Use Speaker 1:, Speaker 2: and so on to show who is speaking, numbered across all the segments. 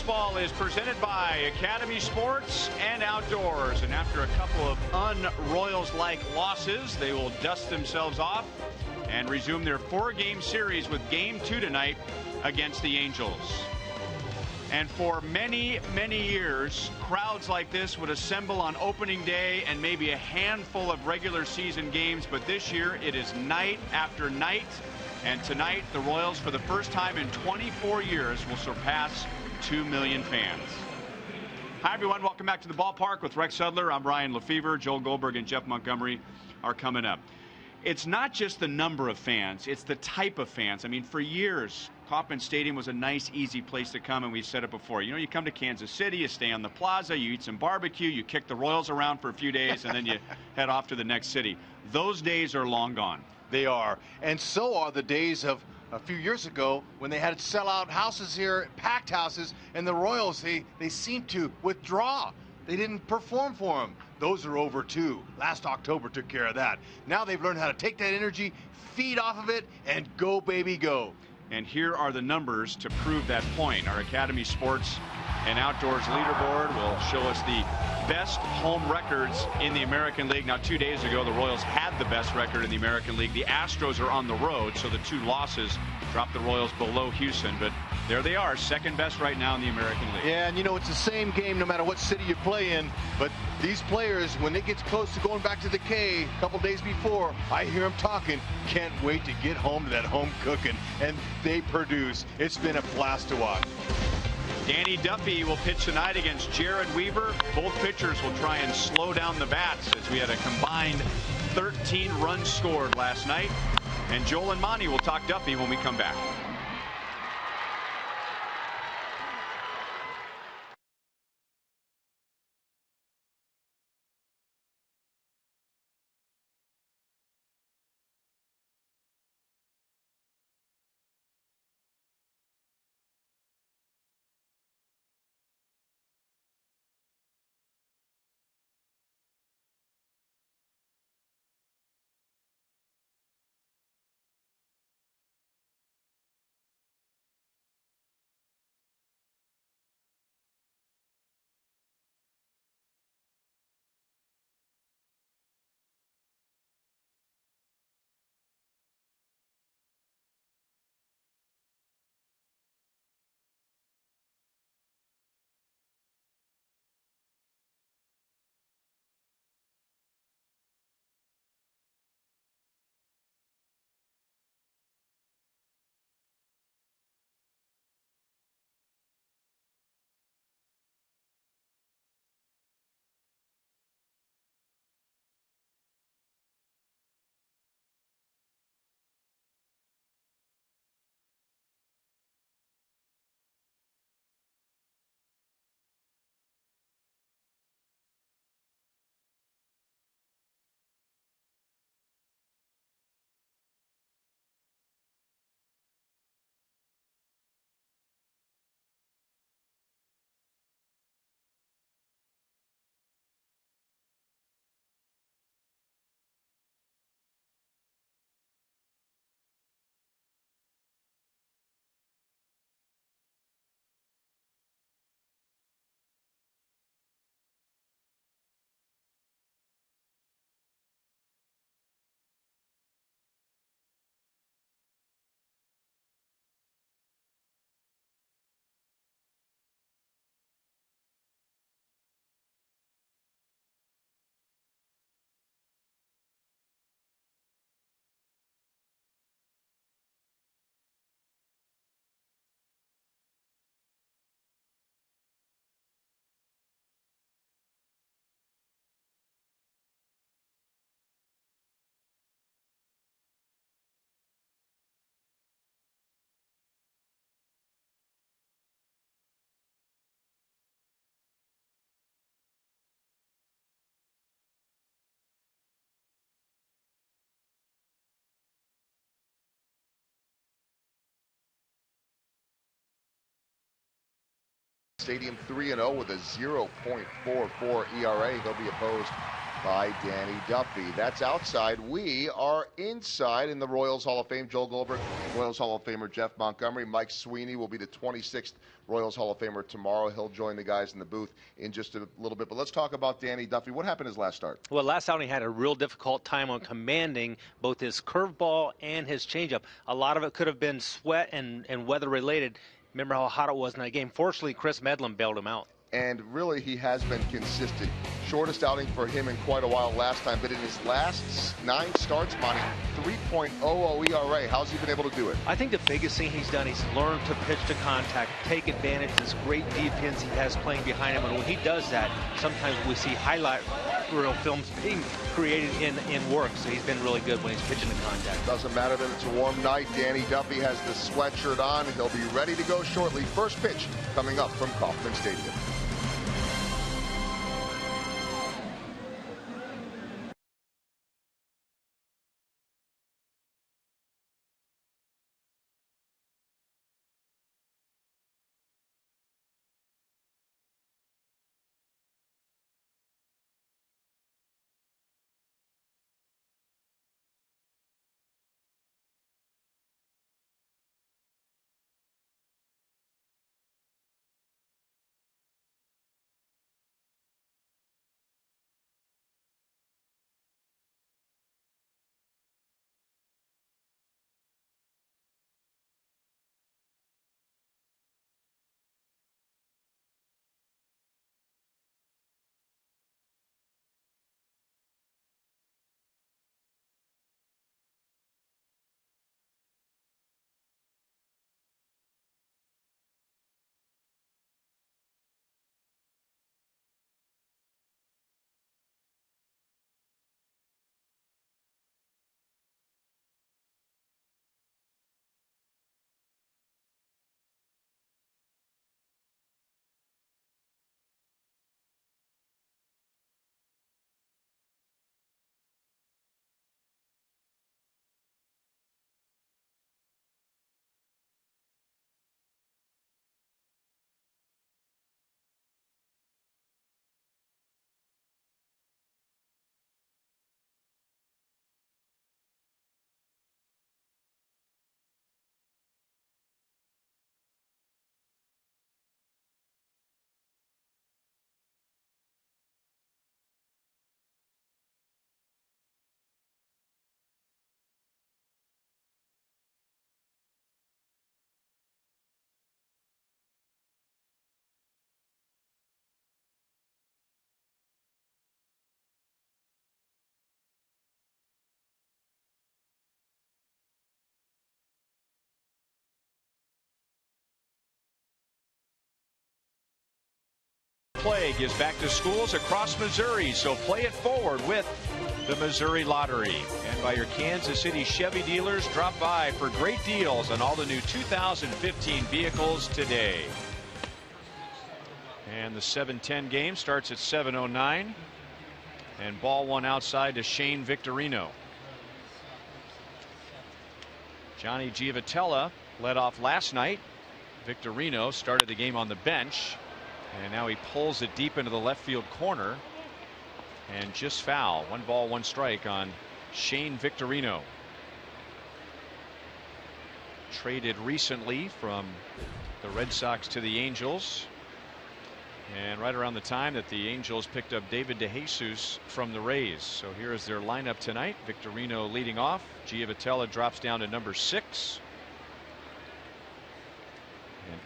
Speaker 1: Baseball is presented by Academy Sports and Outdoors. And after a couple of un-Royals-like losses, they will dust themselves off and resume their 4-game series with Game 2 tonight against the Angels. And for many, many years, crowds like this would assemble on opening day and maybe a handful of regular season games. But this year, it is night after night. And tonight, the Royals, for the first time in 24 years, will surpass 2 million fans. Hi, everyone. Welcome back to the ballpark with Rex Sudler. I'm Brian Lefevre. Joel Goldberg and Jeff Montgomery are coming up. It's not just the number of fans. It's the type of fans. I mean, for years, Kauffman Stadium was a nice, easy place to come, and we've said it before. You know, you come to Kansas City, you stay on the plaza, you eat some barbecue, you kick the Royals around for a few days, and then you head off to the next city. Those days are long gone.
Speaker 2: They are. And so are the days of a few years ago when they had sellout houses here, packed houses, and the Royals, they seemed to withdraw. They didn't perform for them. Those are over too. Last October took care of that. Now they've learned how to take that energy, feed off of it, and go, baby, go.
Speaker 1: And here are the numbers to prove that point. Our Academy Sports and Outdoors leaderboard will show us the best home records in the American League. Now, 2 days ago, the Royals had the best record in the American League. The Astros are on the road, so the 2 losses dropped the Royals below Houston. But there they are, second best right now in the American League.
Speaker 2: Yeah, and you know, it's the same game no matter what city you play in. But these players, when it gets close to going back to the K a couple days before, I hear them talking, can't wait to get home to that home cooking. And they produce. It's been a blast to watch.
Speaker 1: Danny Duffy will pitch tonight against Jared Weaver. Both pitchers will try and slow down the bats as we had a combined 13 runs scored last night. And Joel and Monty will talk Duffy when we come back.
Speaker 3: Stadium 3-0 with a 0.44 ERA. They'll be opposed by Danny Duffy. That's outside. We are inside in the Royals Hall of Fame. Joel Goldberg, Royals Hall of Famer Jeff Montgomery. Mike Sweeney will be the 26th Royals Hall of Famer tomorrow. He'll join the guys in the booth in just a little bit. But let's talk about Danny Duffy. What happened his last start?
Speaker 4: Well, last outing had a real difficult time on commanding both his curveball and his changeup. A lot of it could have been sweat and weather related. Remember how hot it was in that game. Fortunately, Chris Medlin bailed him out.
Speaker 3: And really, he has been consistent. Shortest outing for him in quite a while last time, but in his last 9 starts, Monty, 3.00 ERA. How's he been able to do it?
Speaker 4: I think the biggest thing he's done, he's learned to pitch to contact, take advantage of this great defense he has playing behind him. And when he does that, sometimes we see highlight reel films being created in work. So he's been really good when he's pitching to contact.
Speaker 3: Doesn't matter that it's a warm night. Danny Duffy has the sweatshirt on. He'll be ready to go shortly. First pitch coming up from Kauffman Stadium.
Speaker 1: Plague is back to schools across Missouri, so play it forward with the Missouri Lottery. And by your Kansas City Chevy dealers, drop by for great deals on all the new 2015 vehicles today. And the 7-10 game starts at 7:09. And ball one outside to Shane Victorino. Johnny Giavotella led off last night. Victorino started the game on the bench. And now he pulls it deep into the left field corner and just foul. 1 ball, 1 strike on Shane Victorino. Traded recently from the Red Sox to the Angels. And right around the time that the Angels picked up David DeJesus from the Rays. So here is their lineup tonight. Victorino leading off. Giavotella drops down to number 6. And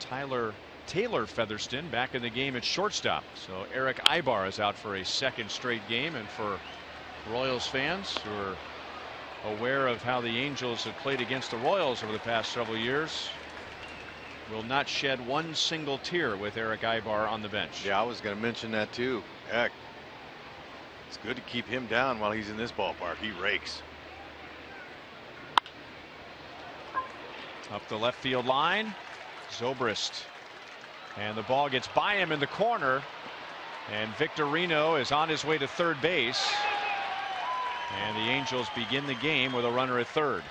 Speaker 1: Taylor Featherston back in the game at shortstop. So Eric Ibar is out for a 2nd straight game. And for Royals fans who are aware of how the Angels have played against the Royals over the past several years, will not shed one single tear with Eric Ibar on the bench.
Speaker 2: Yeah, I was going to mention that too. Heck, it's good to keep him down while he's in this ballpark. He rakes.
Speaker 1: Up the left field line, Zobrist. And the ball gets by him in the corner. And Victorino is on his way to third base. And the Angels begin the game with a runner at third.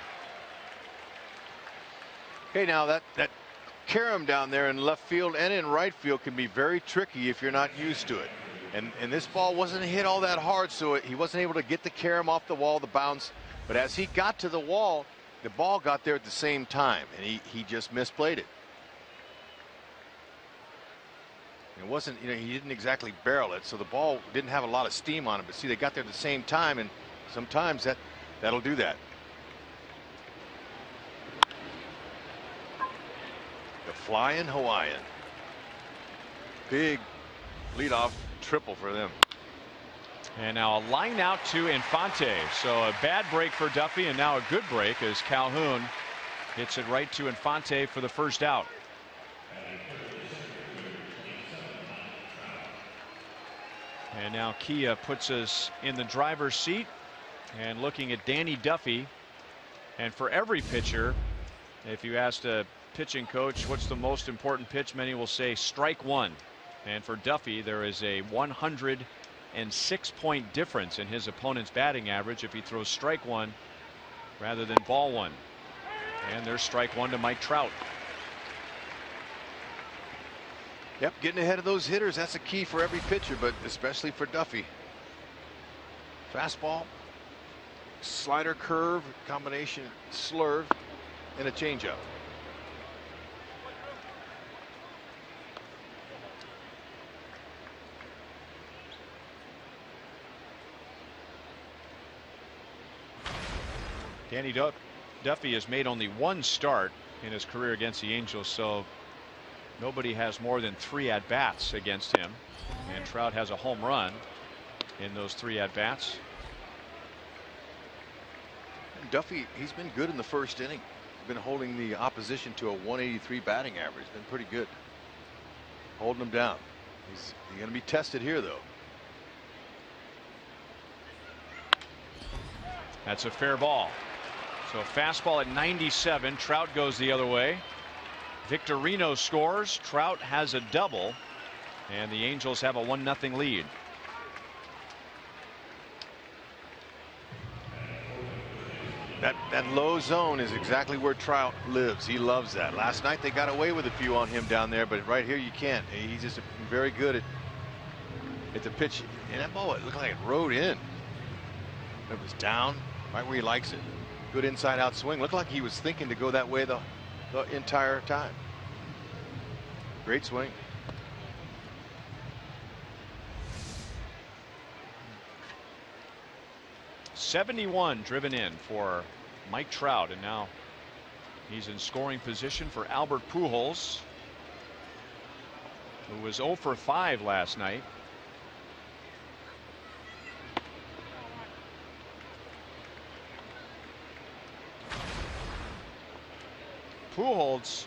Speaker 2: Okay, now that carom down there in left field and in right field can be very tricky if you're not used to it. And this ball wasn't hit all that hard, so he wasn't able to get the carom off the wall, the bounce. But as he got to the wall, the ball got there at the same time, and he just misplayed it. It wasn't, he didn't exactly barrel it, so the ball didn't have a lot of steam on it. But see, they got there at the same time, and sometimes that'll do that. The flying Hawaiian. Big leadoff triple for them.
Speaker 1: And now a line out to Infante. So a bad break for Duffy, and now a good break as Calhoun hits it right to Infante for the first out. And now Kia puts us in the driver's seat and looking at Danny Duffy. And for every pitcher, if you asked a pitching coach what's the most important pitch, many will say strike one. And for Duffy, there is a 106-point difference in his opponent's batting average if he throws strike one rather than ball one. And there's strike one to Mike Trout.
Speaker 2: Yep, getting ahead of those hitters, that's a key for every pitcher, but especially for Duffy. Fastball, slider, curve, combination, slurve, and a changeup.
Speaker 1: Danny Duffy has made only one start in his career against the Angels, so nobody has more than 3 at-bats against him, and Trout has a home run in those 3 at-bats.
Speaker 2: Duffy, he's been good in the first inning. He's been holding the opposition to a 183 batting average. Been pretty good. Holding them down. He's going to be tested here, though.
Speaker 1: That's a fair ball. So fastball at 97. Trout goes the other way. Victorino scores. Trout has a double, and the Angels have a 1-0 lead.
Speaker 2: That low zone is exactly where Trout lives. He loves that. Last night they got away with a few on him down there, but right here you can't. He's just very good at the pitch. And that ball, it looked like it rode in. It was down right where he likes it. Good inside out swing. Looked like he was thinking to go that way the entire time. Great swing.
Speaker 1: .71 driven in for Mike Trout, and now he's in scoring position for Albert Pujols, who was 0 for 5 last night. Pujols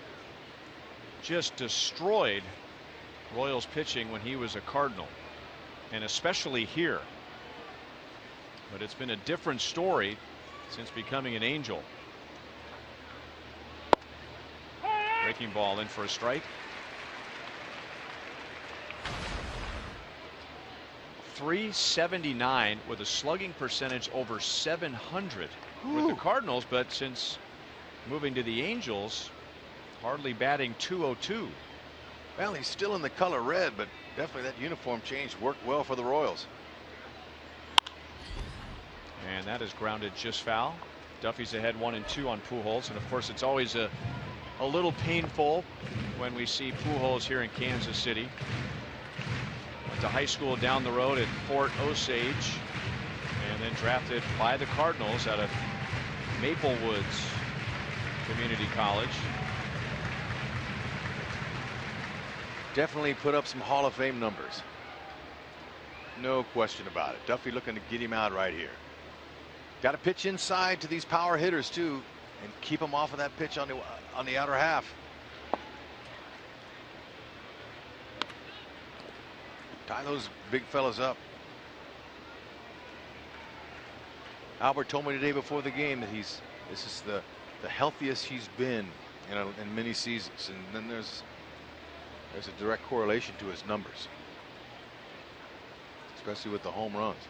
Speaker 1: just destroyed Royals pitching when he was a Cardinal, and especially here. But it's been a different story since becoming an Angel. Breaking ball in for a strike. .379 with a slugging percentage over 700 with the Cardinals, but since moving to the Angels, hardly batting .202.
Speaker 2: Well, he's still in the color red, but definitely that uniform change worked well for the Royals.
Speaker 1: And that is grounded just foul. Duffy's ahead 1-2 on Pujols, and of course it's always a little painful when we see Pujols here in Kansas City. Went to high school down the road at Fort Osage, and then drafted by the Cardinals out of Maple Woods Community College.
Speaker 2: Definitely put up some Hall of Fame numbers. No question about it. Duffy looking to get him out right here. Got to pitch inside to these power hitters too, and keep them off of that pitch on the outer half. Tie those big fellas up. Albert told me today before the game that this is the healthiest he's been in many seasons, and then there's a direct correlation to his numbers, especially with the home runs.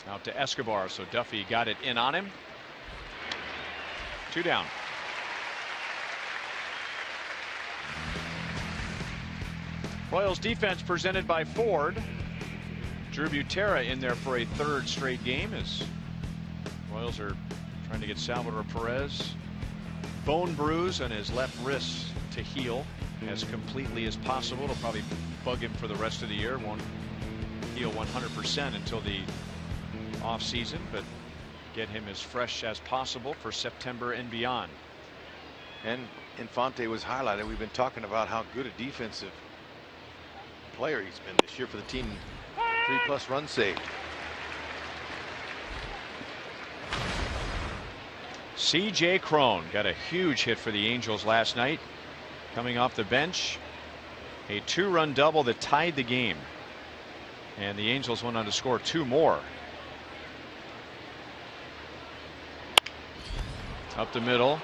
Speaker 1: Out to Escobar, so Duffy got it in on him. 2 down. . Royals defense presented by Ford. Drew Butera in there for a third straight game as Royals are trying to get Salvador Perez bone bruise on his left wrist to heal as completely as possible. It'll probably bug him for the rest of the year. Won't heal 100% until the off season, but get him as fresh as possible for September and beyond.
Speaker 5: And Infante was highlighted. We've been talking about how good a defensive player he's been this year for the team. 3+ runs saved.
Speaker 1: C.J. Cron got a huge hit for the Angels last night. Coming off the bench, a 2-run double that tied the game, and the Angels went on to score 2 more. Up the middle,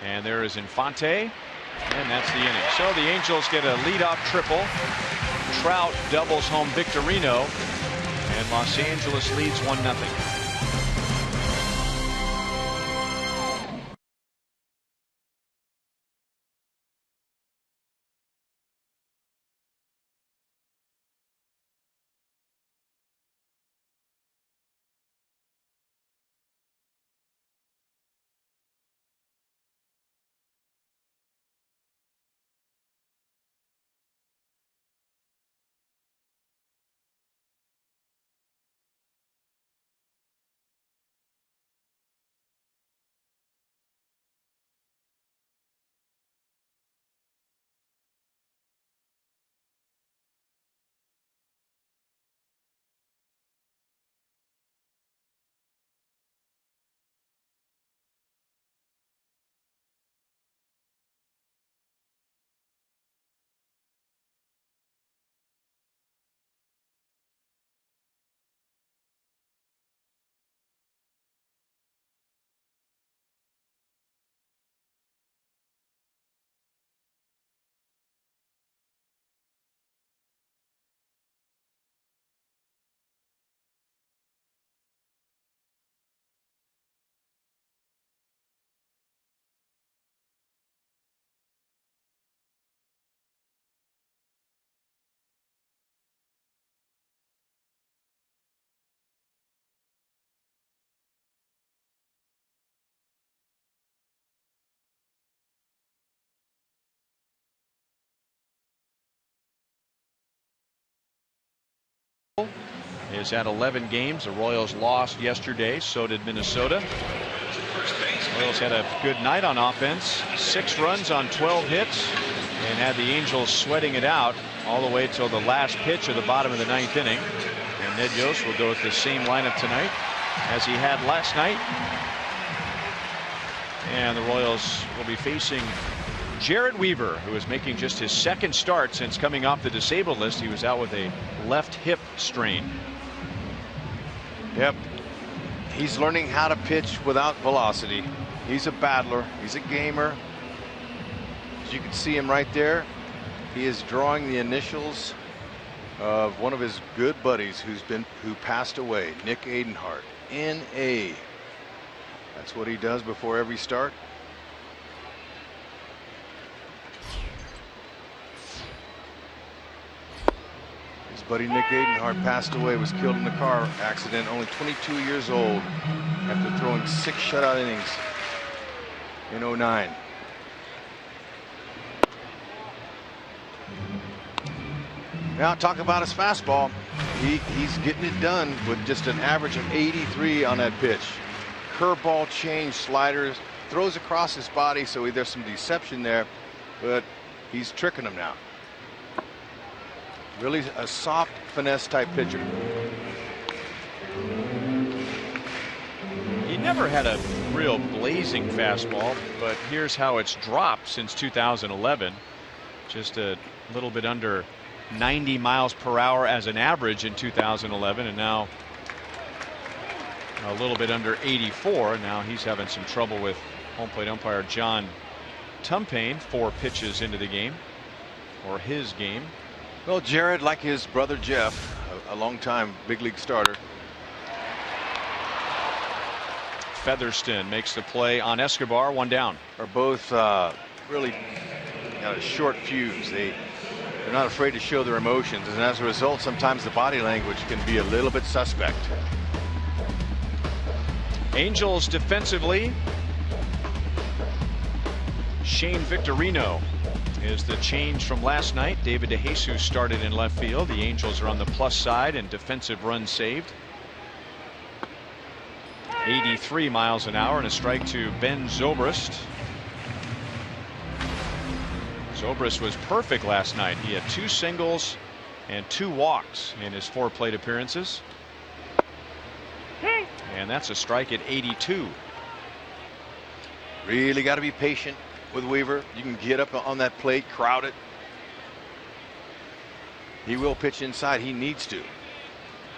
Speaker 1: and there is Infante, and that's the inning. So the Angels get a leadoff triple. Trout doubles home Victorino, and Los Angeles leads 1-0. Is at 11 games. The Royals lost yesterday. So did Minnesota. Royals had a good night on offense. 6 runs on 12 hits and had the Angels sweating it out all the way till the last pitch of the bottom of the 9th inning. And Ned Yost will go with the same lineup tonight as he had last night. And the Royals will be facing Jared Weaver, who is making just his 2nd start since coming off the disabled list. He was out with a left hip strain.
Speaker 5: Yep. He's learning how to pitch without velocity. He's a battler. He's a gamer. As you can see him right there, he is drawing the initials of one of his good buddies who passed away, Nick Adenhart. N.A. That's what he does before every start. His buddy Nick Adenhart passed away, was killed in a car accident, only 22 years old, after throwing 6 shutout innings in '09. Now talk about his fastball. He's getting it done with just an average of 83 on that pitch. Curveball, change, sliders, throws across his body, so there's some deception there, but he's tricking him now. Really a soft finesse type pitcher.
Speaker 1: He never had a real blazing fastball, but here's how it's dropped since 2011. Just a little bit under 90 miles per hour as an average in 2011, and now a little bit under 84. Now he's having some trouble with home plate umpire John Tumpane 4 pitches into the game, or his game.
Speaker 5: Well, Jared, like his brother Jeff, a long-time big league starter.
Speaker 1: Featherston makes the play on Escobar, 1 down.
Speaker 5: Are both really got a short fuse. They They're not afraid to show their emotions, and as a result, sometimes the body language can be a little bit suspect.
Speaker 1: Angels defensively. Shane Victorino is the change from last night. David DeJesus started in left field. The Angels are on the plus side in defensive runs saved. 83 miles an hour and a strike to Ben Zobrist. Zobrist was perfect last night. He had 2 singles and 2 walks in his 4 plate appearances. And that's a strike at 82.
Speaker 5: Really got to be patient with Weaver. You can get up on that plate, crowd it. He will pitch inside. He needs to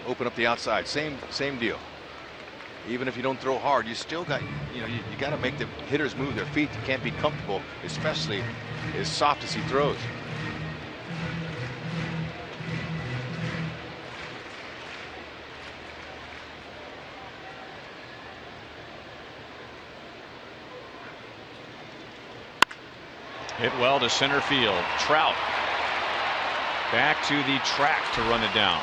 Speaker 5: open up the outside. Same deal. Even if you don't throw hard, you still got, you got to make the hitters move their feet. You can't be comfortable, especially as soft as he throws.
Speaker 1: Hit well to center field. Trout back to the track to run it down.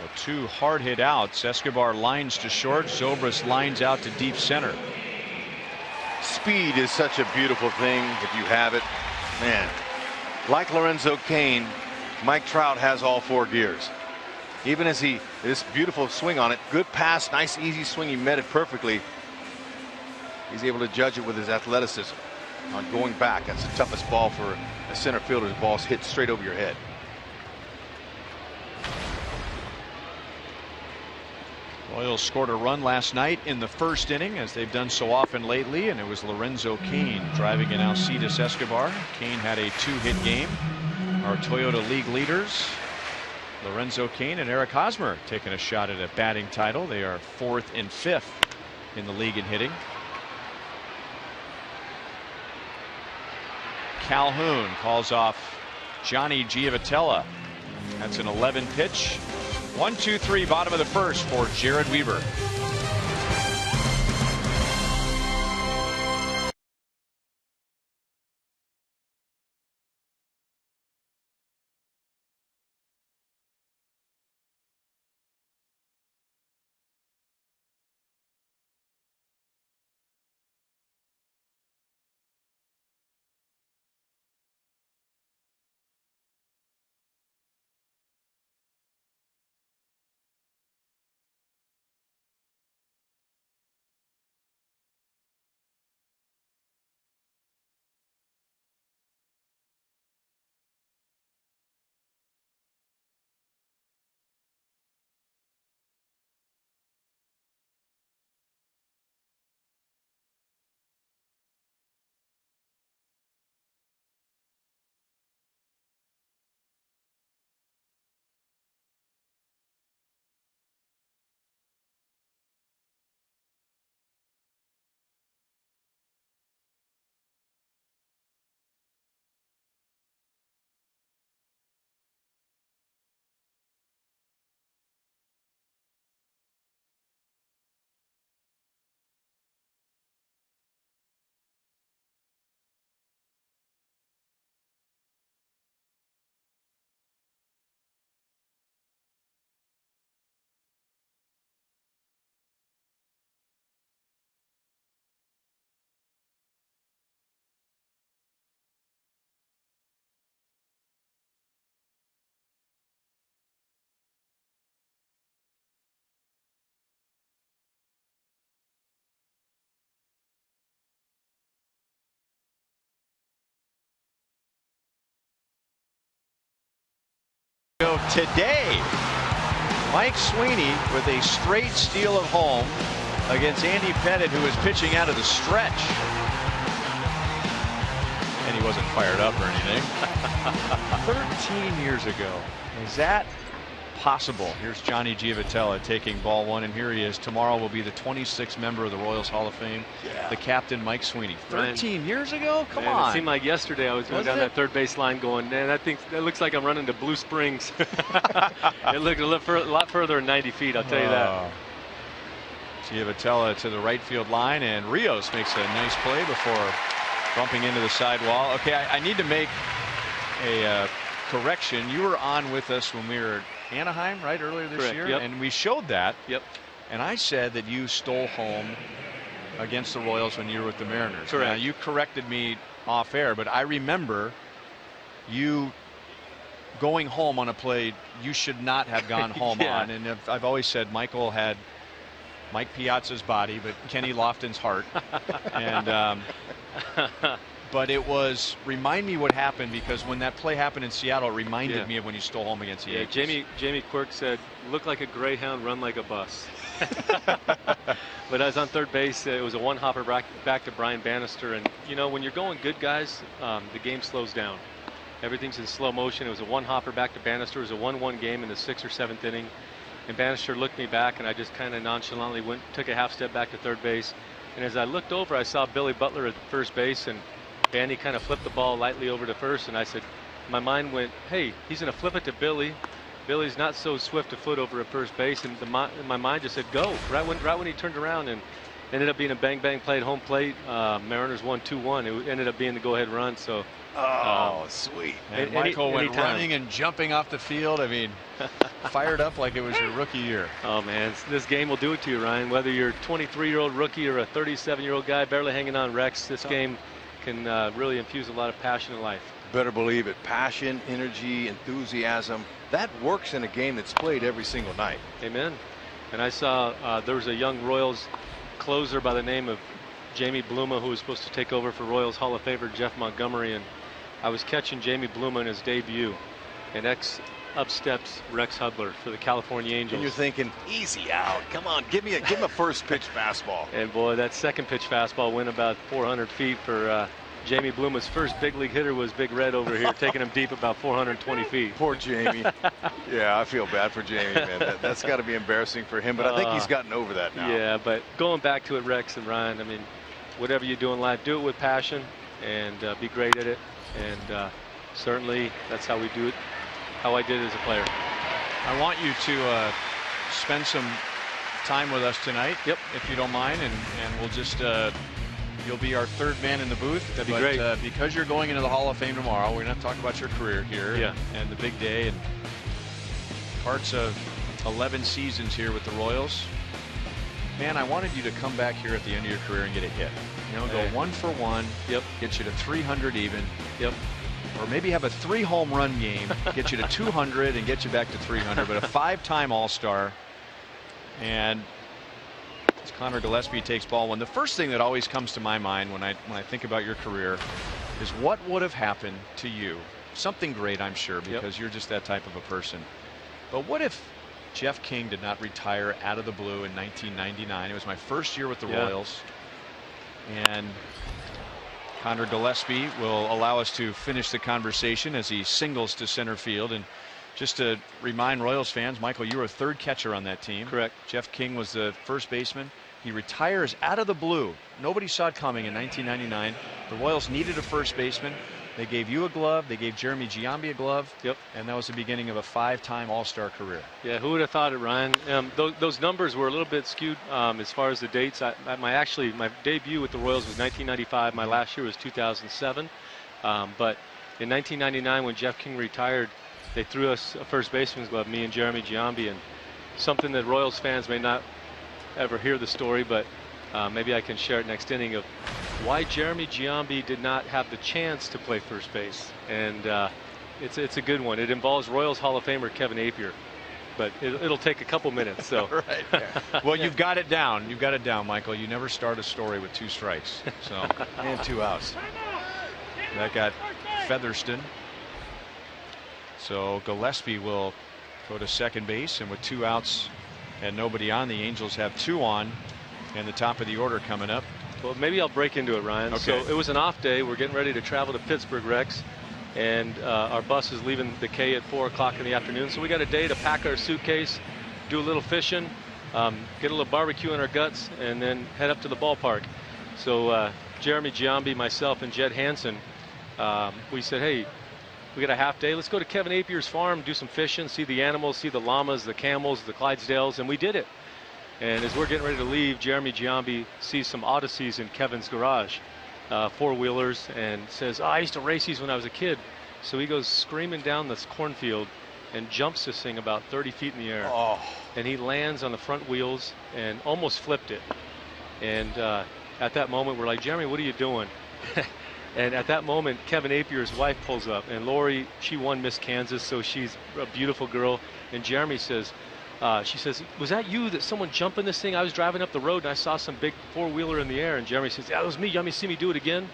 Speaker 1: Well, 2 hard hit outs. Escobar lines to short. Zobrist lines out to deep center.
Speaker 5: Speed is such a beautiful thing if you have it. Man, like Lorenzo Cain, Mike Trout has all 4 gears. Even as this beautiful swing on it, good pass, nice easy swing, he met it perfectly. He's able to judge it with his athleticism. On going back, that's the toughest ball for a center fielder's ball's hit straight over your head.
Speaker 1: Royals scored a run last night in the first inning, as they've done so often lately, and it was Lorenzo Cain driving in Alcides Escobar. Cain had a 2-hit game. Our Toyota League leaders, Lorenzo Cain and Eric Hosmer, taking a shot at a batting title. They are 4th and 5th in the league in hitting. Calhoun calls off Johnny Giavotella. That's an 11 pitch. 1-2-3 bottom of the first for Jared Weaver. Today, Mike Sweeney with a straight steal at home against Andy Pettit, who is pitching out of the stretch. And he wasn't fired up or anything. 13 years ago. Is that possible? Here's Johnny Giavotella taking ball 1, and here he is. Tomorrow will be the 26th member of the Royals Hall of Fame, the captain, Mike Sweeney. 13 years ago? Come on.
Speaker 6: It seemed like yesterday I was going down that third base line going, man, I think that looks like I'm running to Blue Springs. It looked a lot further than 90 feet, I'll tell you that.
Speaker 1: Giavotella to the right field line, and Rios makes a nice play before bumping into the sidewall. Okay, I need to make a correction. You were on with us when we were at Anaheim, right, earlier this
Speaker 6: Correct,
Speaker 1: year?
Speaker 6: yep.
Speaker 1: And we showed that.
Speaker 6: Yep.
Speaker 1: And I said that you stole home against the Royals when you were with the Mariners.
Speaker 6: Correct.
Speaker 1: Now, you corrected me off air, but I remember you going home on a play you should not have gone home
Speaker 6: Yeah.
Speaker 1: on. And I've always said Michael had Mike Piazza's body, but Kenny Lofton's heart. And but it was, remind me what happened, because when that play happened in Seattle, it reminded me of when you stole home against the Yankees.
Speaker 6: Jamie Quirk said, "Look like a greyhound, run like a bus." But I was on third base. It was a one-hopper back to Brian Bannister, and you know, when you're going good, guys, the game slows down. Everything's in slow motion. It was a one-hopper back to Bannister. It was a 1-1 game in the 6th or 7th inning, and Bannister looked me back, and I just kind of nonchalantly took a half step back to third base. And as I looked over, I saw Billy Butler at first base, and Bandy kind of flipped the ball lightly over to first, and I said, my mind went, hey, he's going to flip it to Billy. Billy's not so swift of foot over at first base, and my mind just said go. Right when he turned around, and ended up being a bang play at home plate. Mariners won 2-1. It ended up being the go-ahead run. So.
Speaker 1: Sweet. And Michael went running and jumping off the field. I mean, fired up like it was your rookie year.
Speaker 6: Oh, man, this game will do it to you, Ryan. Whether you're a 23-year-old rookie or a 37-year-old guy barely hanging on Rex, this game can really infuse a lot of passion in life.
Speaker 5: Better believe it. Passion, energy, enthusiasm. That works in a game that's played every single night.
Speaker 6: Amen. And I saw there was a young Royals closer by the name of Jamie Bluma, who was supposed to take over for Royals Hall of Famer Jeff Montgomery, and I was catching Jamie Bluma in his debut, and up steps Rex Hudler for the California Angels.
Speaker 5: And you're thinking, easy out. Come on, give him a first pitch fastball.
Speaker 6: And boy, that second pitch fastball went about 400 feet for Jamie Bluma's first big league hitter was Big Red over here, taking him deep about 420 feet.
Speaker 5: Poor Jamie. Yeah, I feel bad for Jamie, man. That's got to be embarrassing for him, but I think he's gotten over that now.
Speaker 6: Yeah, but going back to it, Rex and Ryan, I mean, whatever you do in life, do it with passion and be great at it. And certainly that's how we do it, how I did it as a player.
Speaker 1: I want you to spend some time with us tonight, if you don't mind, and we'll just you'll be our third man in the booth.
Speaker 6: That'd be great.
Speaker 1: Because you're going into the Hall of Fame tomorrow, we're going to talk about your career here and the big day and parts of 11 seasons here with the Royals. Man, I wanted you to come back here at the end of your career and get a hit. You know, go 1 for 1. Get you to 300 even. Or maybe have a 3 home run game, get you to 200 and get you back to 300. But a 5-time All-Star. And as Connor Gillespie takes ball one, the first thing that always comes to my mind when I think about your career is what would have happened to you. Something great, I'm sure, because you're just that type of a person. But what if Jeff King did not retire out of the blue in 1999? It was my first year with the Royals. And Connor Gillespie will allow us to finish the conversation as he singles to center field. And just to remind Royals fans, Michael, you were a third catcher on that team.
Speaker 6: Correct.
Speaker 1: Jeff King was the first baseman. He retires out of the blue. Nobody saw it coming in 1999. The Royals needed a first baseman. They gave you a glove. They gave Jeremy Giambi a glove. And that was the beginning of a 5-time All-Star career.
Speaker 6: Yeah, who would have thought it, Ryan? Those numbers were a little bit skewed as far as the dates. My debut with the Royals was 1995. My last year was 2007. But in 1999, when Jeff King retired, they threw us a first baseman's glove, me and Jeremy Giambi, and something that Royals fans may not ever hear the story, but maybe I can share it next inning, of why Jeremy Giambi did not have the chance to play first base. And it's a good one. It involves Royals Hall of Famer Kevin Appier, but it'll take a couple minutes. So
Speaker 1: Well, you've got it down. You've got it down, Michael. You never start a story with 2 strikes. So
Speaker 5: and 2 outs.
Speaker 1: That got Featherston. So Gillespie will go to second base, and with 2 outs and nobody on, the Angels have 2 on, and the top of the order coming up.
Speaker 6: Well, maybe I'll break into it, Ryan.
Speaker 1: Okay.
Speaker 6: So it was an off day. We're getting ready to travel to Pittsburgh, Rex, and our bus is leaving the K at 4 o'clock in the afternoon. So we got a day to pack our suitcase, do a little fishing, get a little barbecue in our guts, and then head up to the ballpark. So Jeremy Giambi, myself, and Jed Hansen, we said, hey, we got a half day. Let's go to Kevin Apier's farm, do some fishing, see the animals, see the llamas, the camels, the Clydesdales, and we did it. And as we're getting ready to leave, Jeremy Giambi sees some Odysseys in Kevin's garage, 4-wheelers, and says, I used to race these when I was a kid. So he goes screaming down this cornfield and jumps this thing about 30 feet in the air.
Speaker 5: Oh.
Speaker 6: And he lands on the front wheels and almost flipped it. And at that moment, we're like, Jeremy, what are you doing? And at that moment, Kevin Apier's wife pulls up. And Lori, she won Miss Kansas, so she's a beautiful girl. And Jeremy says, she says, was that you that someone jumped in this thing? I was driving up the road and I saw some big four-wheeler in the air. And Jeremy says, yeah, that was me. You want me to see me do it again?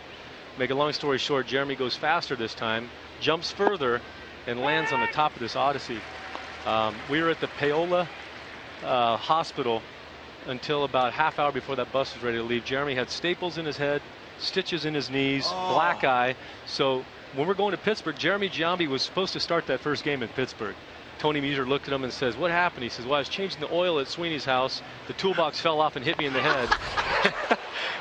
Speaker 6: Make a long story short, Jeremy goes faster this time, jumps further, and lands on the top of this Odyssey. We were at the Paola hospital until about half hour before that bus was ready to leave. Jeremy had staples in his head, stitches in his knees, black eye. So when we're going to Pittsburgh, Jeremy Giambi was supposed to start that first game in Pittsburgh. Tony Muser looked at him and says, what happened? He says, well, I was changing the oil at Sweeney's house. The toolbox fell off and hit me in the head.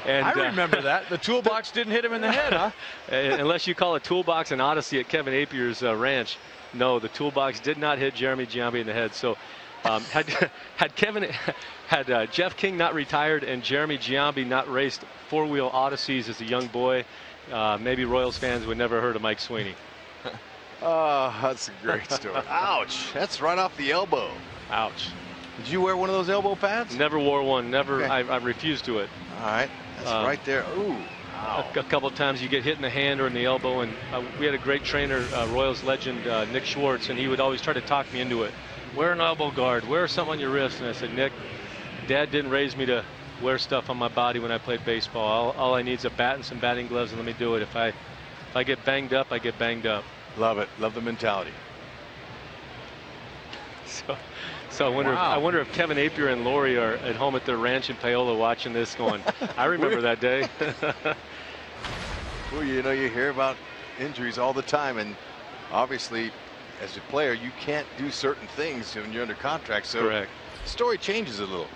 Speaker 6: And,
Speaker 1: I remember that. The toolbox didn't hit him in the head, huh?
Speaker 6: Unless you call a toolbox an Odyssey at Kevin Apier's ranch. No, the toolbox did not hit Jeremy Giambi in the head. So had Jeff King not retired and Jeremy Giambi not raced four-wheel Odysseys as a young boy, maybe Royals fans would never heard of Mike Sweeney.
Speaker 5: Oh, that's a great story. Ouch. That's right off the elbow.
Speaker 6: Ouch.
Speaker 5: Did you wear one of those elbow pads?
Speaker 6: Never wore one. Never.
Speaker 5: Okay.
Speaker 6: I refused to it.
Speaker 5: All right. That's right there. Ooh.
Speaker 6: A couple of times you get hit in the hand or in the elbow, and we had a great trainer, Royals legend Nick Schwartz, and he would always try to talk me into it. Wear an elbow guard. Wear something on your wrist. And I said, Nick, Dad didn't raise me to wear stuff on my body when I played baseball. All I need is a bat and some batting gloves, and let me do it. If I get banged up, I get banged up.
Speaker 5: Love it. Love the mentality.
Speaker 6: So I wonder if Kevin Apier and Lori are at home at their ranch in Paola watching this going, I remember that day.
Speaker 5: Well, you know, you hear about injuries all the time, and obviously as a player you can't do certain things when you're under contract, so
Speaker 6: correct.
Speaker 5: The story changes a little.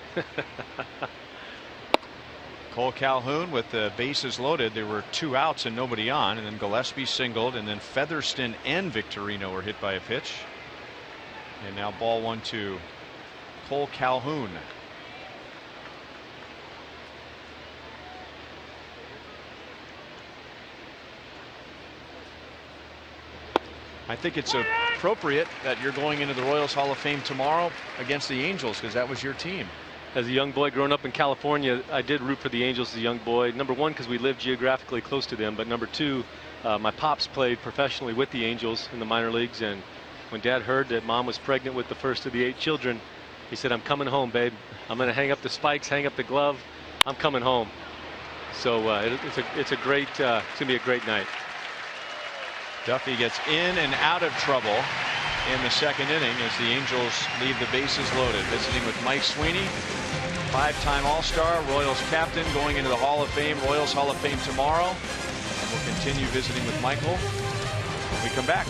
Speaker 1: Cole Calhoun with the bases loaded. There were 2 outs and nobody on, and then Gillespie singled, and then Featherston and Victorino were hit by a pitch. And now ball 1-2. Cole Calhoun. I think it's appropriate that you're going into the Royals Hall of Fame tomorrow against the Angels, because that was your team.
Speaker 6: As a young boy growing up in California, I did root for the Angels as a young boy. Number one, because we lived geographically close to them. But number two, my pops played professionally with the Angels in the minor leagues. And when Dad heard that Mom was pregnant with the first of the 8 children, he said, I'm coming home, babe. I'm going to hang up the spikes, hang up the glove. I'm coming home. So it's a great, it's going to be a great night.
Speaker 1: Duffy gets in and out of trouble in the second inning as the Angels leave the bases loaded. Visiting with Mike Sweeney, 5-time All-Star, Royals captain, going into the Hall of Fame, Royals Hall of Fame tomorrow. And we'll continue visiting with Michael when we come back.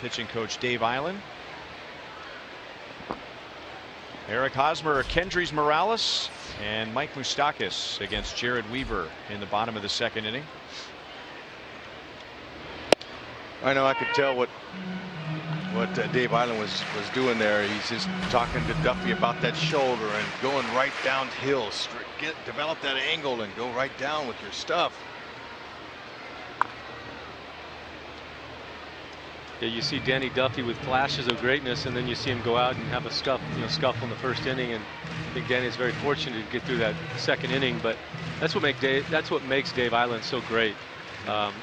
Speaker 1: pitching coach Dave Island. Eric Hosmer, Kendrys Morales, and Mike Moustakas against Jared Weaver in the bottom of the second inning.
Speaker 5: I know I could tell what Dave Island was doing there. He's just talking to Duffy about that shoulder and going right downhill. Develop that angle and go right down with your stuff.
Speaker 6: Yeah, you see Danny Duffy with flashes of greatness, and then you see him go out and have a scuffle in the first inning. And I think Danny is very fortunate to get through that second inning. But that's what makes Dave Island so great.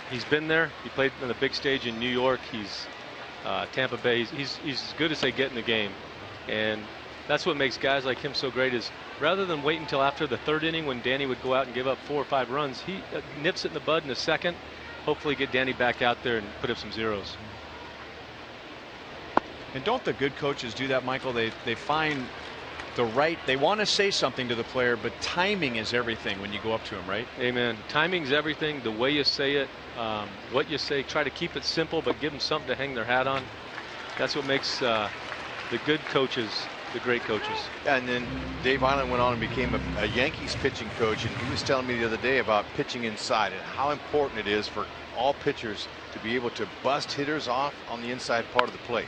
Speaker 6: He's been there. He played on the big stage in New York. He's Tampa Bay. He's as good as they get in the game, and that's what makes guys like him so great. Is rather than wait until after the third inning when Danny would go out and give up 4 or 5 runs, he nips it in the bud in the second. Hopefully, get Danny back out there and put up some zeros.
Speaker 1: And don't the good coaches do that, Michael? They find the right. They want to say something to the player, but timing is everything when you go up to him, right?
Speaker 6: Amen. Timing's everything. The way you say it, what you say. Try to keep it simple, but give them something to hang their hat on. That's what makes the good coaches the great coaches.
Speaker 5: And then Dave Island went on and became a Yankees pitching coach, and he was telling me the other day about pitching inside and how important it is for all pitchers to be able to bust hitters off on the inside part of the plate.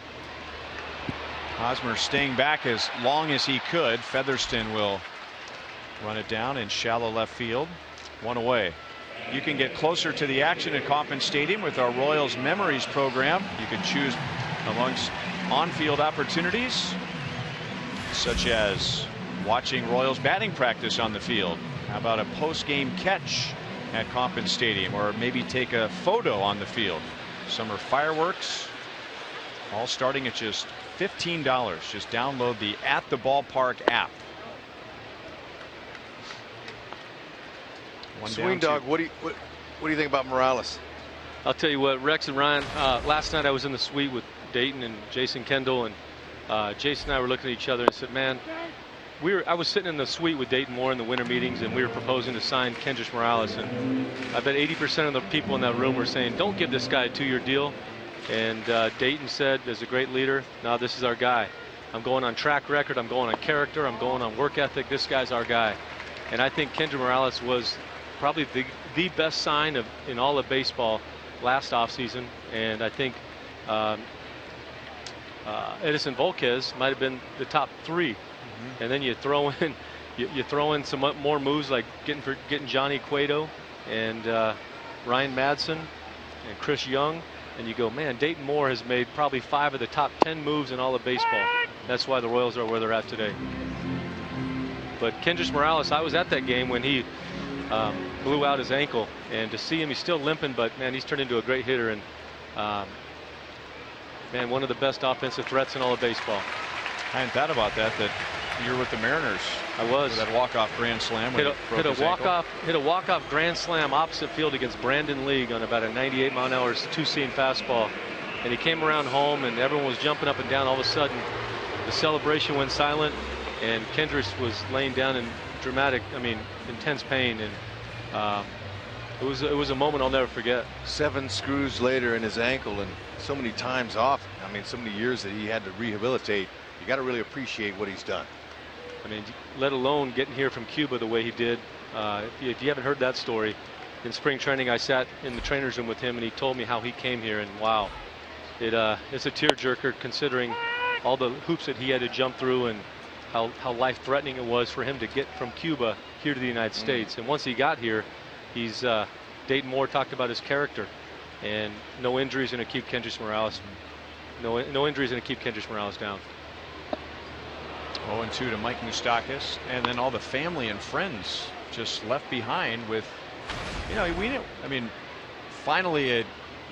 Speaker 1: Hosmer staying back as long as he could. Featherston will run it down in shallow left field. 1 away. You can get closer to the action at Kauffman Stadium with our Royals Memories program. You can choose amongst on-field opportunities, such as watching Royals batting practice on the field. How about a post-game catch at Kauffman Stadium, or maybe take a photo on the field. Summer fireworks, all starting at just $15. Just download the At the Ballpark app.
Speaker 5: Swing Dog, what do you think about Morales?
Speaker 6: I'll tell you what, Rex and Ryan, last night I was in the suite with Dayton and Jason Kendall, and Jason and I were looking at each other and said, man, I was sitting in the suite with Dayton Moore in the winter meetings, and we were proposing to sign Kendrys Morales, and I bet 80% of the people in that room were saying, don't give this guy a 2-year deal. And Dayton said, as a great leader, no, this is our guy. I'm going on track record, I'm going on character, I'm going on work ethic. This guy's our guy. And I think Kendrys Morales was probably the best sign in all of baseball last offseason. And I think Edison Volquez might have been the top 3. Mm-hmm. And then you throw in some more moves like getting Johnny Cueto and Ryan Madsen and Chris Young. And you go, man, Dayton Moore has made probably 5 of the top 10 moves in all of baseball. That's why the Royals are where they're at today. But Kendrys Morales, I was at that game when he blew out his ankle, and to see him, he's still limping, but man, he's turned into a great hitter, and man, one of the best offensive threats in all of baseball.
Speaker 1: I hadn't thought about that you're with the Mariners.
Speaker 6: I was.
Speaker 1: For that walk-off grand slam.
Speaker 6: Hit a walk-off grand slam opposite field against Brandon League on about a 98-mile-an-hour two-seam fastball. And he came around home, and everyone was jumping up and down. All of a sudden, the celebration went silent, and Kendrys was laying down in intense pain. And it was a moment I'll never forget.
Speaker 5: 7 screws later in his ankle, and so many times off. So many years that he had to rehabilitate. You got to really appreciate what he's done.
Speaker 6: Let alone getting here from Cuba the way he did. If you haven't heard that story, in spring training I sat in the trainer's room with him, and he told me how he came here, and wow, it's a tearjerker considering all the hoops that he had to jump through and how life-threatening it was for him to get from Cuba here to the United States. And once he got here, Dayton Moore talked about his character, and no injuries going to keep Kendrys Morales. No injuries going to keep Kendrys Morales down.
Speaker 1: 0-2 to Mike Moustakas, and then all the family and friends just left behind with, finally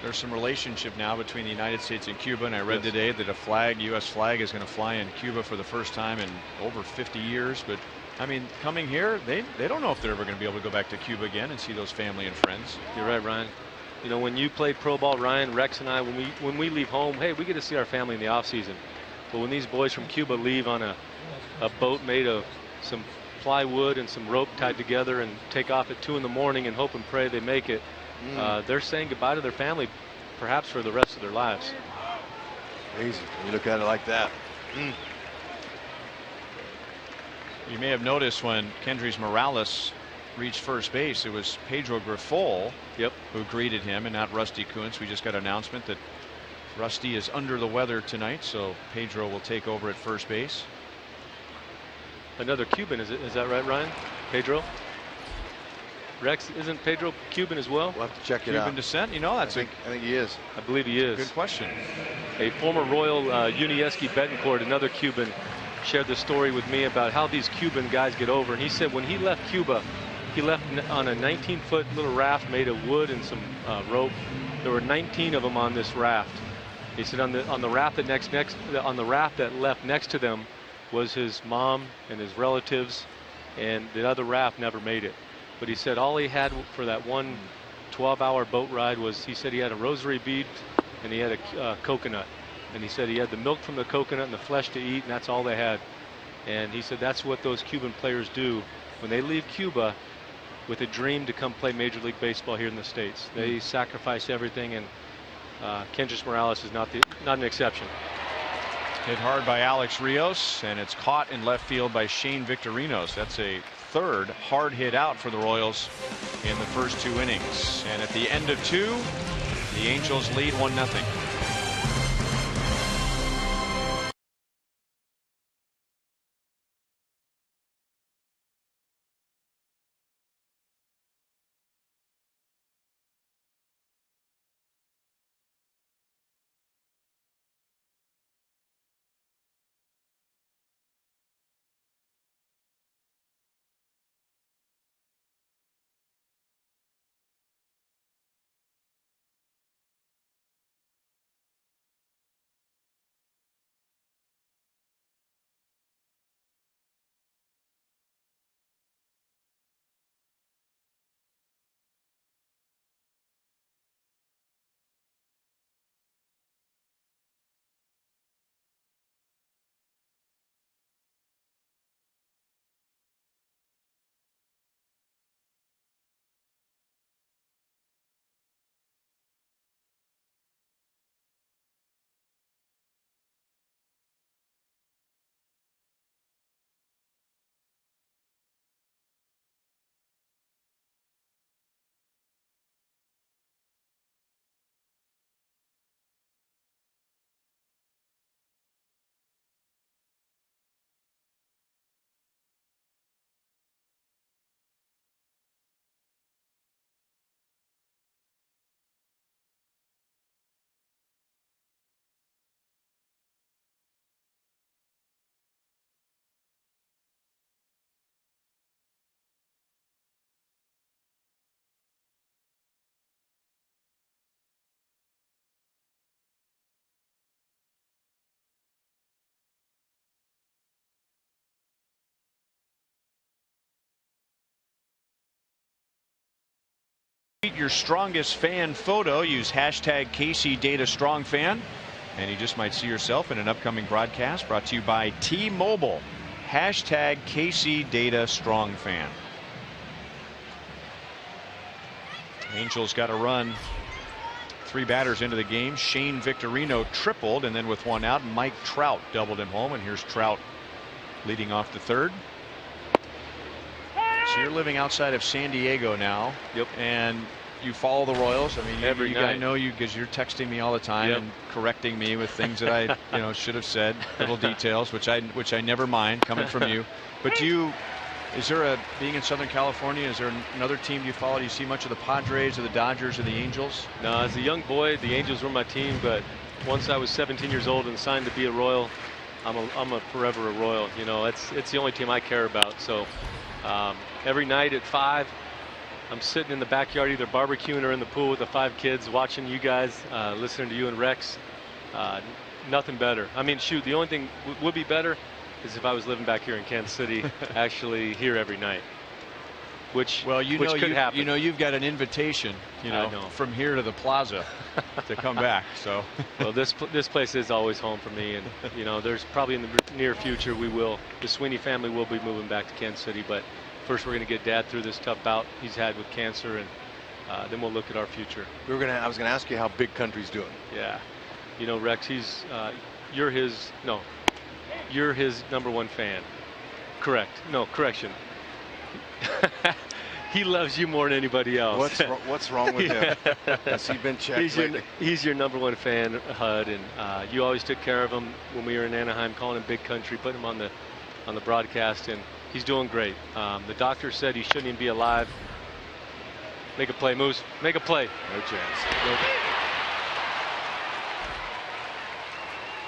Speaker 1: there's some relationship now between the United States and Cuba, and I read today that a U.S. flag is going to fly in Cuba for the first time in over 50 years. But coming here, they don't know if they're ever going to be able to go back to Cuba again and see those family and friends.
Speaker 6: You're right, Ryan. When you play pro ball, Ryan, Rex and I, when we leave home, hey, we get to see our family in the off season. But when these boys from Cuba leave on a boat made of some plywood and some rope tied together and take off at 2 in the morning and hope and pray they make it, they're saying goodbye to their family perhaps for the rest of their lives.
Speaker 5: Crazy when you look at it like that.
Speaker 1: You may have noticed when Kendrys Morales reached first base, it was Pedro Grifol who greeted him and not Rusty Kuntz. We just got an announcement that Rusty is under the weather tonight, so Pedro will take over at first base.
Speaker 6: Another Cuban, is that right, Ryan? Pedro? Rex, isn't Pedro Cuban as well?
Speaker 5: We'll have to check it out.
Speaker 1: Cuban descent? You know, I think
Speaker 5: he is.
Speaker 6: I believe he is.
Speaker 1: Good question.
Speaker 6: A former Royal, Unieski Betancourt, another Cuban, shared the story with me about how these Cuban guys get over. And he said when he left Cuba, he left on a 19-foot little raft made of wood and some rope. There were 19 of them on this raft. He said on the raft that left next to them was his mom and his relatives, and the other raft never made it. But he said all he had for that one 12-hour boat ride was, he said he had a rosary bead and he had a coconut. And he said he had the milk from the coconut and the flesh to eat, and that's all they had. And he said that's what those Cuban players do when they leave Cuba with a dream to come play Major League Baseball here in the States. They sacrifice everything, and Kendrys Morales is not an exception.
Speaker 1: Hit hard by Alex Rios, and it's caught in left field by Shane Victorinos. That's a third hard hit out for the Royals in the first 2 innings. And at the end of 2, the Angels lead 1-0. Your strongest fan photo. Use hashtag KC Data Strong Fan, and you just might see yourself in an upcoming broadcast brought to you by T-Mobile. Hashtag KC Data Strong Fan. Angels got a run. 3 batters into the game. Shane Victorino tripled, and then with 1 out, Mike Trout doubled him home. And here's Trout leading off the 3rd. So you're living outside of San Diego now.
Speaker 6: Yep.
Speaker 1: And you follow the Royals. I mean,
Speaker 6: every night.
Speaker 1: I know you because you're texting me all the time and correcting me with things that I should have said, little details, which I never mind coming from you. But is there being in Southern California, is there another team you follow? Do you see much of the Padres or the Dodgers or the Angels?
Speaker 6: No, as a young boy, the Angels were my team, but once I was 17 years old and signed to be a Royal, I'm a forever a Royal. You know, it's the only team I care about. So every night at 5, I'm sitting in the backyard either barbecuing or in the pool with the 5 kids, watching you guys, listening to you and Rex. Nothing better. I mean, shoot, the only thing would be better is if I was living back here in Kansas City, actually here every night. Which could happen.
Speaker 1: You know, you've got an invitation, from here to the plaza to come back. So,
Speaker 6: well, this place is always home for me, and there's probably in the near future the Sweeney family will be moving back to Kansas City. But first, we're going to get Dad through this tough bout he's had with cancer, and then we'll look at our future.
Speaker 5: I was going to ask you how Big Country's doing.
Speaker 6: Yeah, You know, Rex, you're his #1 fan. Correct. No, correction. He loves you more than anybody else.
Speaker 5: What's wrong with him? Has he been checked lately?
Speaker 6: He's your #1 fan, Hud, and you always took care of him when we were in Anaheim, calling him Big Country, putting him on the broadcast, and he's doing great. The doctor said he shouldn't even be alive. Make a play, Moose. Make a play.
Speaker 5: No chance.
Speaker 6: Nope.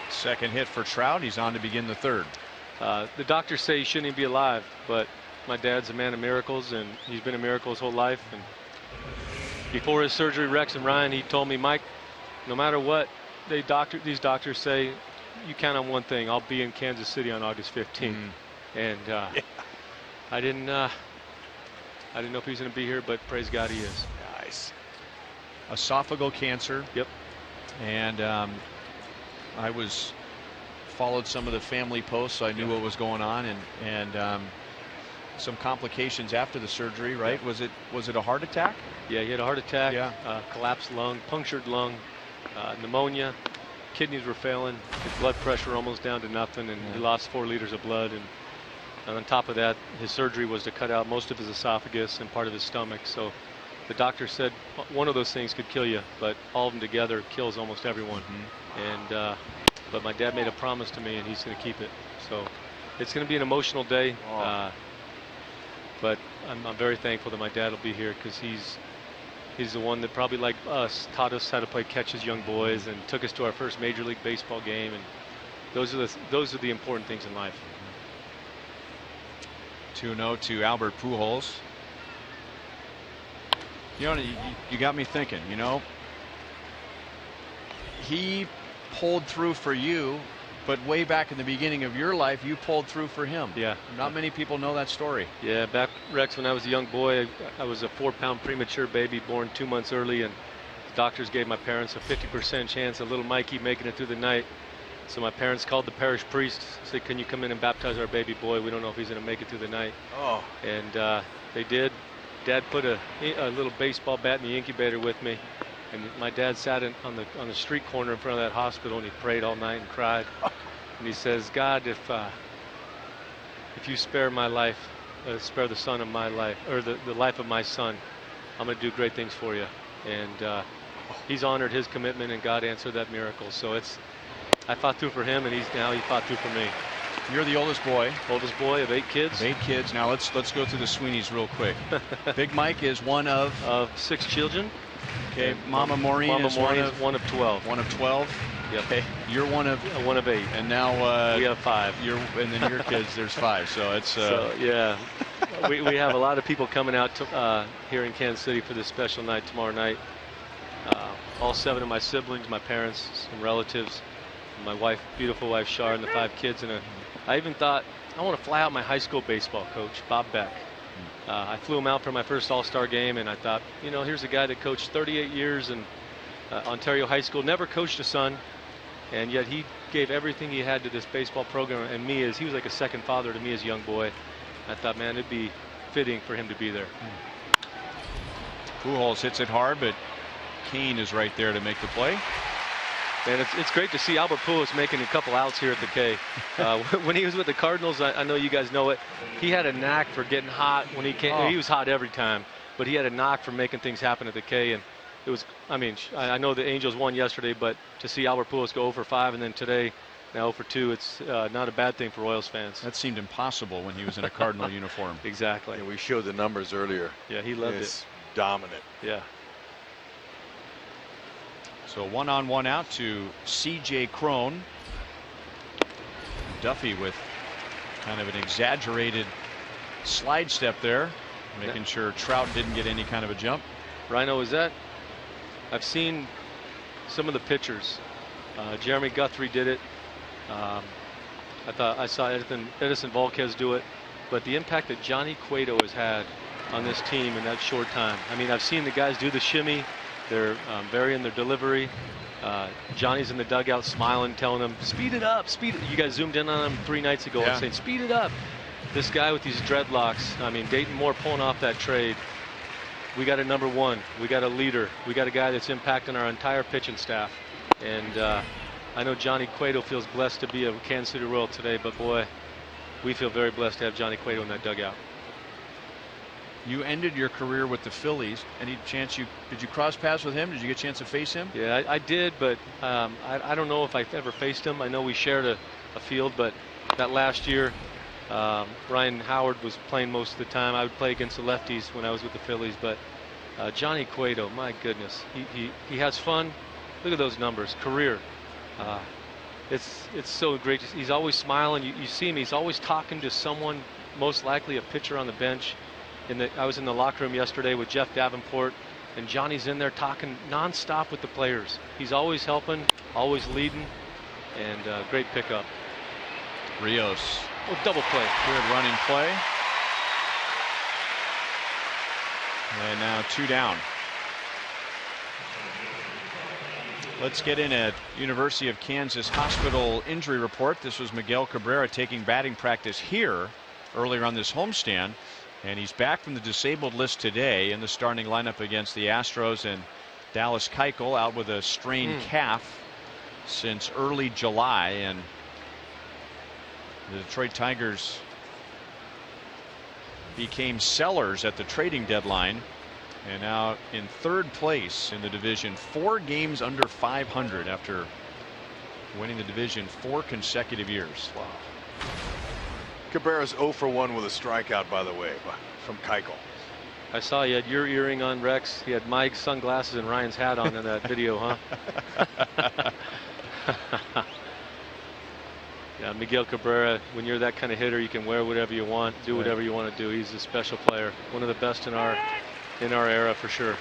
Speaker 1: Second hit for Trout. He's on to begin the third.
Speaker 6: The doctors say he shouldn't even be alive, but my dad's a man of miracles, and he's been a miracle his whole life. And before his surgery, Rex and Ryan, he told me, Mike, no matter what these doctors say, you count on one thing: I'll be in Kansas City on August 15th. And I didn't know if he was going to be here, but praise God he is.
Speaker 1: Nice. Esophageal cancer.
Speaker 6: Yep.
Speaker 1: And I followed some of the family posts, so I knew what was going on, and some complications after the surgery, right?
Speaker 6: Yeah.
Speaker 1: Was it a heart attack?
Speaker 6: Yeah, he had a heart attack.
Speaker 1: Yeah.
Speaker 6: Collapsed lung, punctured lung, pneumonia, kidneys were failing, his blood pressure almost down to nothing, and he lost 4 liters of blood. And on top of that, his surgery was to cut out most of his esophagus and part of his stomach. So the doctor said one of those things could kill you, but all of them together kills almost everyone. And but my dad made a promise to me, and he's going to keep it. So it's going to be an emotional day. But I'm very thankful that my dad will be here, because he's the one that, probably like us, taught us how to play catch as young boys and took us to our first Major League Baseball game. And those are the important things in life.
Speaker 1: 2-0 to Albert Pujols. You know, you got me thinking, you know, he pulled through for you, but way back in the beginning of your life, you pulled through for him.
Speaker 6: Yeah.
Speaker 1: Not many people know that story.
Speaker 6: Yeah, back, Rex, when I was a young boy, I was a 4-pound premature baby born 2 months early, and the doctors gave my parents a 50% chance of little Mikey making it through the night. So my parents called the parish priest, said, can you come in and baptize our baby boy? We don't know if he's going to make it through the night.
Speaker 5: Oh.
Speaker 6: And they did. Dad put a little baseball bat in the incubator with me. And my dad sat on the street corner in front of that hospital, and he prayed all night and cried. And he says, God, if you spare my life, spare the son of my life, or the life of my son, I'm going to do great things for you. And he's honored his commitment, and God answered that miracle. So I fought through for him, and he fought through for me.
Speaker 1: You're the oldest boy.
Speaker 6: Oldest boy of 8 kids.
Speaker 1: 8 kids. Now let's go through the Sweeneys real quick. Big Mike is one of
Speaker 6: 6 children.
Speaker 1: Okay, Mama Maureen is
Speaker 6: one of 12.
Speaker 1: One of 12.
Speaker 6: Yep.
Speaker 1: Okay, you're one of
Speaker 6: 8.
Speaker 1: And now
Speaker 6: we have 5.
Speaker 1: And then your kids, there's 5. So it's
Speaker 6: so, yeah. we have a lot of people coming out to, here in Kansas City for this special night tomorrow night. All 7 of my siblings, my parents, some relatives, my wife, beautiful wife Shar, and the 5 kids. And I even thought, I want to fly out my high school baseball coach, Bob Beck. I flew him out for my first All-Star game, and I thought, you know, here's a guy that coached 38 years in Ontario High School, never coached a son, and yet he gave everything he had to this baseball program. And he was like a second father to me as a young boy. I thought, man, it'd be fitting for him to be there.
Speaker 1: Pujols hits it hard, but Kane is right there to make the play.
Speaker 6: And it's great to see Albert Pujols making a couple outs here at the K. When he was with the Cardinals, I know you guys know it, he had a knack for getting hot when he came. Oh. He was hot every time, but he had a knack for making things happen at the K. And it was, I mean, I know the Angels won yesterday, but to see Albert Pujols go 0 for 5 and then today now 0 for 2, it's not a bad thing for Royals fans.
Speaker 1: That seemed impossible when he was in a Cardinal uniform.
Speaker 6: Exactly.
Speaker 5: Yeah, we showed the numbers earlier.
Speaker 6: Yeah, he loved
Speaker 5: it's
Speaker 6: it.
Speaker 5: Dominant.
Speaker 6: Yeah.
Speaker 1: So 1-on-1 out to C.J. Cron. Duffy with kind of an exaggerated slide step there, making sure Trout didn't get any kind of a jump.
Speaker 6: Rhino, I've seen some of the pitchers. Jeremy Guthrie did it. I saw Edison Volquez do it. But the impact that Johnny Cueto has had on this team in that short time. I mean, I've seen the guys do the shimmy. They're varying their delivery. Johnny's in the dugout smiling, telling them, speed it up, speed it. You guys zoomed in on him 3 nights ago and saying, speed it up. This guy with these dreadlocks, I mean, Dayton Moore pulling off that trade. We got a #1. We got a leader. We got a guy that's impacting our entire pitching staff. And I know Johnny Cueto feels blessed to be a Kansas City Royal today, but boy, we feel very blessed to have Johnny Cueto in that dugout.
Speaker 1: You ended your career with the Phillies. Any chance did you cross paths with him? Did you get a chance to face him?
Speaker 6: Yeah, I did, but I don't know if I've ever faced him. I know we shared a field, but that last year, Ryan Howard was playing most of the time. I would play against the lefties when I was with the Phillies, but Johnny Cueto, my goodness, he has fun. Look at those numbers, career. It's so great. He's always smiling. You see him. He's always talking to someone, most likely a pitcher on the bench. I was in the locker room yesterday with Jeff Davenport, and Johnny's in there talking nonstop with the players. He's always helping, always leading, and great pickup.
Speaker 1: Rios.
Speaker 6: Oh, double play.
Speaker 1: Good running play. And now 2 down. Let's get in a University of Kansas hospital injury report. This was Miguel Cabrera taking batting practice here earlier on this homestand. And he's back from the disabled list today in the starting lineup against the Astros. And Dallas Keuchel out with a strained calf since early July. And the Detroit Tigers became sellers at the trading deadline. And now in 3rd place in the division, 4 games under 500 after winning the division 4 consecutive years.
Speaker 5: Wow. Cabrera's 0 for 1 with a strikeout, by the way, from Keuchel.
Speaker 6: I saw you had your earring on, Rex. He had Mike's sunglasses and Ryan's hat on in that video, huh? Yeah, Miguel Cabrera, when you're that kind of hitter, you can wear whatever you want, do whatever you want to do. He's a special player, one of the best in our era for sure,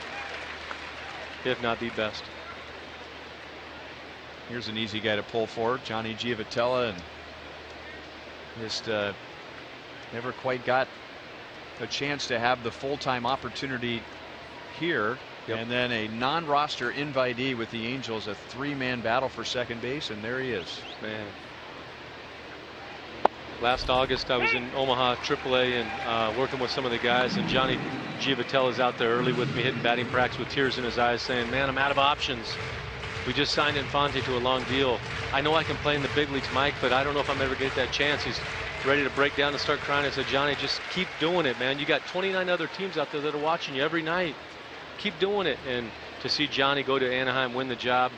Speaker 6: if not the best.
Speaker 1: Here's an easy guy to pull for, Johnny Giavotella, and just never quite got a chance to have the full-time opportunity here. Yep. And then a non-roster invitee with the Angels, a 3-man battle for second base, and there he is.
Speaker 6: Man. Last August I was in Omaha AAA and working with some of the guys, and Johnny Giavotella is out there early with me hitting batting practice with tears in his eyes saying, man, I'm out of options. We just signed Infante to a long deal. I know I can play in the big leagues, Mike, but I don't know if I'm ever going to get that chance. He's ready to break down and start crying. I said, Johnny, just keep doing it, man. You got 29 other teams out there that are watching you every night. Keep doing it. And to see Johnny go to Anaheim, win the job,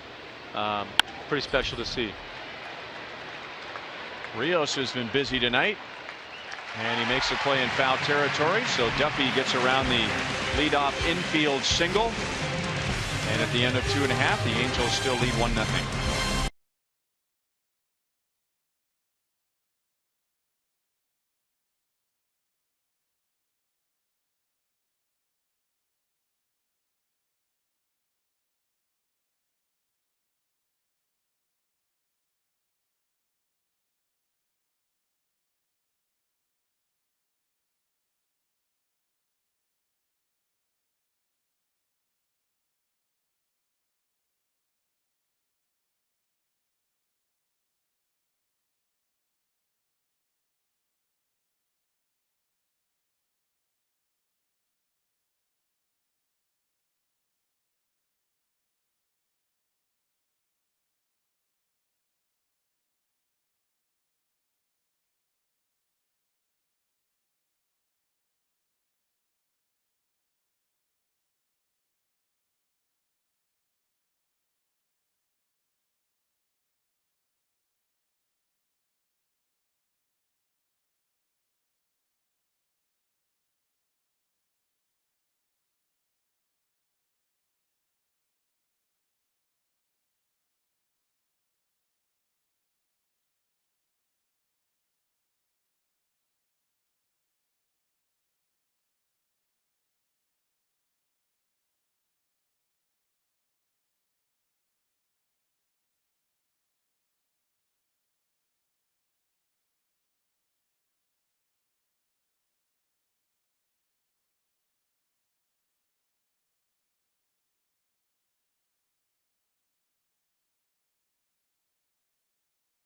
Speaker 6: pretty special to see.
Speaker 1: Rios has been busy tonight, and he makes a play in foul territory, so Duffy gets around the leadoff infield single. And at the end of 2.5, the Angels still lead 1-0.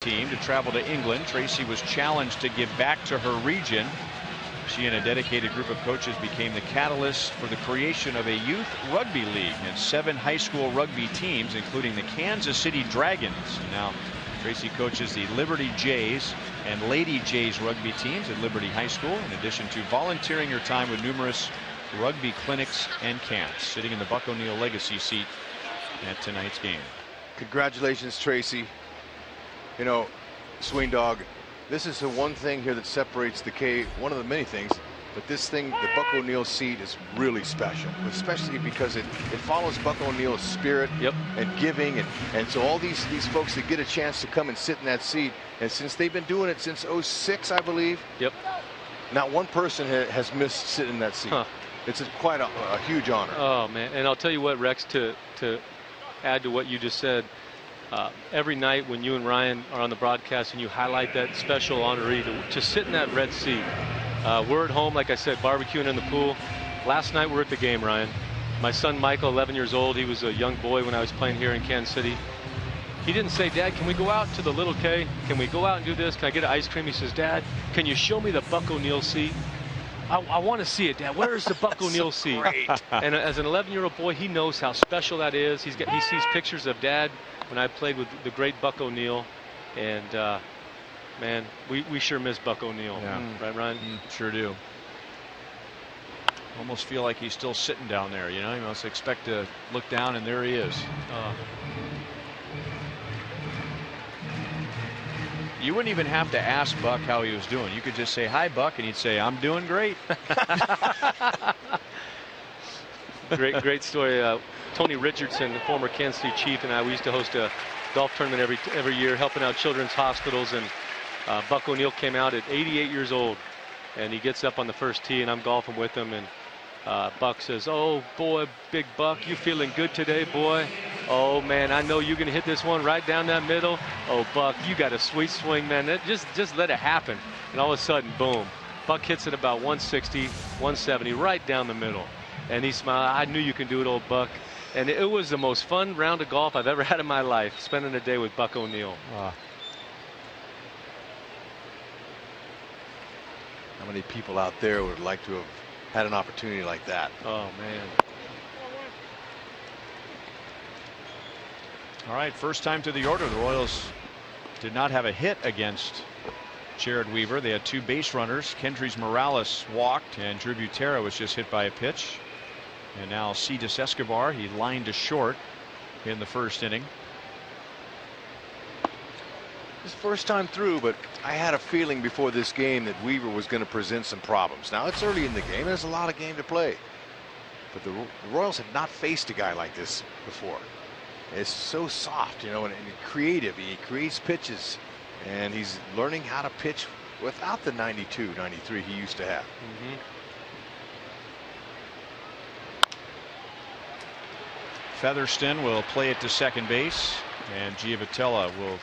Speaker 1: Team to travel to England. Tracy was challenged to give back to her region. She and a dedicated group of coaches became the catalyst for the creation of a youth rugby league and 7 high school rugby teams, including the Kansas City Dragons. Now Tracy coaches the Liberty Jays and Lady Jays rugby teams at Liberty High School, in addition to volunteering her time with numerous rugby clinics and camps. Sitting in the Buck O'Neil legacy seat at tonight's game.
Speaker 5: Congratulations, Tracy. You know, Swing Dog, this is the one thing here that separates the K, one of the many things, but this thing, the Buck O'Neil seat, is really special, especially because it follows Buck O'Neil's spirit.
Speaker 6: Yep.
Speaker 5: And giving, and so all these folks that get a chance to come and sit in that seat, and since they've been doing it since '06, I believe.
Speaker 6: Yep.
Speaker 5: Not one person has missed sitting in that seat.
Speaker 6: Huh.
Speaker 5: It's quite a huge honor.
Speaker 6: Oh man, and I'll tell you what, Rex, to add to what you just said, every night when you and Ryan are on the broadcast and you highlight that special honoree to sit in that red seat. We're at home, like I said, barbecuing in the pool. Last night we're at the game, Ryan. My son Michael, 11 years old, he was a young boy when I was playing here in Kansas City. He didn't say, Dad, can we go out to the Little K? Can we go out and do this? Can I get an ice cream? He says, Dad, can you show me the Buck O'Neil seat? I want to see it, Dad. Where is the Buck O'Neil seat? And as an 11-year-old boy, he knows how special that is. He sees pictures of Dad when I played with the great Buck O'Neil. And, man, we sure miss Buck O'Neil.
Speaker 1: Yeah.
Speaker 6: Right, Ryan?
Speaker 1: Sure do. Almost feel like he's still sitting down there, you know? You must expect to look down, and there he is. You wouldn't even have to ask Buck how he was doing. You could just say, hi, Buck, and he'd say, I'm doing great.
Speaker 6: Great story. Tony Richardson, the former Kansas City Chief, and I, we used to host a golf tournament every year, helping out children's hospitals. And Buck O'Neil came out at 88 years old, and he gets up on the first tee, and I'm golfing with him. And Buck says, oh, boy, Big Buck, you feeling good today, boy? Oh, man, I know you're going to hit this one right down that middle. Oh, Buck, you got a sweet swing, man. Just let it happen. And all of a sudden, boom, Buck hits it about 160, 170, right down the middle. And he smiled. I knew you can do it, old Buck. And it was the most fun round of golf I've ever had in my life, spending a day with Buck O'Neil.
Speaker 5: How many people out there would like to have had an opportunity like that?
Speaker 6: Oh, man.
Speaker 1: All right, first time to the order. The Royals did not have a hit against Jared Weaver. They had 2 base runners. Kendrys Morales walked, and Drew Butera was just hit by a pitch. And now Cedus Escobar, he lined to short in the first inning.
Speaker 5: His first time through, but I had a feeling before this game that Weaver was going to present some problems. Now it's early in the game. There's a lot of game to play. But the Royals had not faced a guy like this before. It's so soft, you know, and creative. He creates pitches, and he's learning how to pitch without the 92, 93 he used to have.
Speaker 1: Featherston will play it to second base, and Giavotella will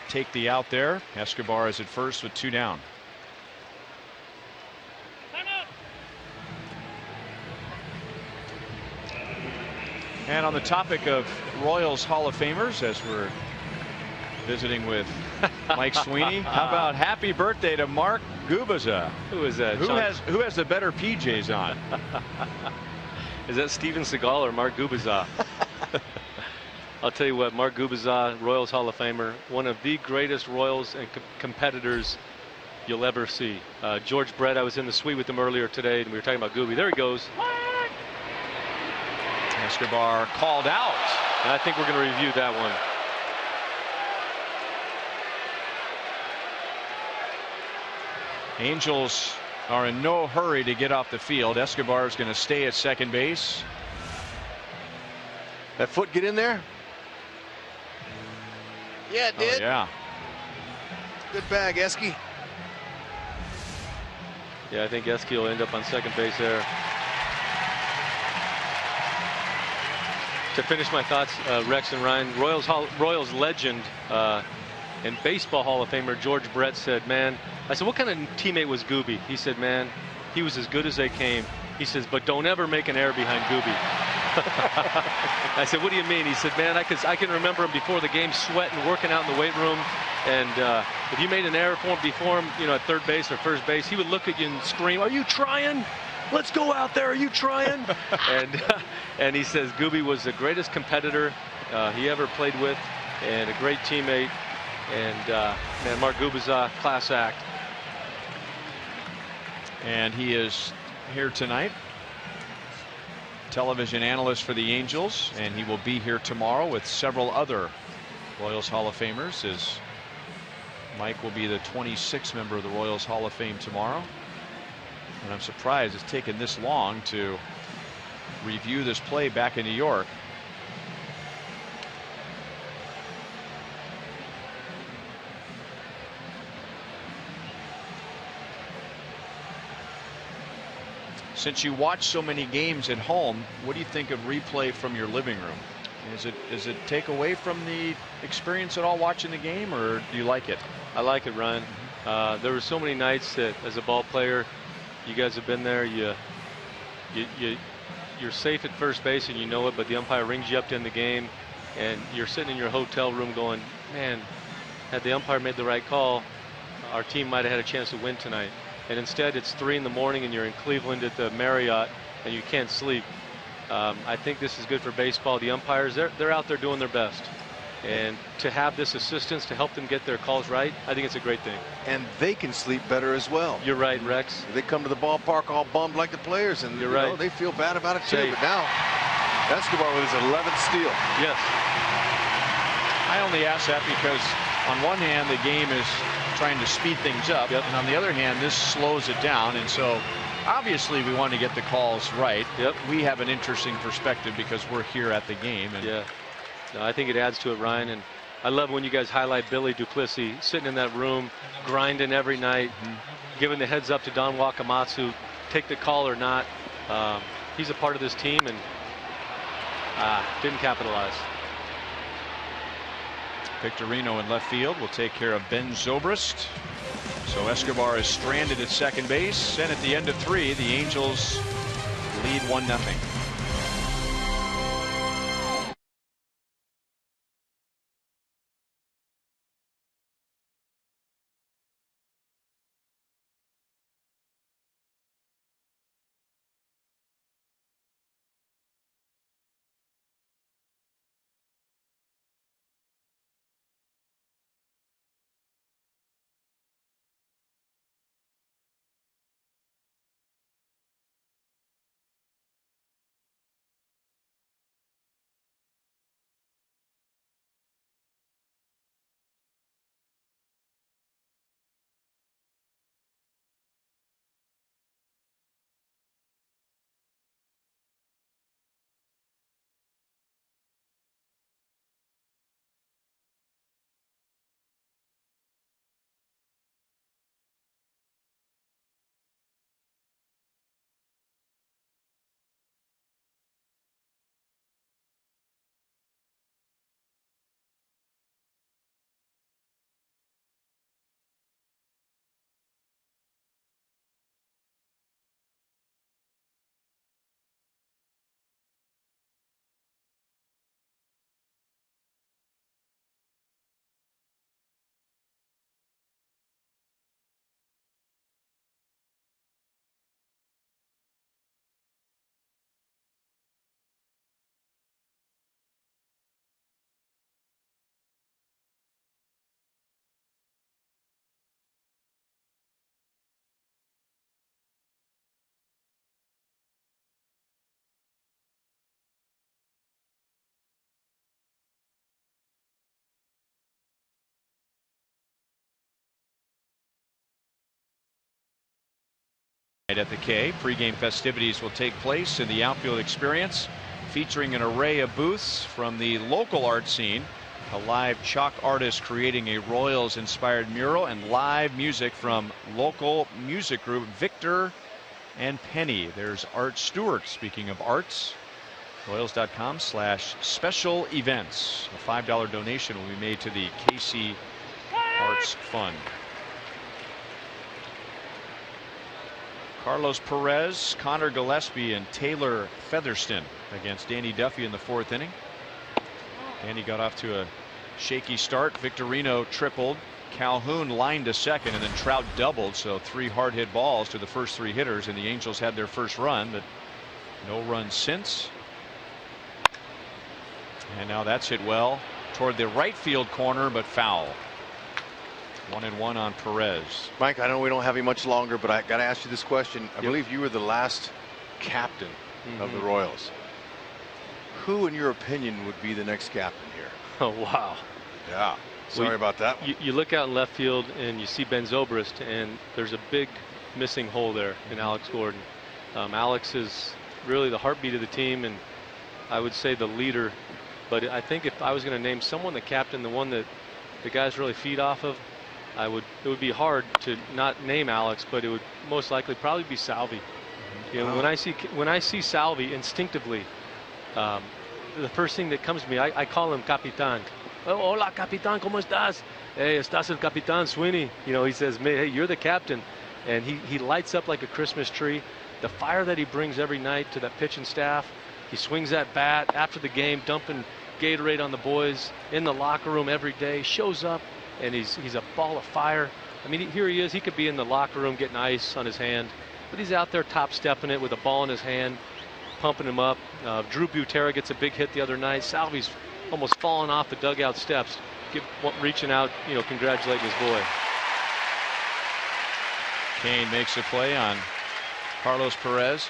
Speaker 1: take the out there. Escobar is at first with 2 down. And on the topic of Royals Hall of Famers, as we're visiting with Mike Sweeney, how about happy birthday to Mark Gubicza?
Speaker 6: Who is that?
Speaker 1: Who has the better PJs on?
Speaker 6: Is that Steven Seagal or Mark Gubicza? I'll tell you what, Mark Gubicza, Royals Hall of Famer, one of the greatest Royals and competitors you'll ever see. George Brett, I was in the suite with him earlier today, and we were talking about Gooby. There he goes.
Speaker 1: Escobar called out.
Speaker 6: And I think we're going to review that one.
Speaker 1: Angels are in no hurry to get off the field. Escobar is going to stay at second base.
Speaker 5: That foot get in there? Yeah, it did.
Speaker 1: Oh, yeah.
Speaker 5: Good bag, Esky.
Speaker 6: Yeah, I think Esky will end up on second base there. To finish my thoughts, Rex and Ryan, Royals legend and Baseball Hall of Famer George Brett said, man, I said, what kind of teammate was Gooby? He said, man, he was as good as they came. He says, but don't ever make an error behind Gooby. I said, what do you mean? He said, man, I can remember him before the game sweating, working out in the weight room. And if you made an error for him before him, at third base or first base, he would look at you and scream, are you trying? Let's go out there. Are you trying? and he says Gooby was the greatest competitor he ever played with and a great teammate. And, man, Mark Gooba's a class act.
Speaker 1: And he is here tonight, television analyst for the Angels, and he will be here tomorrow with several other Royals Hall of Famers, as Mike will be the 26th member of the Royals Hall of Fame tomorrow. And I'm surprised it's taken this long to review this play back in New York. Since you watch so many games at home, what do you think of replay from your living room? Does it take away from the experience at all watching the game, or do you like it?
Speaker 6: I like it, Ryan. There were so many nights that, as a ball player, you guys have been there. You're safe at first base and you know it, but the umpire rings you up to end the game, and you're sitting in your hotel room going, man, had the umpire made the right call, our team might have had a chance to win tonight. And instead it's 3 in the morning and you're in Cleveland at the Marriott and you can't sleep. I think this is good for baseball. The umpires, they're out there doing their best. And to have this assistance to help them get their calls right, I think it's a great thing.
Speaker 5: And they can sleep better as well.
Speaker 6: You're right, Rex.
Speaker 5: They come to the ballpark all bummed like the players, and
Speaker 6: you're right.
Speaker 5: They feel bad about it too. But now, Escobar with his 11th steal.
Speaker 6: Yes.
Speaker 1: I only ask that because on one hand, the game is trying to speed things up, and on the other hand, this slows it down. And so obviously we want to get the calls right. We have an interesting perspective because we're here at the game. And
Speaker 6: no, I think it adds to it, Ryan. And I love when you guys highlight Billy Duplessis sitting in that room, grinding every night, giving the heads up to Don Wakamatsu, take the call or not. He's a part of this team and didn't capitalize.
Speaker 1: Victorino in left field will take care of Ben Zobrist. So Escobar is stranded at second base, and at the end of 3, the Angels lead 1-0. At the K, pregame festivities will take place in the outfield experience, featuring an array of booths from the local art scene, a live chalk artist creating a Royals inspired mural, and live music from local music group Victor and Penny. There's Art Stewart. Speaking of arts, Royals.com/special events. A $5 donation will be made to the KC Arts Fund. Carlos Perez, Connor Gillespie, and Taylor Featherston against Danny Duffy in the 4th inning. Danny got off to a shaky start. Victorino tripled. Calhoun lined to second, and then Trout doubled. So 3 hard hit balls to the first 3 hitters, and the Angels had their first run, but no runs since. And now that's hit well toward the right field corner, but foul. 1-1 on Perez.
Speaker 5: Mike, I know we don't have you much longer, but I got to ask you this question. I believe you were the last captain of the Royals. Who, in your opinion, would be the next captain here?
Speaker 6: Oh, wow.
Speaker 5: Yeah. Sorry about that one.
Speaker 6: You look out in left field and you see Ben Zobrist, and there's a big missing hole there in Alex Gordon. Alex is really the heartbeat of the team, and I would say the leader. But I think if I was going to name someone the captain, the one that the guys really feed off of, it would be hard to not name Alex, but it would most likely probably be Salvi. You know, when I see Salvi instinctively, the first thing that comes to me, I call him Capitan. Oh, hola, Capitan, ¿cómo estás? Hey, estás el Capitan, Sweeney. You know, he says, hey, you're the captain. And he lights up like a Christmas tree. The fire that he brings every night to that pitching staff. He swings that bat after the game, dumping Gatorade on the boys in the locker room every day. Shows up, and he's a ball of fire. I mean, here he is. He could be in the locker room getting ice on his hand, but he's out there top stepping it with a ball in his hand, pumping him up. Drew Butera gets a big hit the other night. Salvi's almost falling off the dugout steps, reaching out, you know, congratulating his boy.
Speaker 1: Kane makes a play on Carlos Perez.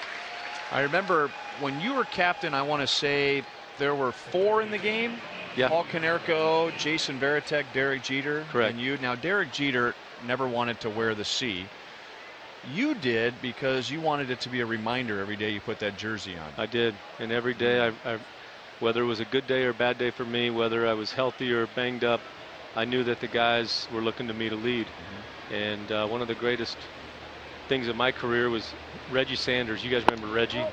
Speaker 1: I remember when you were captain, I want to say there were 4 in the game.
Speaker 6: Yeah.
Speaker 1: Paul Konerko, Jason Varitek, Derek Jeter.
Speaker 6: Correct.
Speaker 1: And you. Now, Derek Jeter never wanted to wear the C. You did, because you wanted it to be a reminder every day you put that jersey on.
Speaker 6: I did. And every day, whether it was a good day or a bad day for me, whether I was healthy or banged up, I knew that the guys were looking to me to lead. And one of the greatest things of my career was Reggie Sanders. You guys remember Reggie?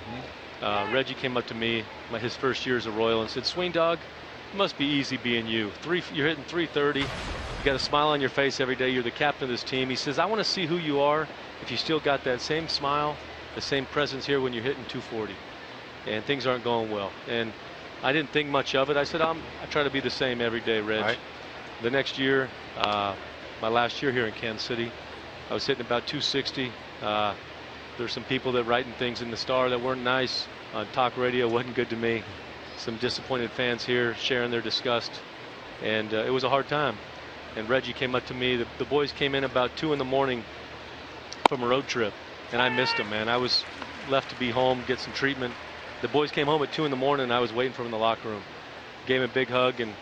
Speaker 6: Reggie came up to me his first year as a Royal and said, "Swing dog, it must be easy being you. You're hitting 330. You got a smile on your face every day. You're the captain of this team." He says, "I want to see who you are if you still got that same smile, the same presence here when you're hitting 240 and things aren't going well." And I didn't think much of it. I said, I try to be the same every day, Reg. Right. The next year, my last year here in Kansas City, I was hitting about 260. There's some people that writing things in the Star that weren't nice on talk radio. Wasn't good to me. Some disappointed fans here sharing their disgust, and it was a hard time. And Reggie came up to me. The boys came in about 2 in the morning from a road trip, and I missed them, man. I was left to be home, get some treatment. The boys came home at 2 in the morning, and I was waiting for them in the locker room. Gave him a big hug, and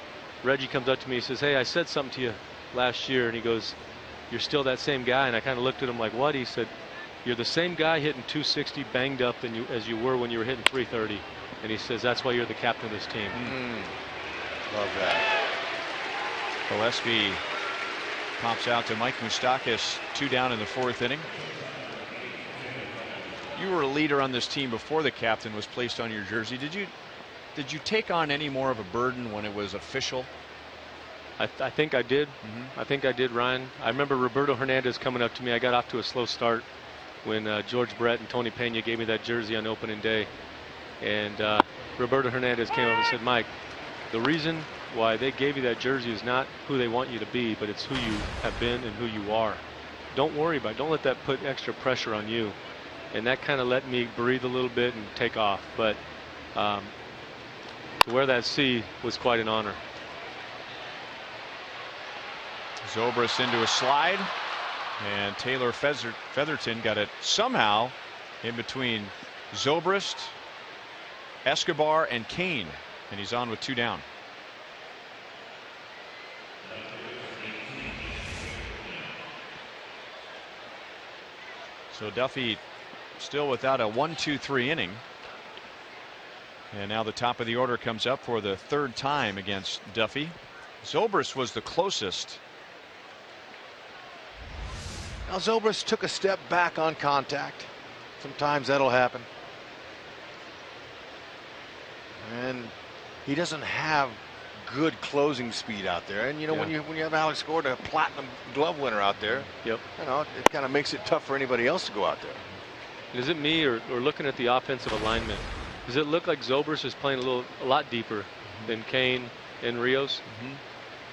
Speaker 6: Reggie comes up to me. He says, "Hey, I said something to you last year," and he goes, "You're still that same guy." And I kind of looked at him like, "What?" He said, "You're the same guy hitting 260 banged up as you were when you were hitting 330. And he says, "That's why you're the captain of this team."
Speaker 5: Love that.
Speaker 1: Gillespie pops out to Mike Moustakas, 2 down in the 4th inning. You were a leader on this team before the captain was placed on your jersey. Did you take on any more of a burden when it was official?
Speaker 6: I think I did. I think I did, Ryan. I remember Roberto Hernandez coming up to me. I got off to a slow start when George Brett and Tony Pena gave me that jersey on opening day. And Roberto Hernandez came up and said, "Mike, the reason why they gave you that jersey is not who they want you to be, but it's who you have been and who you are. Don't worry about it. Don't let that put extra pressure on you." And that kind of let me breathe a little bit and take off. But to wear that C was quite an honor.
Speaker 1: Zobrist into a slide, and Taylor Featherton got it somehow in between Zobrist, Escobar, and Kane, and he's on with 2 down. So Duffy still without a 1-2-3 inning, and now the top of the order comes up for the 3rd time against Duffy. Zobrist was the closest.
Speaker 5: Now Zobrist took a step back on contact. Sometimes that'll happen. And he doesn't have good closing speed out there. And you know, when you have Alex Gordon, a platinum glove winner out there, you know, it kind of makes it tough for anybody else to go out there.
Speaker 6: Is it me or looking at the offensive alignment? Does it look like Zobrist is playing a lot deeper than Kane and Rios?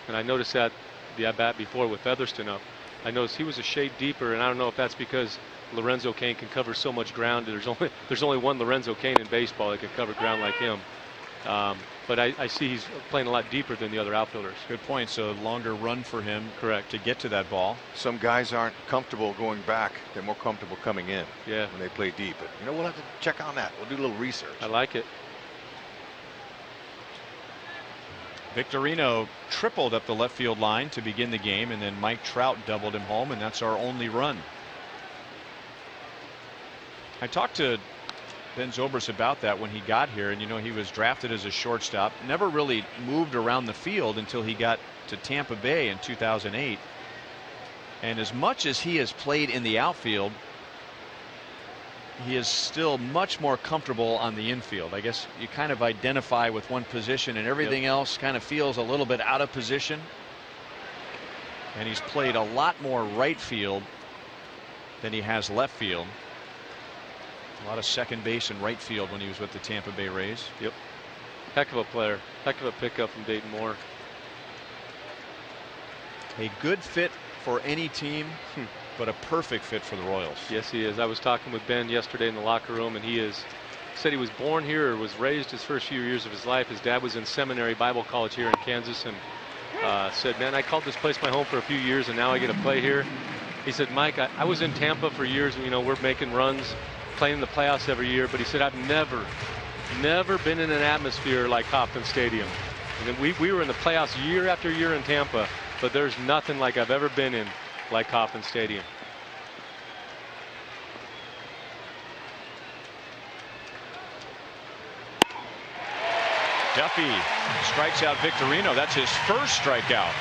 Speaker 6: And I noticed that the at-bat before with Featherston up. I noticed he was a shade deeper, and I don't know if that's because Lorenzo Cain can cover so much ground. There's only one Lorenzo Cain in baseball that can cover ground like him. But I see he's playing a lot deeper than the other outfielders.
Speaker 1: Good point. So longer run for him.
Speaker 6: Correct.
Speaker 1: To get to that ball.
Speaker 5: Some guys aren't comfortable going back. They're more comfortable coming in.
Speaker 6: Yeah.
Speaker 5: When they play deep. But, you know, we'll have to check on that. We'll do a little research.
Speaker 6: I like it.
Speaker 1: Victorino tripled up the left field line to begin the game, and then Mike Trout doubled him home, and that's our only run. I talked to Ben Zobrist about that when he got here, and you know, he was drafted as a shortstop, never really moved around the field until he got to Tampa Bay in 2008. And as much as he has played in the outfield, he is still much more comfortable on the infield. I guess you kind of identify with one position, and everything else kind of feels a little bit out of position. And he's played a lot more right field than he has left field. A lot of second base and right field when he was with the Tampa Bay Rays.
Speaker 6: Yep. Heck of a player. Heck of a pickup from Dayton Moore.
Speaker 1: A good fit for any team, but a perfect fit for the Royals.
Speaker 6: Yes, he is. I was talking with Ben yesterday in the locker room, and he said he was born here or was raised his first few years of his life. His dad was in seminary Bible college here in Kansas, and said, man, I called this place my home for a few years, and now I get to play here. He said, Mike, I was in Tampa for years. You know, we're making runs, playing in the playoffs every year, but he said, I've never been in an atmosphere like Kauffman Stadium. And then we were in the playoffs year after year in Tampa, but there's nothing like I've ever been in like Kauffman Stadium.
Speaker 1: Duffy strikes out Victorino. That's his first strikeout.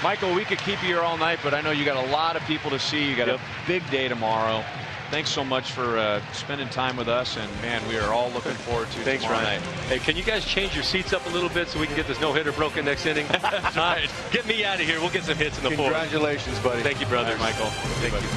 Speaker 1: Michael, we could keep you here all night, but I know you got a lot of people to see. You got a big day tomorrow. Thanks so much for spending time with us, and man, we are all looking forward to tomorrow night.
Speaker 6: Hey, can you guys change your seats up a little bit so we can get this no-hitter broken next inning? All right, get me out of here. We'll get some hits in the fourth.
Speaker 5: Congratulations, buddy.
Speaker 6: Thank you, brother.
Speaker 1: All right, Michael.
Speaker 6: Thank you.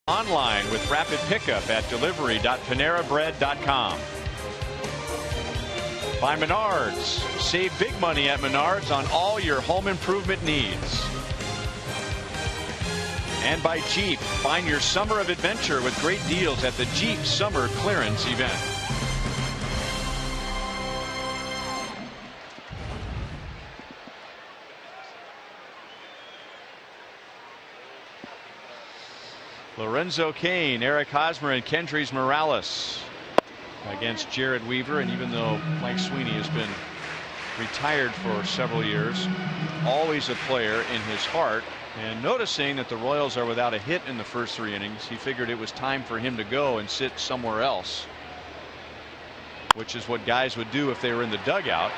Speaker 1: Online with rapid pickup at delivery.panerabread.com. By Menards. Save big money at Menards on all your home improvement needs. And by Jeep. Find your summer of adventure with great deals at the Jeep Summer Clearance event. Lorenzo Cain, Eric Hosmer, and Kendrys Morales against Jared Weaver. And even though Mike Sweeney has been retired for several years, always a player in his heart. And noticing that the Royals are without a hit in the first 3 innings, he figured it was time for him to go and sit somewhere else, which is what guys would do if they were in the dugout.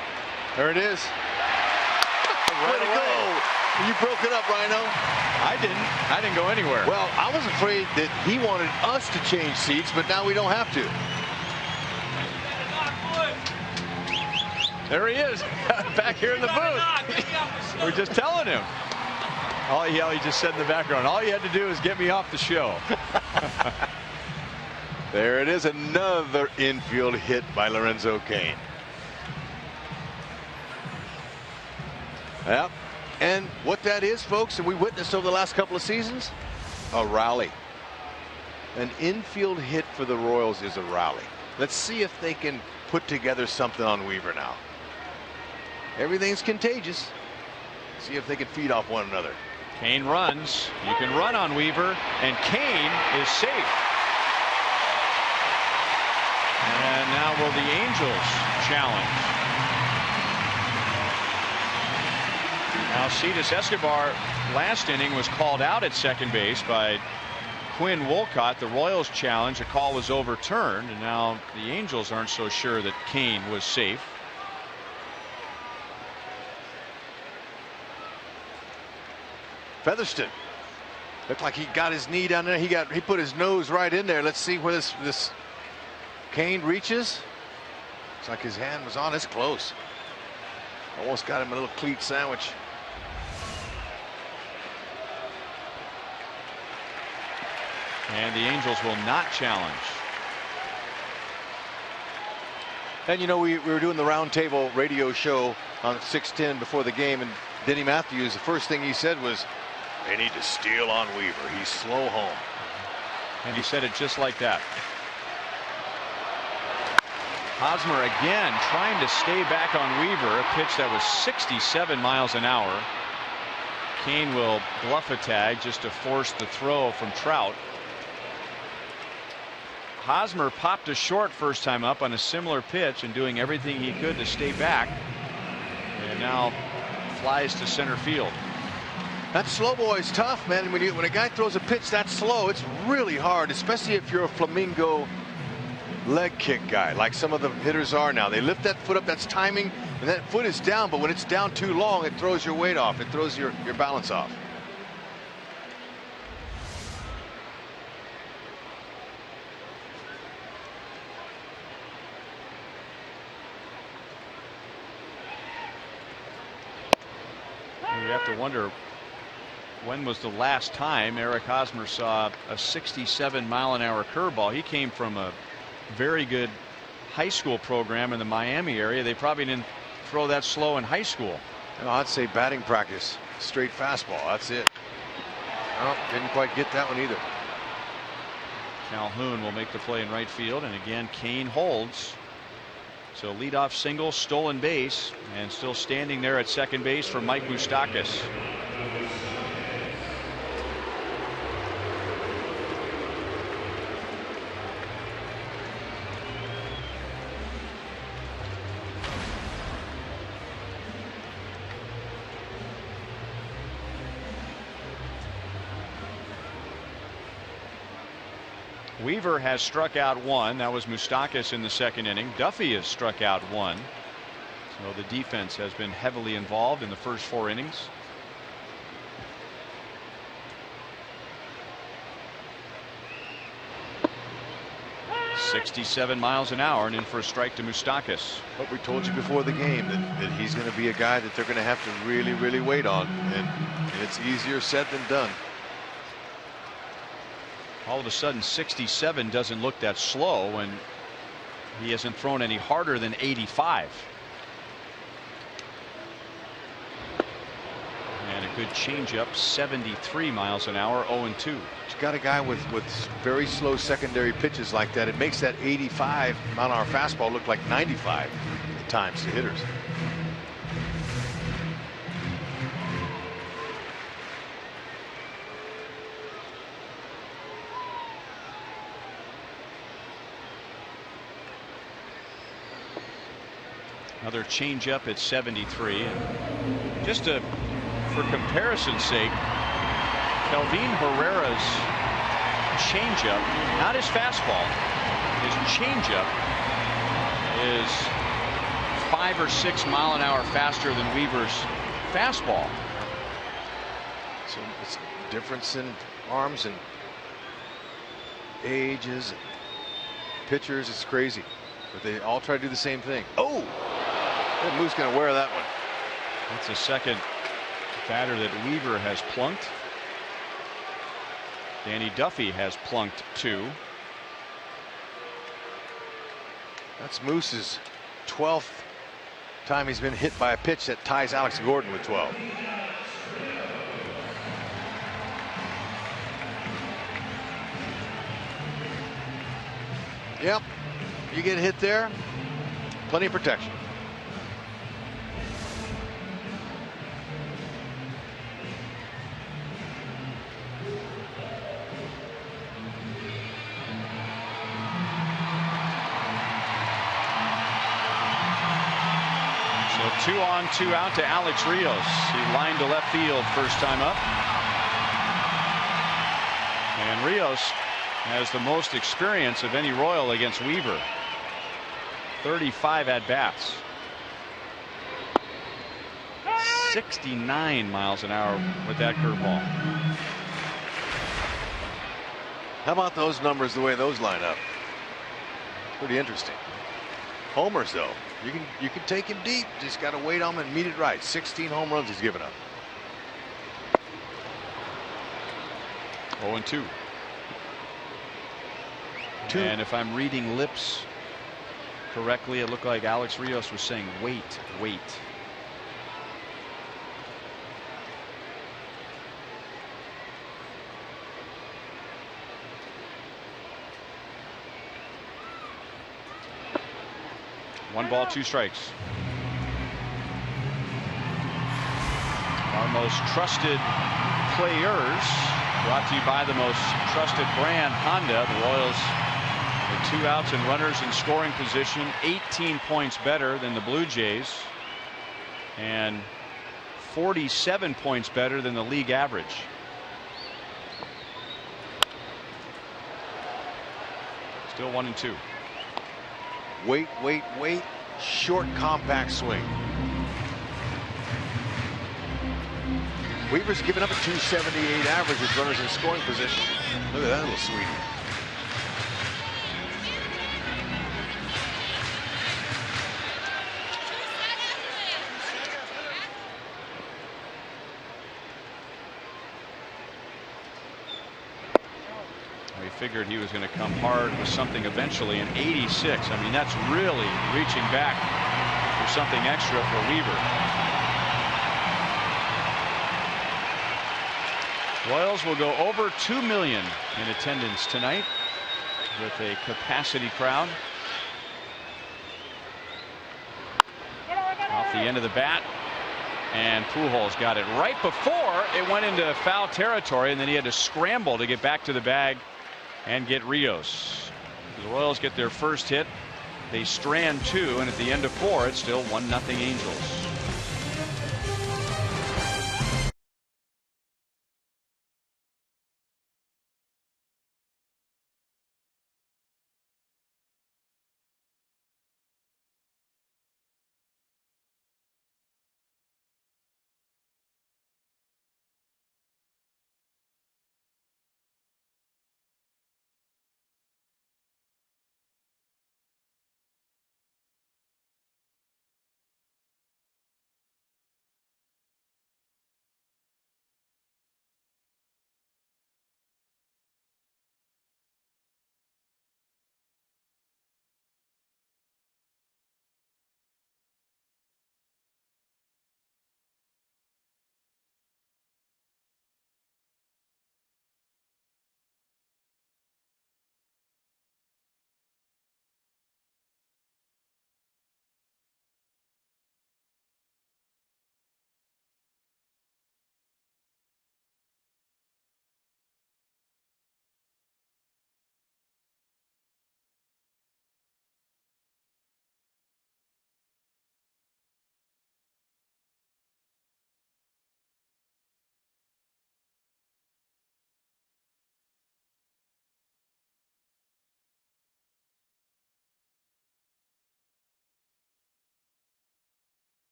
Speaker 5: There it is. Way to go. You broke it up, Rhino.
Speaker 1: I didn't go anywhere.
Speaker 5: Well, I was afraid that he wanted us to change seats, but now we don't have to.
Speaker 1: There he is, back here in the booth. We're just telling him. He just said in the background, all you had to do is get me off the show.
Speaker 5: There it is, another infield hit by Lorenzo Cain. Yep. And what that is, folks, and we witnessed over the last couple of seasons, a rally. An infield hit for the Royals is a rally. Let's see if they can put together something on Weaver now. Everything's contagious. See if they can feed off one another.
Speaker 1: Cain runs. You can run on Weaver, and Cain is safe. And now will the Angels challenge? Alcides Escobar last inning was called out at second base by Quinn Wolcott. The Royals challenge. The call was overturned, and now the Angels aren't so sure that Cain was safe.
Speaker 5: Featherston looked like he got his knee down there. He put his nose right in there. Let's see where this Cain reaches. Looks like his hand was on. It's close. Almost got him a little cleat sandwich.
Speaker 1: And the Angels will not challenge.
Speaker 5: And you know, we were doing the roundtable radio show on 610 before the game, and Denny Matthews, the first thing he said was, they need to steal on Weaver. He's slow home.
Speaker 1: And he said it just like that. Hosmer again trying to stay back on Weaver. A pitch that was 67 miles an hour. Cain will bluff a tag just to force the throw from Trout. Hosmer popped a short first time up on a similar pitch and doing everything he could to stay back. And now flies to center field.
Speaker 5: That slow ball is tough, man. When a guy throws a pitch that slow, it's really hard, especially if you're a flamingo leg kick guy, like some of the hitters are now. They lift that foot up, that's timing, and that foot is down, but when it's down too long, it throws your weight off. It throws your balance off.
Speaker 1: You have to wonder, when was the last time Eric Hosmer saw a 67 mile an hour curveball? He came from a very good high school program in the Miami area. They probably didn't throw that slow in high school.
Speaker 5: No, I'd say batting practice, straight fastball. That's it. No, didn't quite get that one either.
Speaker 1: Calhoun will make the play in right field, and again Cain holds. So leadoff single, stolen base, and still standing there at second base for Mike Moustakas. Weaver has struck out one. That was Moustakas in the second inning. Duffy has struck out one. So the defense has been heavily involved in the first 4 innings. .67 miles an hour and in for a strike to Moustakas.
Speaker 5: But we told you before the game that he's going to be a guy that they're going to have to really wait on, and it's easier said than done.
Speaker 1: All of a sudden 67 doesn't look that slow when he hasn't thrown any harder than 85. And a good changeup, 73 miles an hour, 0-2.
Speaker 5: You got a guy with very slow secondary pitches like that. It makes that 85 mile an hour fastball look like 95 at times to hitters.
Speaker 1: Another changeup at 73. And just for comparison's sake, Kelvin Herrera's changeup, not his fastball, his changeup is 5 or 6 mile an hour faster than Weaver's fastball.
Speaker 5: So it's difference in arms and ages, and pitchers. It's crazy, but they all try to do the same thing. Oh, that Moose going to wear that one.
Speaker 1: That's the second batter that Weaver has plunked. Danny Duffy has plunked 2.
Speaker 5: That's Moose's 12th time he's been hit by a pitch that ties Alex Gordon with 12. Yep, you get hit there, plenty of protection.
Speaker 1: So 2 on, 2 out to Alex Rios. He lined to left field first time up. And Rios has the most experience of any Royal against Weaver. 35 at bats. 69 miles an hour with that curveball.
Speaker 5: How about those numbers, the way those line up? Pretty interesting. Homers, though, you can take him deep. Just got to wait on him and meet it right. 16 home runs he's given up.
Speaker 1: 0-2. And if I'm reading lips correctly, it looked like Alex Rios was saying, wait, wait. One ball, 2 strikes. Our most trusted players, brought to you by the most trusted brand, Honda. The Royals with 2 outs and runners in scoring position, 18 points better than the Blue Jays, and 47 points better than the league average. Still 1-2.
Speaker 5: Wait, wait, wait. Short, compact swing. Weaver's given up a 278 average with runners in scoring position. Look at that little sweetie.
Speaker 1: We figured he was going to come hard with something eventually in 86. I mean, that's really reaching back for something extra for Weaver. Royals will go over 2 million in attendance tonight with a capacity crowd. Off the end of the bat, and Pujols got it right before it went into foul territory, and then he had to scramble to get back to the bag and get Rios. The Royals get their first hit. They strand 2, and at the end of 4, it's still 1-0 Angels.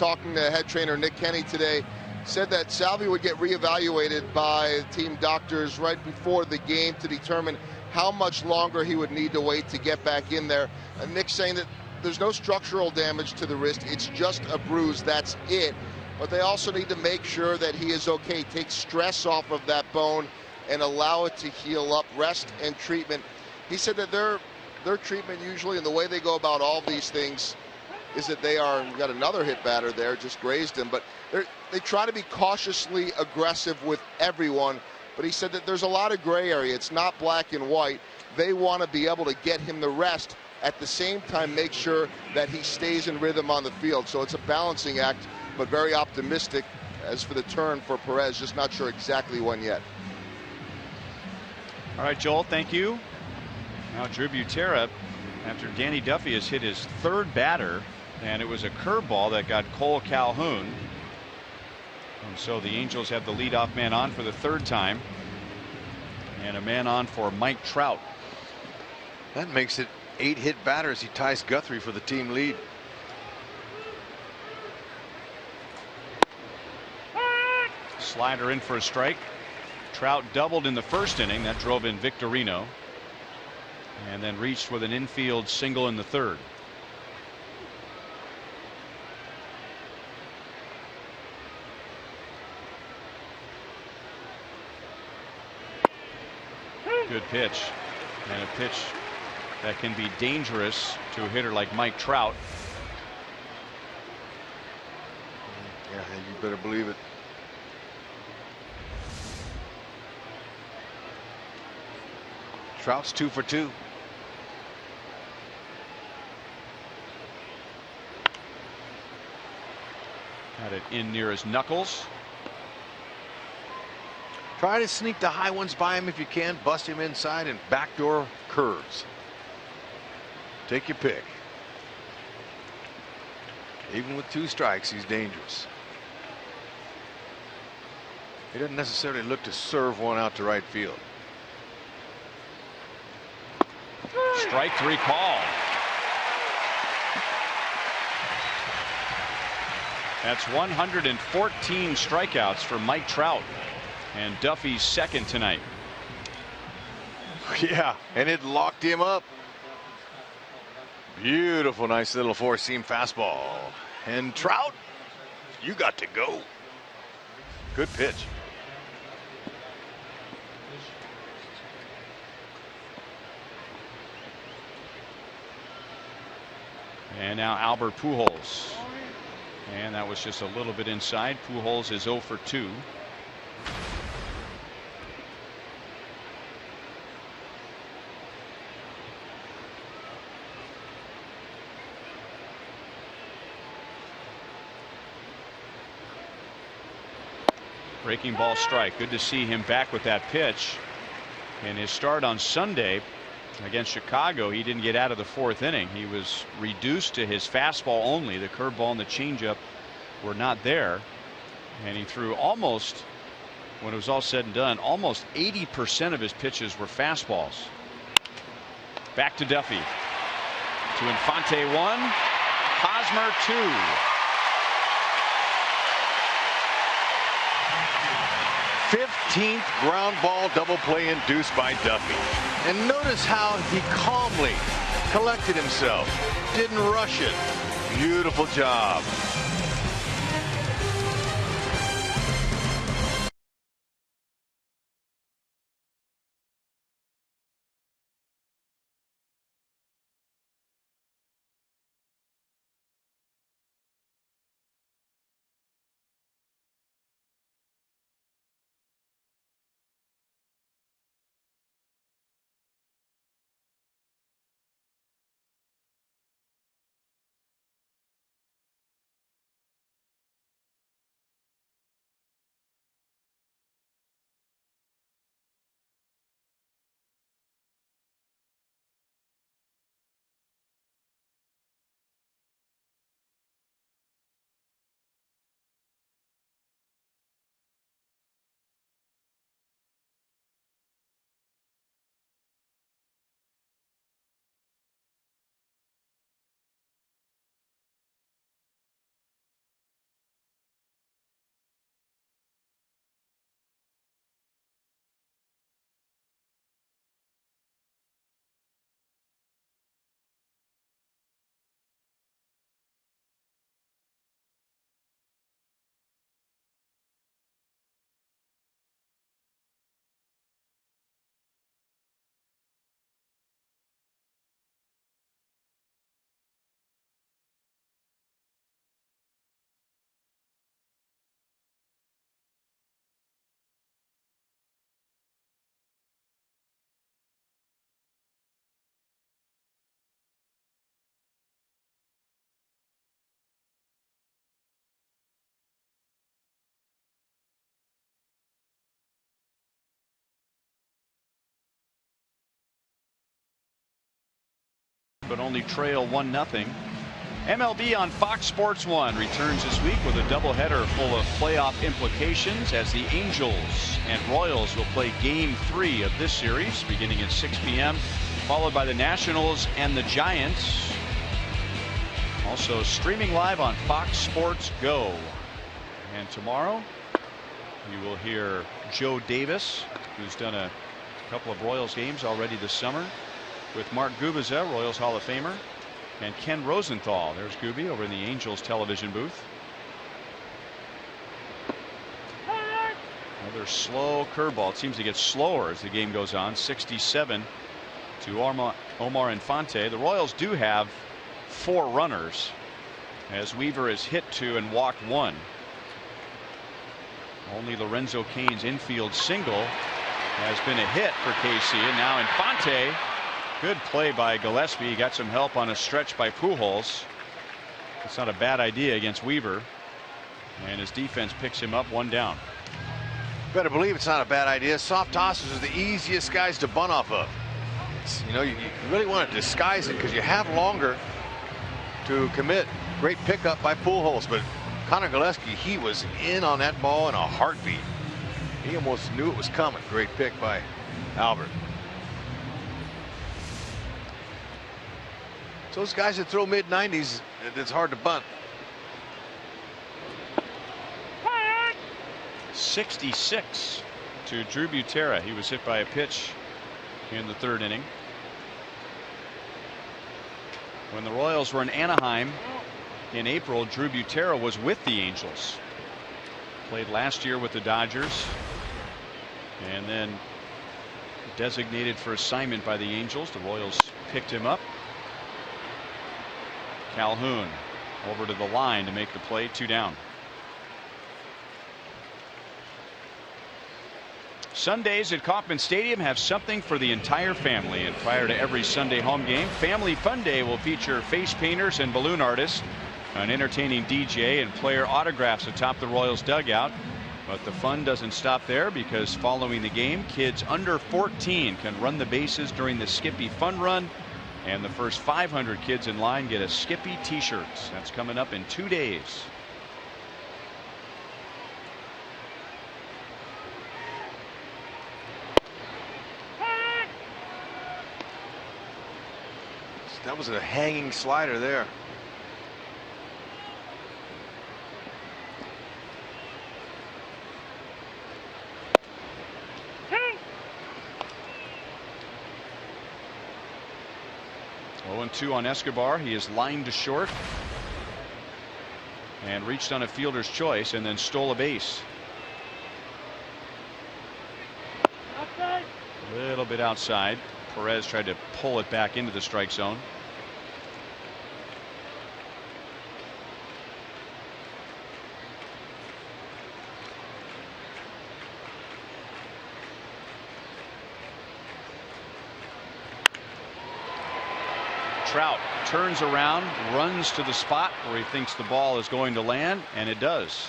Speaker 3: talking to head trainer Nick Kenny today, said that Salvi would get reevaluated by team doctors right before the game to determine how much longer he would need to wait to get back in there. And Nick's saying that there's no structural damage to the wrist. It's just a bruise. That's it. But they also need to make sure that he is okay. Take stress off of that bone and allow it to heal up. Rest and treatment. He said that their treatment usually, and the way they go about all these things, is that we got another hit batter there, just grazed him, but they try to be cautiously aggressive with everyone. But he said that there's a lot of gray area. It's not black and white. They want to be able to get him the rest, at the same time make sure that he stays in rhythm on the field. So it's a balancing act, but very optimistic. As for the turn for Perez, just not sure exactly when yet.
Speaker 1: All right, Joel, thank you. Now Drew Butera, after Danny Duffy has hit his third batter, and it was a curveball that got Cole Calhoun. And so the Angels have the leadoff man on for the third time, and a man on for Mike Trout.
Speaker 5: That makes it 8 hit batters. He ties Guthrie for the team lead.
Speaker 1: Slider in for a strike. Trout doubled in the first inning. That drove in Victorino, and then reached with an infield single in the third. Good pitch, and a pitch that can be dangerous to a hitter like Mike Trout.
Speaker 5: Yeah, you better believe it. Trout's 2 for 2.
Speaker 1: Had it in near his knuckles.
Speaker 5: Try to sneak the high ones by him if you can. Bust him inside and backdoor curves. Take your pick. Even with 2 strikes, he's dangerous. He doesn't necessarily look to serve one out to right field.
Speaker 1: Strike 3 call. That's 114 strikeouts for Mike Trout, and Duffy's second tonight.
Speaker 5: Yeah, and it locked him up. Beautiful, nice little 4-seam fastball. And Trout, you got to go. Good pitch.
Speaker 1: And now Albert Pujols, and that was just a little bit inside. Pujols is 0 for 2. Breaking ball strike. Good to see him back with that pitch. In his start on Sunday against Chicago, he didn't get out of the 4th inning. He was reduced to his fastball only. The curveball and the changeup were not there, and he threw almost, when it was all said and done, almost 80% of his pitches were fastballs. Back to Duffy. To Infante 1, Hosmer 2.
Speaker 5: 15th ground ball double play induced by Duffy. And notice how he calmly collected himself. Didn't rush it. Beautiful job.
Speaker 1: but only trail 1-0. MLB on Fox Sports 1 returns this week with a doubleheader full of playoff implications as the Angels and Royals will play Game 3 of this series beginning at 6 p.m. followed by the Nationals and the Giants. Also streaming live on Fox Sports Go. And tomorrow you will hear Joe Davis, who's done a couple of Royals games already this summer, with Mark Gubicza, Royals Hall of Famer, and Ken Rosenthal. There's Gooby over in the Angels television booth. Another slow curveball. It seems to get slower as the game goes on. 67 to Omar Infante. The Royals do have 4 runners as Weaver is hit 2 and walked 1. Only Lorenzo Cain's infield single has been a hit for KC, and now Infante, good play by Gillespie, got some help on a stretch by Pujols. It's not a bad idea against Weaver, and his defense picks him up 1 down.
Speaker 5: Better believe it's not a bad idea. Soft tossers are the easiest guys to bunt off of. You know, you really want to disguise it because you have longer to commit. Great pickup by Pujols, but Connor Gillespie, he was in on that ball in a heartbeat. He almost knew it was coming. Great pick by Albert. So those guys that throw mid-90s, it's hard to bunt.
Speaker 1: 66 to Drew Butera. He was hit by a pitch in the 3rd inning. When the Royals were in Anaheim in April, Drew Butera was with the Angels. Played last year with the Dodgers and then designated for assignment by the Angels. The Royals picked him up. Calhoun over to the line to make the play. 2 down. Sundays at Kauffman Stadium have something for the entire family, and prior to every Sunday home game, Family Fun Day will feature face painters and balloon artists, an entertaining DJ, and player autographs atop the Royals dugout. But the fun doesn't stop there, because following the game, kids under 14 can run the bases during the Skippy Fun Run, and the first 500 kids in line get a Skippy t-shirt. That's coming up in 2 days.
Speaker 5: That was a hanging slider there.
Speaker 1: Oh, 2 on Escobar. He is lined to short and reached on a fielder's choice and then stole a base. A little bit outside. Perez tried to pull it back into the strike zone. Trout turns around, runs to the spot where he thinks the ball is going to land, and it does.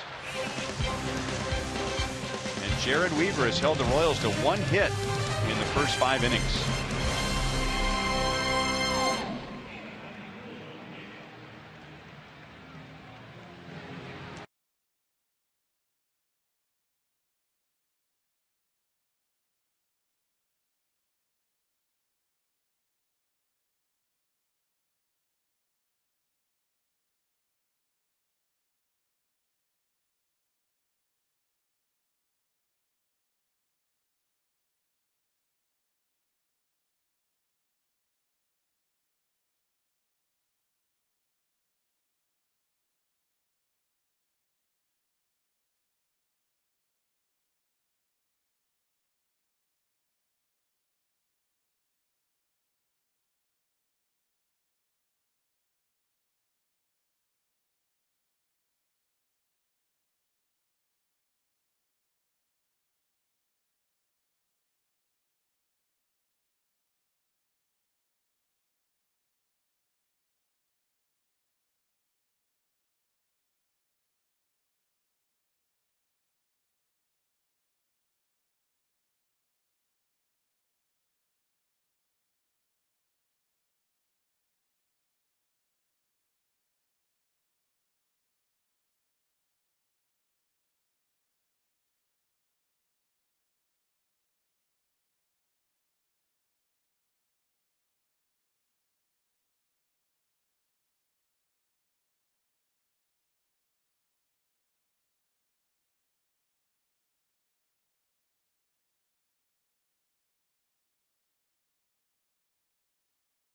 Speaker 1: And Jared Weaver has held the Royals to 1 hit in the first 5 innings.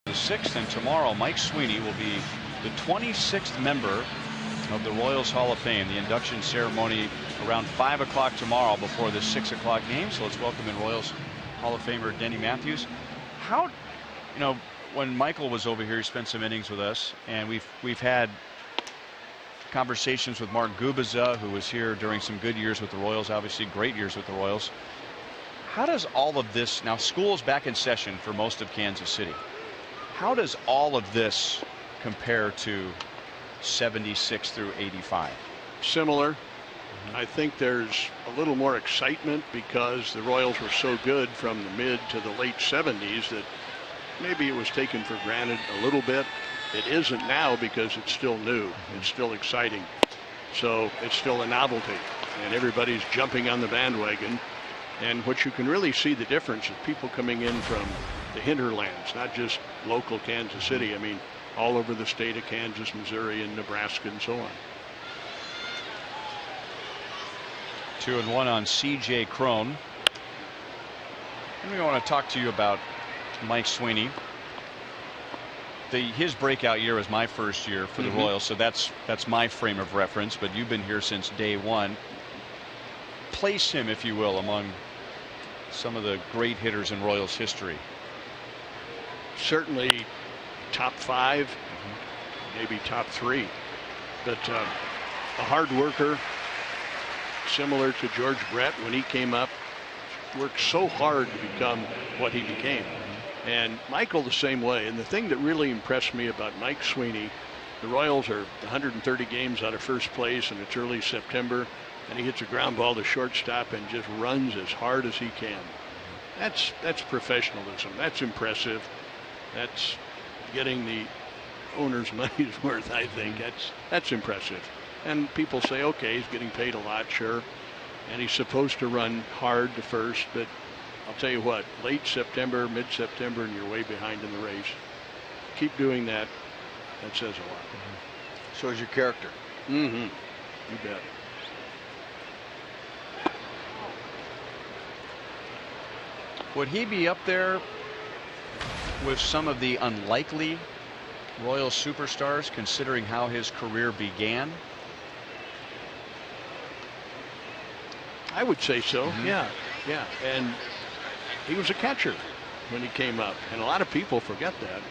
Speaker 1: The 6th, and tomorrow Mike Sweeney will be the 26th member of the Royals Hall of Fame. The induction ceremony around 5 o'clock tomorrow before the 6 o'clock game. So let's welcome in Royals Hall of Famer Denny Matthews. How, when Michael was over here, he spent some innings with us, and we've had conversations with Mark Gubiza, who was here during some good years with the Royals, obviously great years with the Royals. How does all of this, now school's back in session for most of Kansas City, how does all of this compare to 76 through 85?
Speaker 7: Similar. I think there's a little more excitement because the Royals were so good from the mid to the late 70s that maybe it was taken for granted a little bit. It isn't now because it's still new. It's still exciting. So it's still a novelty, and everybody's jumping on the bandwagon. And what you can really see the difference is people coming in from the hinterlands, not just local Kansas City. I mean, all over the state of Kansas, Missouri, and Nebraska, and so on.
Speaker 1: 2-1 on C.J. Cron. And we want to talk to you about Mike Sweeney. His breakout year was my first year for the Royals, so that's my frame of reference. But you've been here since day one. Place him, if you will, among some of the great hitters in Royals history.
Speaker 7: Certainly top 5, maybe top 3. But a hard worker, similar to George Brett when he came up, worked so hard to become what he became. And Michael the same way. And the thing that really impressed me about Mike Sweeney, the Royals are 130 games out of first place, and it's early September, and he hits a ground ball to shortstop and just runs as hard as he can. That's professionalism. That's impressive. That's getting the owner's money's worth, I think. That's impressive. And people say, okay, he's getting paid a lot, sure, and he's supposed to run hard to first, but I'll tell you what, late September, mid-September, and you're way behind in the race. Keep doing that. That says a lot.
Speaker 5: Shows your character.
Speaker 7: You bet.
Speaker 1: Would he be up there with some of the unlikely Royal superstars, considering how his career began?
Speaker 7: I would say so. Yeah. And he was a catcher when he came up, and a lot of people forget that.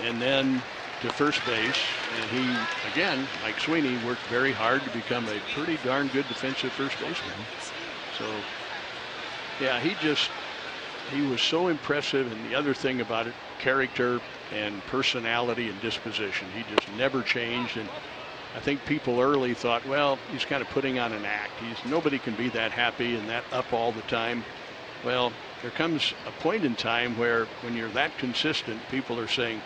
Speaker 7: And then to first base, and he, again, like Sweeney, worked very hard to become a pretty darn good defensive first baseman. So, yeah, he was so impressive. And the other thing about it, character and personality and disposition. He just never changed. And I think people early thought, well, he's kind of putting on an act. Nobody can be that happy and that up all the time. Well, there comes a point in time where when you're that consistent, people are saying,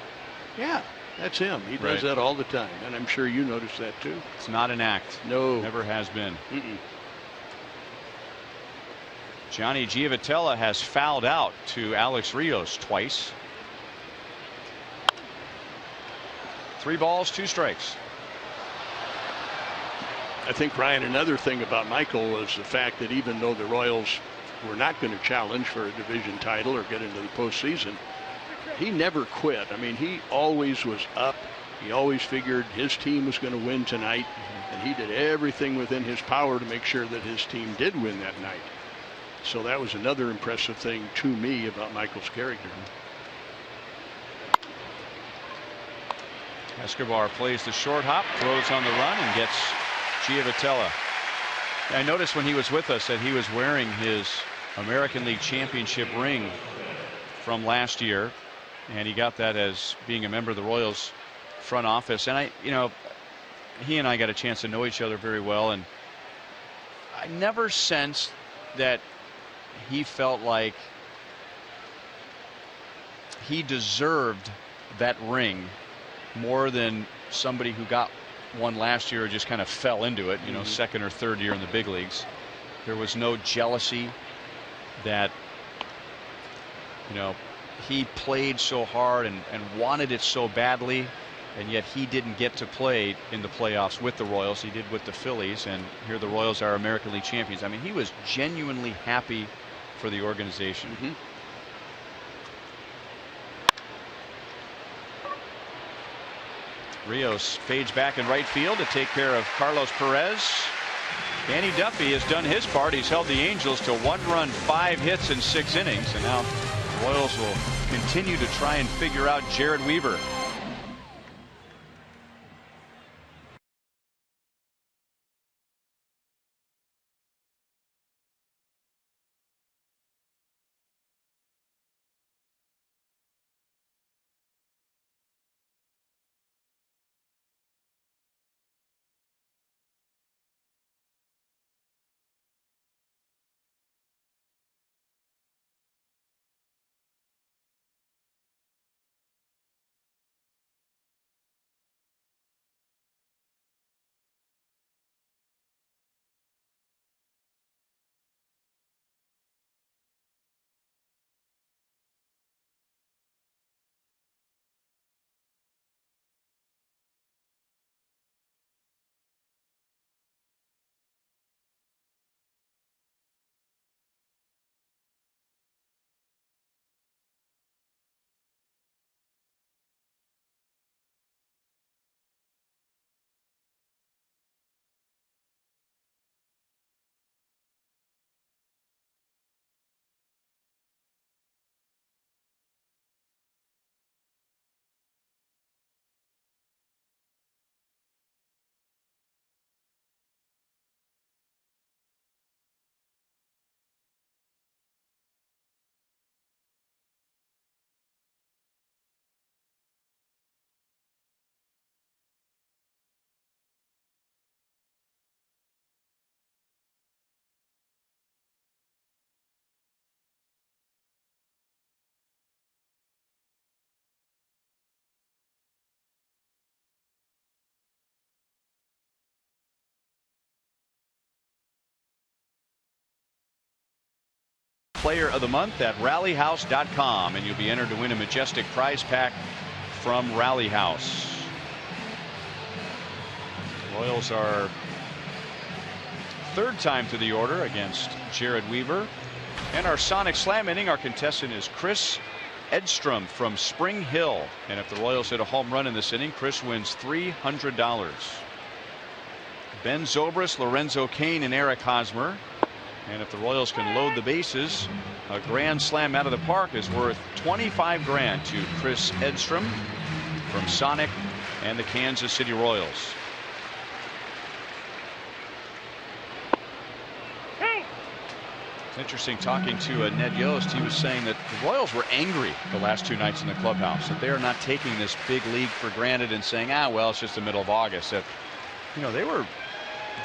Speaker 7: yeah, that's him. He does that all the time. And I'm sure you noticed that too.
Speaker 1: It's not an act.
Speaker 7: No.
Speaker 1: Never has been. Johnny Giavotella has fouled out to Alex Rios twice. 3 balls, 2 strikes.
Speaker 7: I think, Brian, another thing about Michael was the fact that even though the Royals were not going to challenge for a division title or get into the postseason, he never quit. I mean, he always was up. He always figured his team was going to win tonight, and he did everything within his power to make sure that his team did win that night. So that was another impressive thing to me about Michael's character.
Speaker 1: Escobar plays the short hop, throws on the run, and gets Giavotella. I noticed when he was with us that he was wearing his American League Championship ring from last year, and he got that as being a member of the Royals front office. And he and I got a chance to know each other very well, and I never sensed that he felt like he deserved that ring more than somebody who got one last year or just kind of fell into it, second or third year in the big leagues. There was no jealousy that, he played so hard and wanted it so badly, and yet he didn't get to play in the playoffs with the Royals. He did with the Phillies, and here the Royals are American League champions. I mean, he was genuinely happy for the organization. Rios fades back in right field to take care of Carlos Perez. Danny Duffy has done his part. He's held the Angels to 1 run, 5 hits in 6 innings. And now the Royals will continue to try and figure out Jared Weaver. Player of the month at rallyhouse.com, and you'll be entered to win a majestic prize pack from Rally House. Royals are 3rd time through the order against Jared Weaver. And our Sonic Slam inning, our contestant is Chris Edstrom from Spring Hill. And if the Royals hit a home run in this inning, Chris wins $300. Ben Zobrist, Lorenzo Cain, and Eric Hosmer. And if the Royals can load the bases, a grand slam out of the park is worth $25,000 to Chris Edstrom from Sonic and the Kansas City Royals. It's interesting talking to Ned Yost. He was saying that the Royals were angry the last 2 nights in the clubhouse, that they are not taking this big league for granted and saying, well, it's just the middle of August. That, they were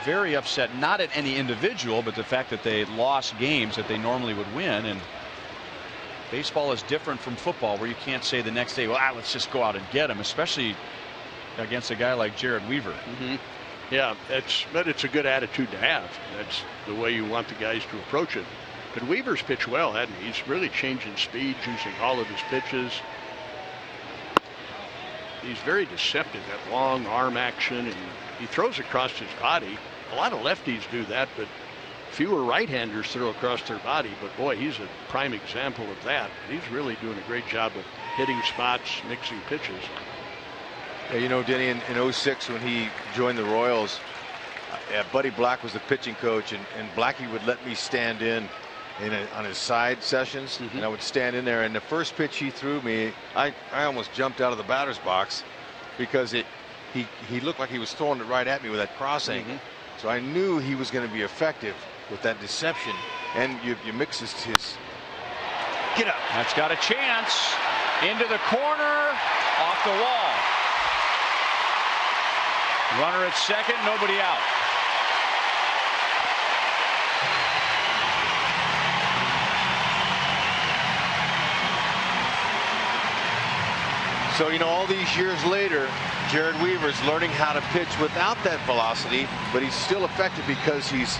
Speaker 1: very upset, not at any individual, but the fact that they lost games that they normally would win. And baseball is different from football, where you can't say the next day, let's just go out and get him, especially against a guy like Jared Weaver.
Speaker 7: Yeah, but it's a good attitude to have. That's the way you want the guys to approach it. But Weaver's pitched well, hasn't he? He's really changing speed, using all of his pitches. He's very deceptive, that long arm action, and he throws across his body. A lot of lefties do that, but fewer right-handers throw across their body. But boy, he's a prime example of that. He's really doing a great job of hitting spots, mixing pitches.
Speaker 5: Yeah, Denny, in 06 when he joined the Royals, Buddy Black was the pitching coach, and Blackie would let me stand on his side sessions, and I would stand in there, and the first pitch he threw me, I almost jumped out of the batter's box because he looked like he was throwing it right at me with that cross angle. So I knew he was going to be effective with that deception, and you mix his get up.
Speaker 1: That's got a chance into the corner, off the wall. Runner at second, nobody out.
Speaker 5: So, all these years later, Jared Weaver's learning how to pitch without that velocity, but he's still effective because he's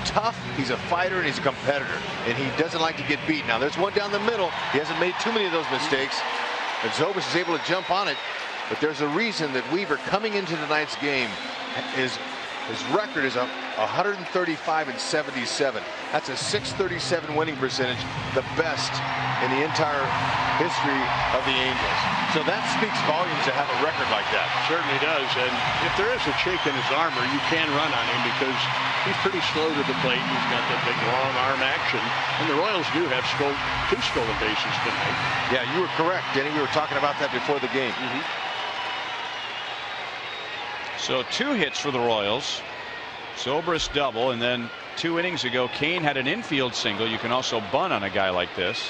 Speaker 5: tough, he's a fighter, and he's a competitor, and he doesn't like to get beat. Now, there's one down the middle. He hasn't made too many of those mistakes, and Zobrist is able to jump on it, but there's a reason that Weaver, coming into tonight's game, his record is 135 and 77. That's a .637 winning percentage, the best in the entire history of the Angels. So that speaks volumes to have a record like that.
Speaker 7: Certainly does. And if there is a chink in his armor, you can run on him because he's pretty slow to the plate. He's got that big long arm action. And the Royals do have 2 stolen bases tonight.
Speaker 5: Yeah, you were correct, Denny. We were talking about that before the game.
Speaker 1: So 2 hits for the Royals. Zobrist double, and then 2 innings ago, Kane had an infield single. You can also bunt on a guy like this.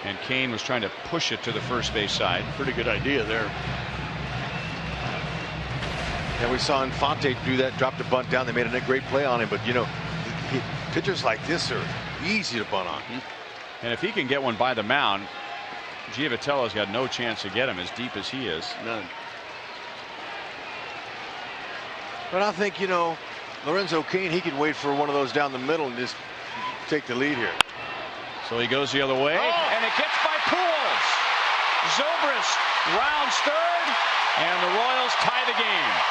Speaker 1: And Kane was trying to push it to the first base side.
Speaker 7: Pretty good idea there.
Speaker 5: Yeah, we saw Infante do that, dropped a bunt down. They made a great play on him, but you know, pitchers like this are easy to bunt on.
Speaker 1: And if he can get one by the mound, Giavitello's got no chance to get him as deep as he is.
Speaker 7: None.
Speaker 5: But I think, you know, Lorenzo Cain, he can wait for one of those down the middle and just take the lead here.
Speaker 1: So he goes the other way, and it gets by Pujols. Zobrist rounds third, and the Royals tie the game.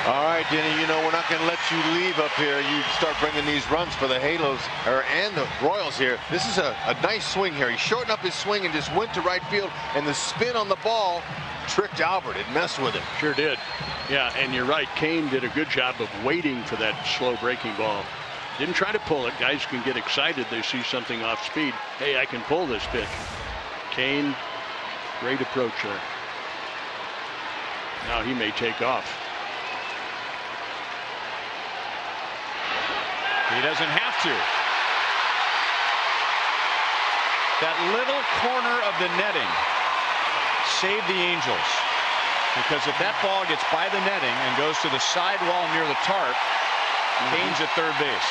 Speaker 5: All right, Denny, you know, we're not going to let you leave up here. You start bringing these runs for the Halos and the Royals here. This is a nice swing here. He shortened up his swing and just went to right field, and the spin on the ball tricked Albert. It messed with him.
Speaker 7: Sure did. Yeah, and you're right. Kane did a good job of waiting for that slow breaking ball. Didn't try to pull it. Guys can get excited. They see something off speed. Hey, I can pull this pitch. Kane, great approach there. Now he may take off.
Speaker 1: He doesn't have to. That little corner of the netting saved the Angels. Because if that ball gets by the netting and goes to the side wall near the tarp, Kane's at third base.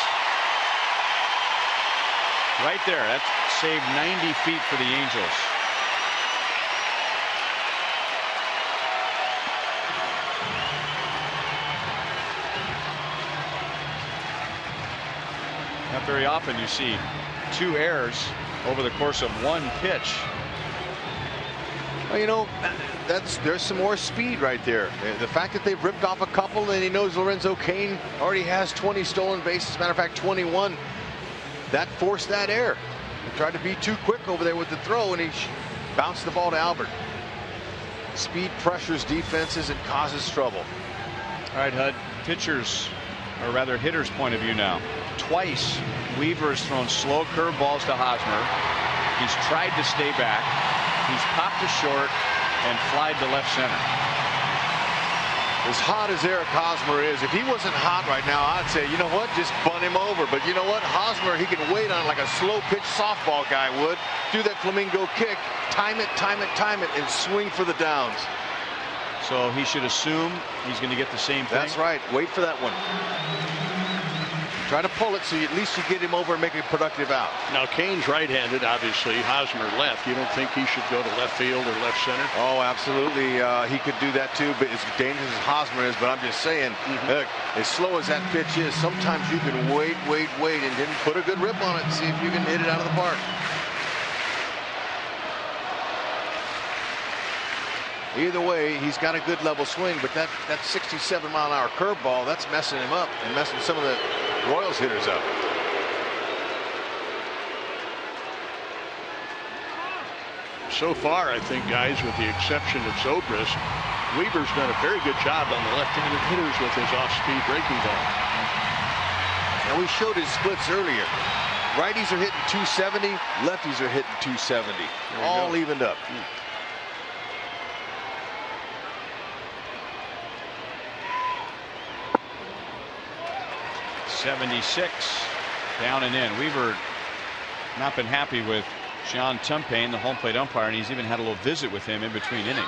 Speaker 1: Right there, that saved 90 feet for the Angels. Not very often you see 2 errors over the course of 1 pitch.
Speaker 5: Well, you know, there's some more speed right there. The fact that they've ripped off a couple, and he knows Lorenzo Cain already has 20 stolen bases. As a matter of fact, 21. That forced that error. He tried to be too quick over there with the throw, and he bounced the ball to Albert. Speed pressures defenses and causes trouble.
Speaker 1: All right, Hud, pitchers, or rather hitters' point of view now. Twice, Weaver has thrown slow curveballs to Hosmer. He's tried to stay back. He's popped to short and flied to left center.
Speaker 5: As hot as Eric Hosmer is, if he wasn't hot right now, I'd say, you know what, just bunt him over. But you know what, Hosmer, he can wait on like a slow pitch softball guy would. Do that flamingo kick, time it, and swing for the downs.
Speaker 1: So he should assume he's going to get the same thing.
Speaker 5: That's right. Wait for that one. Try to pull it so at least you get him over and make a productive out.
Speaker 7: Now, Kane's right-handed, obviously. Hosmer left. You don't think he should go to left field or left center?
Speaker 5: Oh, absolutely. He could do that too, but as dangerous as Hosmer is. But I'm just saying, look, as slow as that pitch is, sometimes you can wait, and then put a good rip on it and see if you can hit it out of the park. Either way, he's got a good level swing, but that 67-mile-an-hour curveball, that's messing him up and messing some of the Royals hitters up.
Speaker 7: So far, I think, guys, with the exception of Zobrist, Weaver's done a very good job on the left-handed hitters with his off-speed breaking ball.
Speaker 5: And we showed his splits earlier. Righties are hitting 270, lefties are hitting 270. All evened up.
Speaker 1: 76 down and in. Weaver not been happy with Sean Tumpain, the home plate umpire, and he's even had a little visit with him in between innings.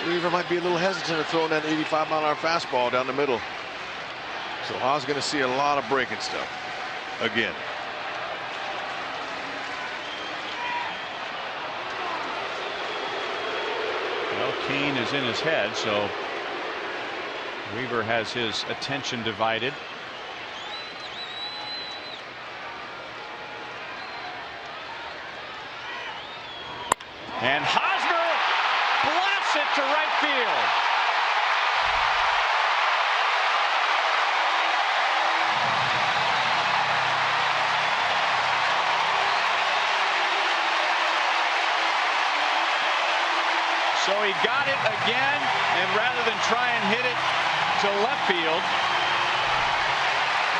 Speaker 5: Weaver might be a little hesitant of throwing that 85-mile-an-hour fastball down the middle. So Haas going to see a lot of breaking stuff again.
Speaker 1: Well, Kane is in his head, so Weaver has his attention divided. And Hosmer blasts it to right field. So he got it again, and rather than try and hit it to left field,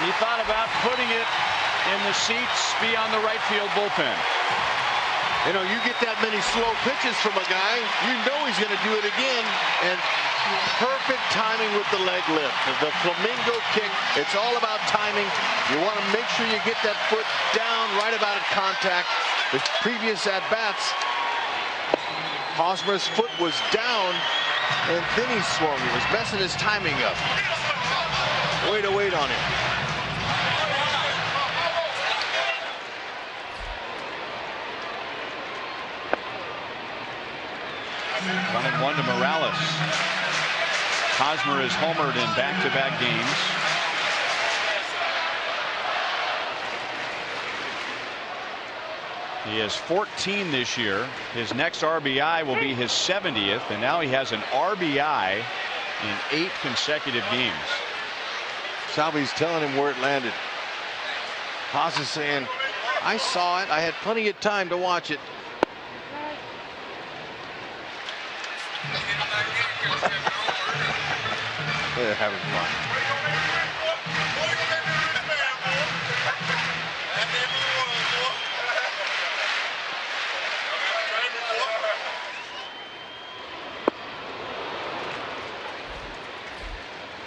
Speaker 1: he thought about putting it in the seats beyond the right field bullpen.
Speaker 5: You know, you get that many slow pitches from a guy, you know he's going to do it again. And perfect timing with the leg lift. The flamingo kick, it's all about timing. You want to make sure you get that foot down right about at contact. The previous at-bats, Hosmer's foot was down, and then he swung. He was messing his timing up. Way to wait on him.
Speaker 1: One and one to Morales. Hosmer is homered in back-to-back games. He has 14 this year. His next RBI will be his 70th, and now he has an RBI in 8 consecutive games.
Speaker 5: Salvi's telling him where it landed. Haas is saying, I saw it. I had plenty of time to watch it. They're having fun.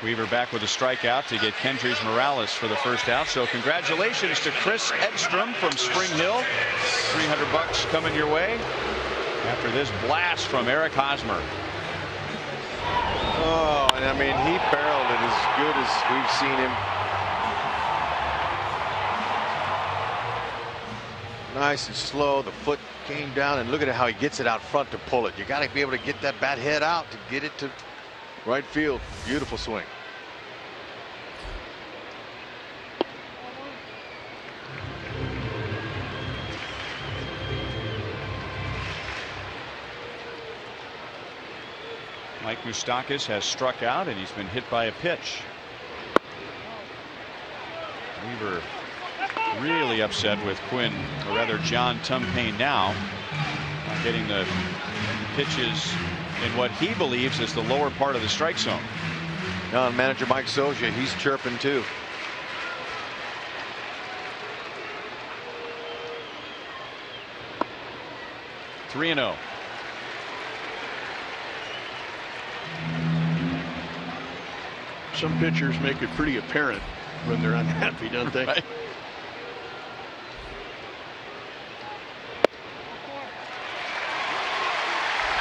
Speaker 1: Weaver back with a strikeout to get Kendrys Morales for the first out. So congratulations to Chris Edstrom from Spring Hill. $300 coming your way after this blast from Eric Hosmer.
Speaker 5: Oh, and I mean, he barreled it as good as we've seen him. Nice and slow. The foot came down, and look at how he gets it out front to pull it. You got to be able to get that bat head out to get it to right field. Beautiful swing.
Speaker 1: Mike Moustakas has struck out, and he's been hit by a pitch. Weaver really upset with Quinn, or rather John Tumpane now, not getting the pitches in what he believes is the lower part of the strike zone.
Speaker 5: Now, manager Mike Soja, he's chirping too.
Speaker 1: Three and 0.
Speaker 7: Some pitchers make it pretty apparent when they're unhappy, don't they?
Speaker 1: Right.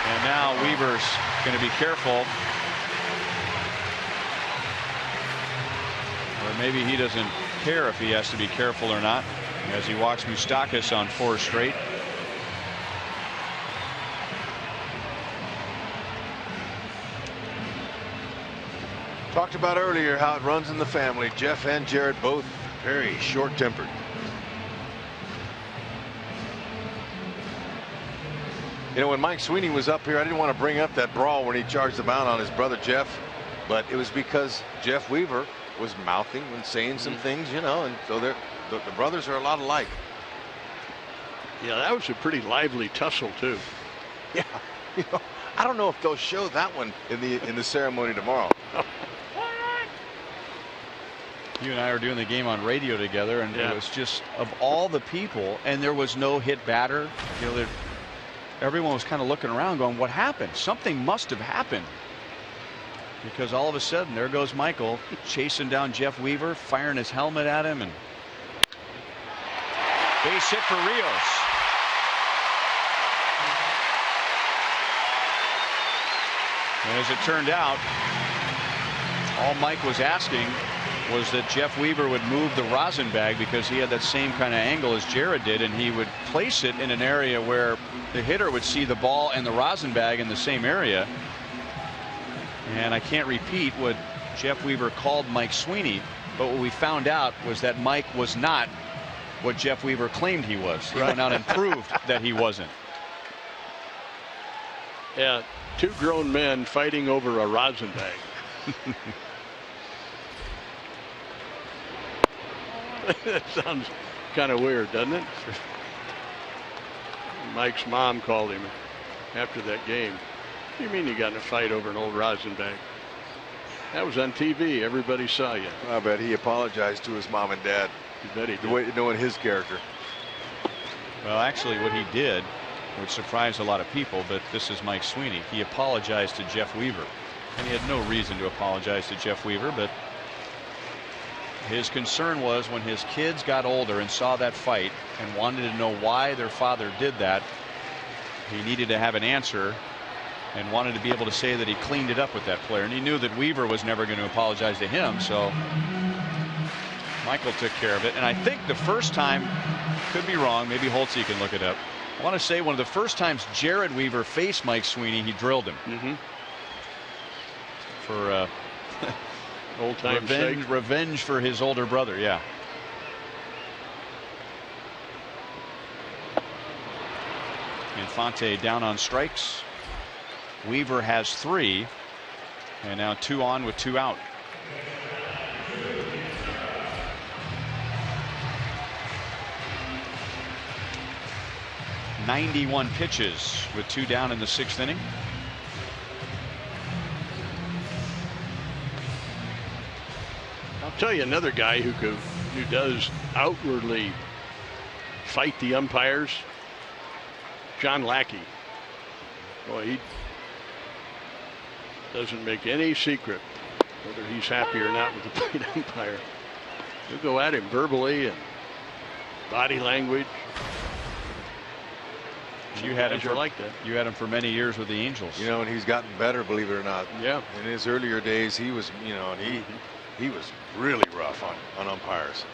Speaker 1: And now Weaver's going to be careful. Or maybe he doesn't care if he has to be careful or not, as he walks Moustakas on 4 straight.
Speaker 5: Talked about earlier how it runs in the family. Jeff and Jared both very short-tempered. You know, when Mike Sweeney was up here, I didn't want to bring up that brawl when he charged the mound on his brother Jeff, but it was because Jeff Weaver was mouthing and saying some things, you know, and so the brothers are a lot alike.
Speaker 7: Yeah, that was a pretty lively tussle too.
Speaker 5: Yeah, you know, I don't know if they'll show that one in the ceremony tomorrow.
Speaker 1: You and I were doing the game on radio together, and it was just, of all the people, and there was no hit batter. You know, everyone was kind of looking around going, what happened? Something must have happened. Because all of a sudden, there goes Michael chasing down Jeff Weaver, firing his helmet at him, and base hit for Rios. And as it turned out, all Mike was asking was that Jeff Weaver would move the rosin bag, because he had that same kind of angle as Jared did, and he would place it in an area where the hitter would see the ball and the rosin bag in the same area. And I can't repeat what Jeff Weaver called Mike Sweeney, but what we found out was that Mike was not what Jeff Weaver claimed he was. He went out and proved that he wasn't.
Speaker 7: Yeah, two grown men fighting over a rosin bag. That sounds kind of weird, doesn't it? Mike's mom called him after that game. What do you mean you got in a fight over an old rosin bag? That was on TV. Everybody saw you.
Speaker 5: I bet he apologized to his mom and dad.
Speaker 7: You bet he did.
Speaker 5: Knowing his character.
Speaker 1: Well, actually, what he did, which surprised a lot of people, but this is Mike Sweeney. He apologized to Jeff Weaver. And he had no reason to apologize to Jeff Weaver, but his concern was when his kids got older and saw that fight and wanted to know why their father did that, he needed to have an answer and wanted to be able to say that he cleaned it up with that player. And he knew that Weaver was never going to apologize to him, so Michael took care of it. And I think the first time, could be wrong, maybe Holtze can look it up. I want to say one of the first times Jared Weaver faced Mike Sweeney, he drilled him. For
Speaker 7: old time
Speaker 1: revenge for his older brother. Yeah. Infante down on strikes. Weaver has 3 and now 2 on with 2 out. .91 pitches with 2 down in the 6th inning.
Speaker 7: I'll tell you another guy who does outwardly fight the umpires. John Lackey. Boy, he doesn't make any secret whether he's happy or not with the plate umpire. He'll go at him verbally and body language.
Speaker 1: You had him for
Speaker 7: like that.
Speaker 1: You had him for many years with the Angels.
Speaker 5: You know, and he's gotten better, believe it or not.
Speaker 7: Yeah.
Speaker 5: In his earlier days, he was, you know, and he was really rough on umpires.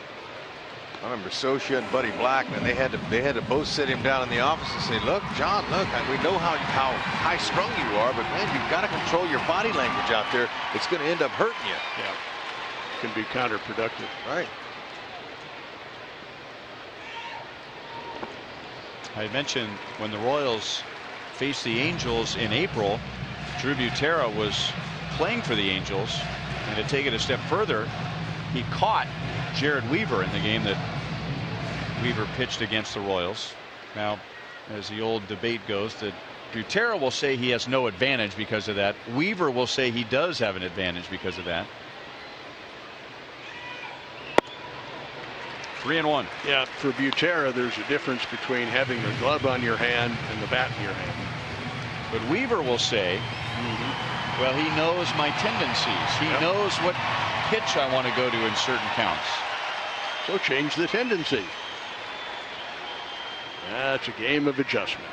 Speaker 5: I remember Socia and Buddy Blackman. They had to both sit him down in the office and say, "Look, John, look, we know how high strung you are, but man, you've got to control your body language out there. It's going to end up hurting you."
Speaker 7: Yeah. Can be counterproductive.
Speaker 5: Right.
Speaker 1: I mentioned when the Royals faced the Angels in April, Drew Butera was playing for the Angels, and to take it a step further, he caught Jared Weaver in the game that Weaver pitched against the Royals. Now, as the old debate goes, that Butera will say he has no advantage because of that. Weaver will say he does have an advantage because of that. 3-1.
Speaker 7: Yeah, for Butera, there's a difference between having the glove on your hand and the bat in your hand.
Speaker 1: But Weaver will say, well, he knows my tendencies. He knows what pitch I want to go to in certain counts.
Speaker 7: So change the tendency. That's a game of adjustment.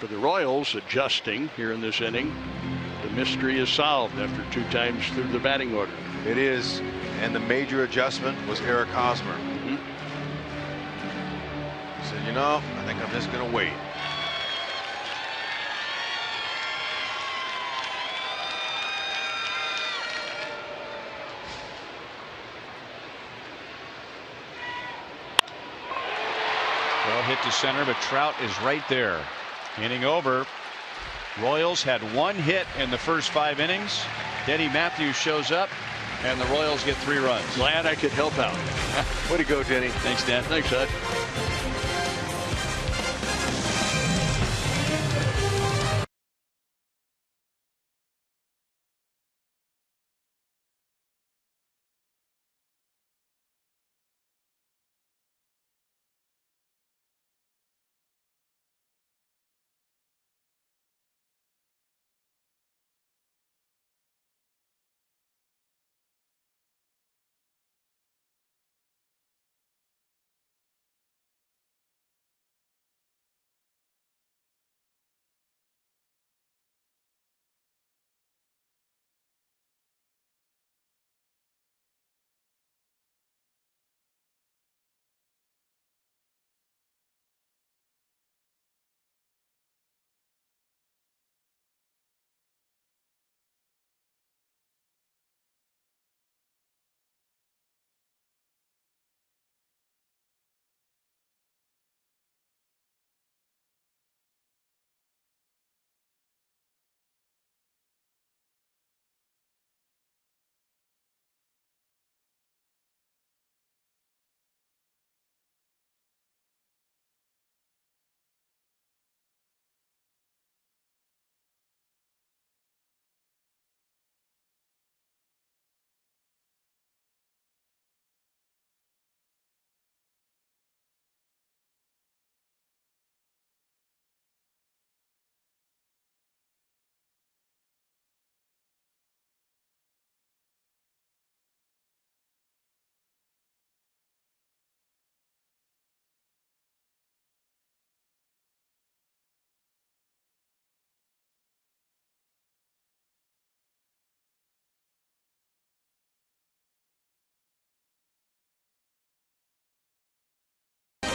Speaker 7: For the Royals, adjusting here in this inning. The mystery is solved after 2 times through the batting order.
Speaker 5: It is, and the major adjustment was Eric Hosmer. He said, "You know, I think I'm just going to wait."
Speaker 1: Well hit to center, but Trout is right there. Inning over. Royals had 1 hit in the first 5 innings. Denny Matthews shows up, and the Royals get 3 runs.
Speaker 7: Glad I could help out.
Speaker 5: Way to go, Denny.
Speaker 1: Thanks, Dan.
Speaker 7: Thanks, Ed.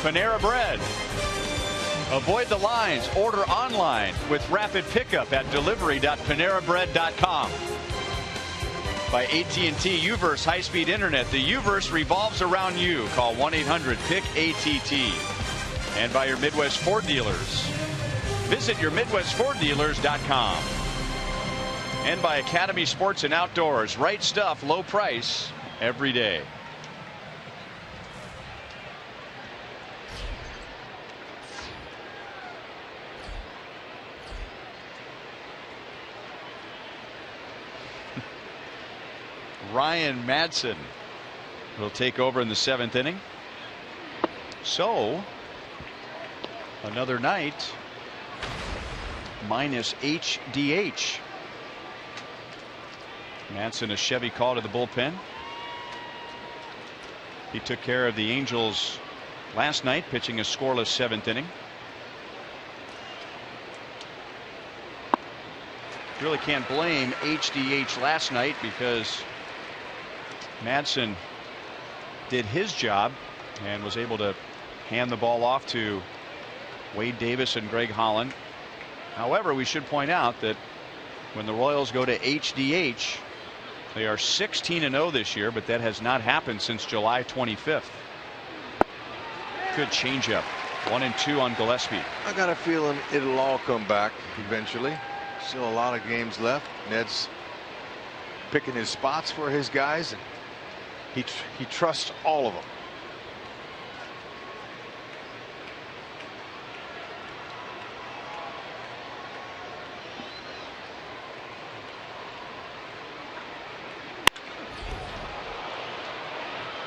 Speaker 1: Panera Bread. Avoid the lines. Order online with rapid pickup at delivery.panerabread.com. By AT&T U-verse high-speed internet. The U-verse revolves around you. Call 1-800-PIC-ATT. And by your Midwest Ford dealers. Visit your MidwestFordDealers.com. And by Academy Sports and Outdoors. Right stuff, low price, every day. Ryan Madsen will take over in the 7th inning. So, another night minus HDH. Madsen, a Chevy call to the bullpen. He took care of the Angels last night, pitching a scoreless 7th inning. Really can't blame HDH last night because Madsen did his job and was able to hand the ball off to Wade Davis and Greg Holland. However, we should point out that when the Royals go to HDH, they are 16-0 this year, but that has not happened since July 25th. Good changeup. 1-2 on Gillespie.
Speaker 5: I got a feeling it'll all come back eventually. Still a lot of games left. Ned's picking his spots for his guys, and he trusts all of them.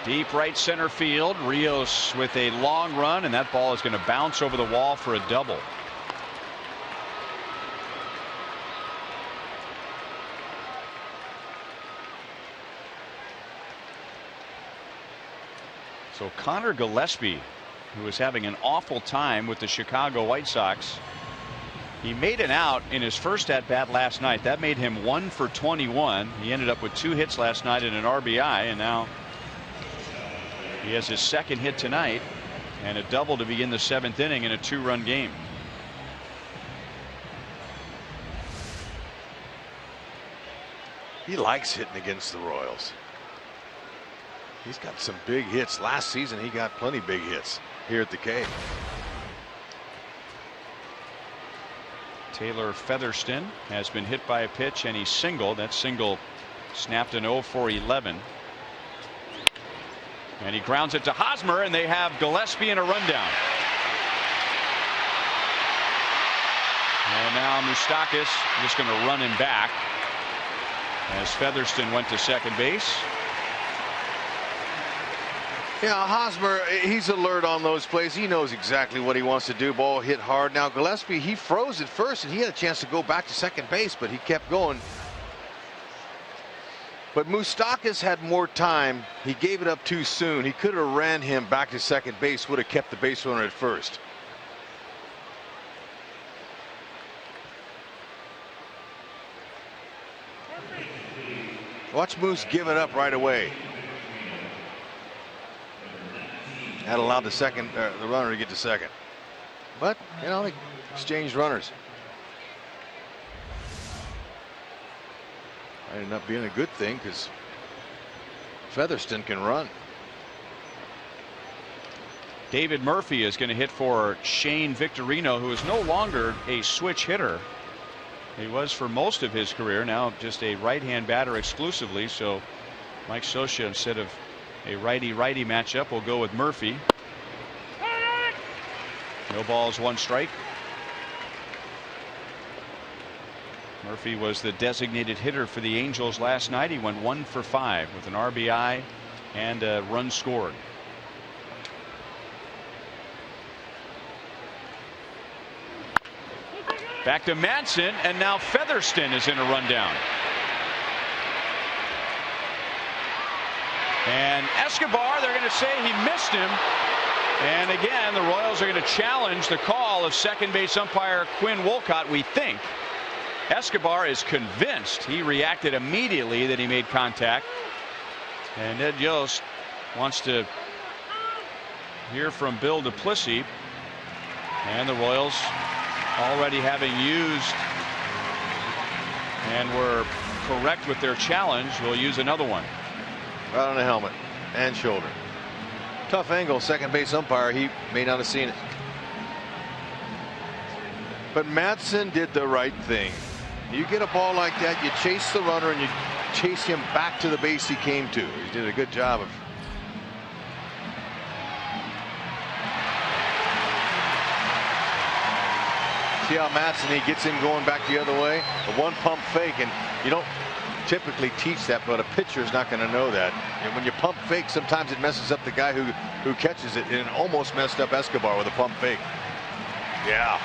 Speaker 1: Deep right center field. Rios with a long run, and that ball is going to bounce over the wall for a double. So Connor Gillespie, who was having an awful time with the Chicago White Sox, he made an out in his first at bat last night. That made him 1 for 21. He ended up with 2 hits last night and an RBI, and now he has his 2nd hit tonight and a double to begin the 7th inning in a 2-run game.
Speaker 5: He likes hitting against the Royals. He's got some big hits. Last season he got plenty big hits here at the K.
Speaker 1: Taylor Featherston has been hit by a pitch and he singled. That single snapped an 0 for 11. And he grounds it to Hosmer, and they have Gillespie in a rundown. And now Moustakas just going to run him back as Featherston went to second base.
Speaker 5: Yeah, Hosmer, he's alert on those plays. He knows exactly what he wants to do. Ball hit hard. Now Gillespie, he froze at first, and he had a chance to go back to second base, but he kept going. But Moustakas had more time. He gave it up too soon. He could have ran him back to second base, would have kept the base runner at first. Watch Moose give it up right away. That allowed the runner to get to second. But, you know, they exchanged runners. Might end up being a good thing because Featherston can run.
Speaker 1: David Murphy is going to hit for Shane Victorino, who is no longer a switch hitter. He was for most of his career, now just a right-hand batter exclusively. So Mike Scioscia, instead of a righty-righty matchup, will go with Murphy. No balls, 1 strike. Murphy was the designated hitter for the Angels last night. He went 1 for 5 with an RBI and a run scored. Back to Madsen, and now Featherston is in a rundown. And Escobar, they're going to say he missed him. And again, the Royals are going to challenge the call of second base umpire Quinn Wolcott, we think. Escobar is convinced. He reacted immediately that he made contact. And Ned Yost wants to here from Bill Duplessis, and the Royals, already having used and were correct with their challenge, will use another one.
Speaker 5: Right on the helmet and shoulder. Tough angle. Second base umpire, he may not have seen it. But Madsen did the right thing. You get a ball like that, you chase the runner and you chase him back to the base he came to. He did a good job of. See how Madsen, he gets him going back the other way. A one pump fake, and you don't typically teach that, but a pitcher is not going to know that. And when you pump fake, sometimes it messes up the guy who catches it, and it almost messed up Escobar with a pump fake. Yeah.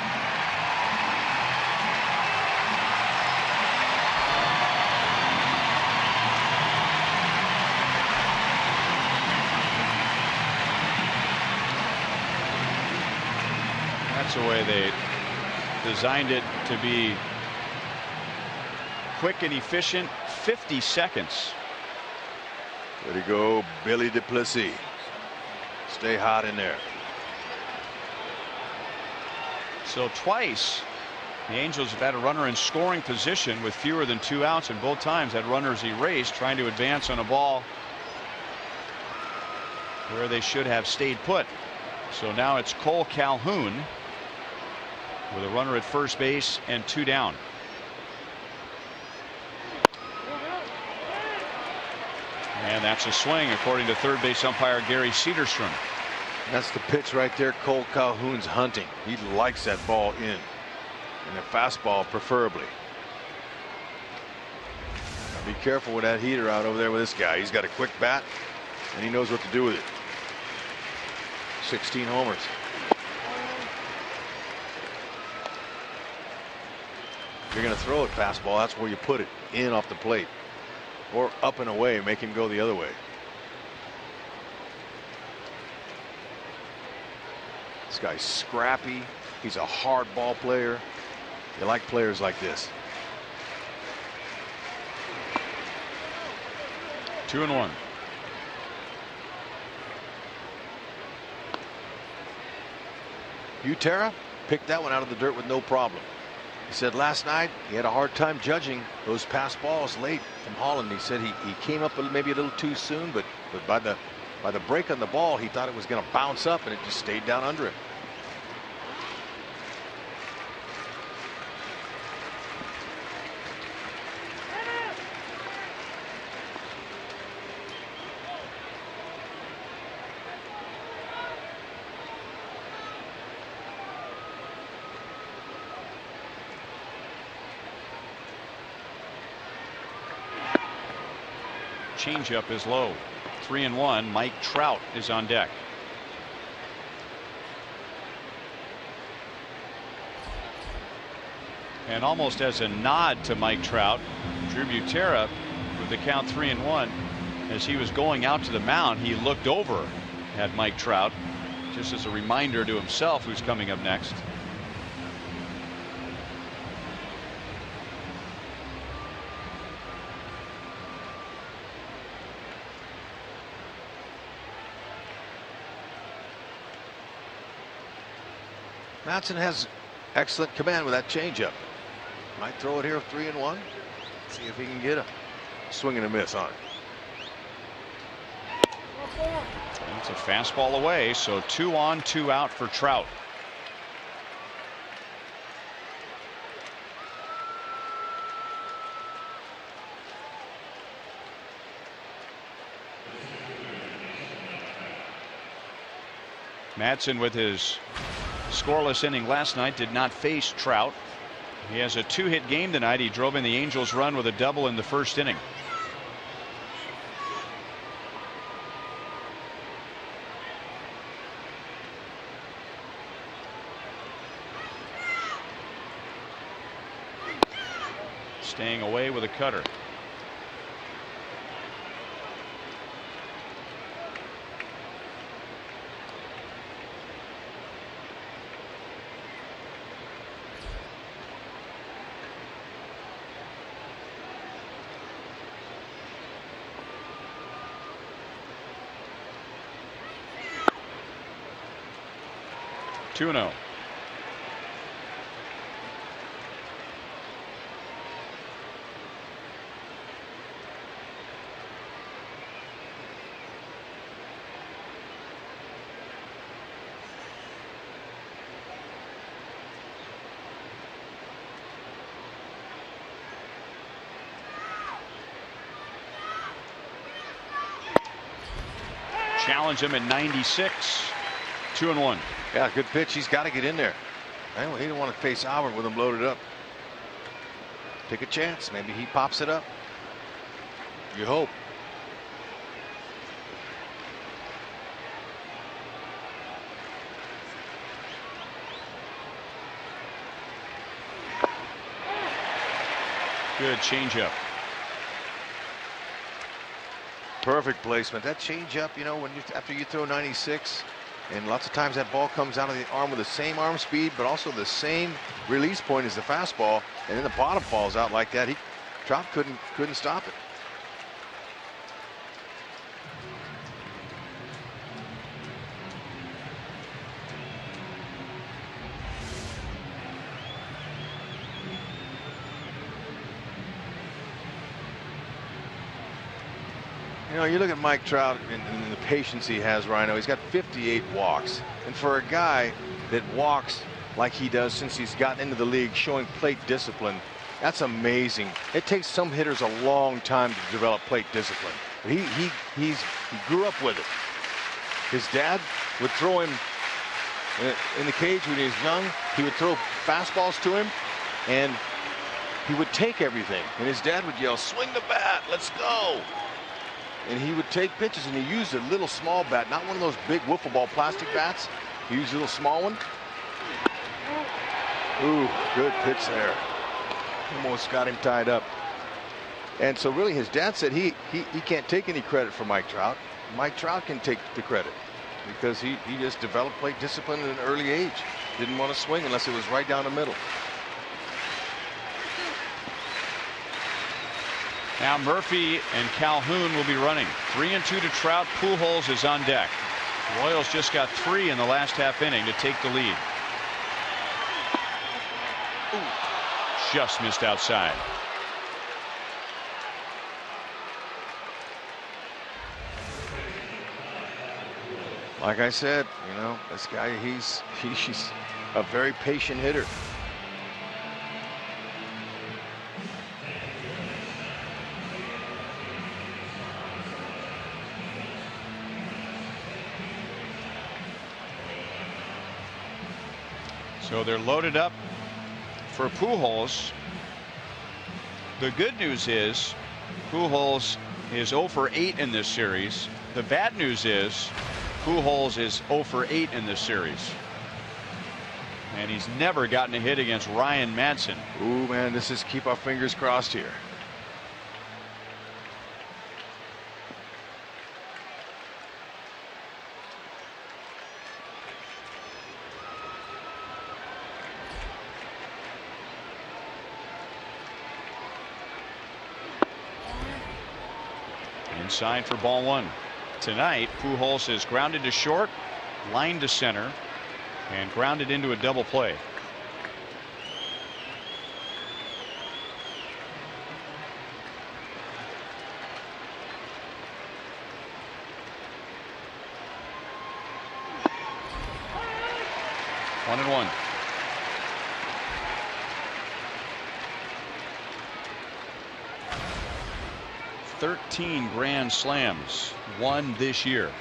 Speaker 1: That's the way they designed it to be. Quick and efficient. 50 seconds.
Speaker 5: Way to go, Billy Duplessis. Stay hot in there.
Speaker 1: So twice the Angels have had a runner in scoring position with fewer than 2 outs, and both times had runners erased, trying to advance on a ball where they should have stayed put. So now it's Cole Calhoun with a runner at first base and 2 down. And that's a swing, according to third base umpire Gary Cederstrom.
Speaker 5: That's the pitch right there. Cole Calhoun's hunting. He likes that ball in, and a fastball preferably. Now be careful with that heater out over there with this guy. He's got a quick bat, and he knows what to do with it. 16 homers. If you're going to throw it fastball, that's where you put it, in off the plate. Or up and away, make him go the other way. This guy's scrappy. He's a hard ball player. You like players like this.
Speaker 1: 2-1.
Speaker 5: Butera picked that one out of the dirt with no problem. He said last night he had a hard time judging those pass balls late from Holland. He said he came up maybe a little too soon, but by the break on the ball, he thought it was going to bounce up, and it just stayed down under him.
Speaker 1: Changeup is low. 3-1. Mike Trout is on deck. And almost as a nod to Mike Trout, Drew Butera, with the count 3-1, as he was going out to the mound, he looked over at Mike Trout, just as a reminder to himself who's coming up next.
Speaker 5: Madsen has excellent command with that changeup. Might throw it here 3-1. See if he can get a swing and a miss on it.
Speaker 1: It's a fastball away, so 2 on, 2 out for Trout. Madsen, with his scoreless inning last night, did not face Trout. He has a 2-hit game tonight. He drove in the Angels' run with a double in the first inning. Staying away with a cutter. 2-0. Challenge him at 96. 2-1.
Speaker 5: Yeah, good pitch. He's got to get in there. Anyway, he didn't want to face Albert with him loaded up. Take a chance. Maybe he pops it up. You hope.
Speaker 1: Good changeup.
Speaker 5: Perfect placement. That changeup, you know, when you after you throw 96, and lots of times that ball comes out of the arm with the same arm speed, but also the same release point as the fastball, and then the bottom falls out like that. Trout couldn't stop it. You know, you look at Mike Trout and the patience he has, Rhino. He's got 58 walks. And for a guy that walks like he does since he's gotten into the league, showing plate discipline, that's amazing. It takes some hitters a long time to develop plate discipline. But he grew up with it. His dad would throw him in the cage when he was young. He would throw fastballs to him, and he would take everything. And his dad would yell, "Swing the bat, let's go." And he would take pitches, and he used a little small bat, not one of those big wiffle ball plastic bats. He used a little small one. Ooh, good pitch there. Almost got him tied up. And so really his dad said he can't take any credit for Mike Trout. Mike Trout can take the credit because he just developed plate discipline at an early age. Didn't want to swing unless it was right down the middle.
Speaker 1: Now Murphy and Calhoun will be running. 3-2 to Trout. Pujols is on deck. The Royals just got 3 in the last half inning to take the lead. Ooh, just missed outside.
Speaker 5: Like I said, you know, this guy, he's a very patient hitter.
Speaker 1: So they're loaded up for Pujols. The good news is Pujols is 0 for 8 in this series. The bad news is Pujols is 0 for 8 in this series. And he's never gotten a hit against Ryan Madson.
Speaker 5: Ooh, man, this is keep our fingers crossed here.
Speaker 1: Inside for ball 1. Tonight, Pujols is grounded to short, lined to center, and grounded into a double play. One and one. "13 grand slams won this year."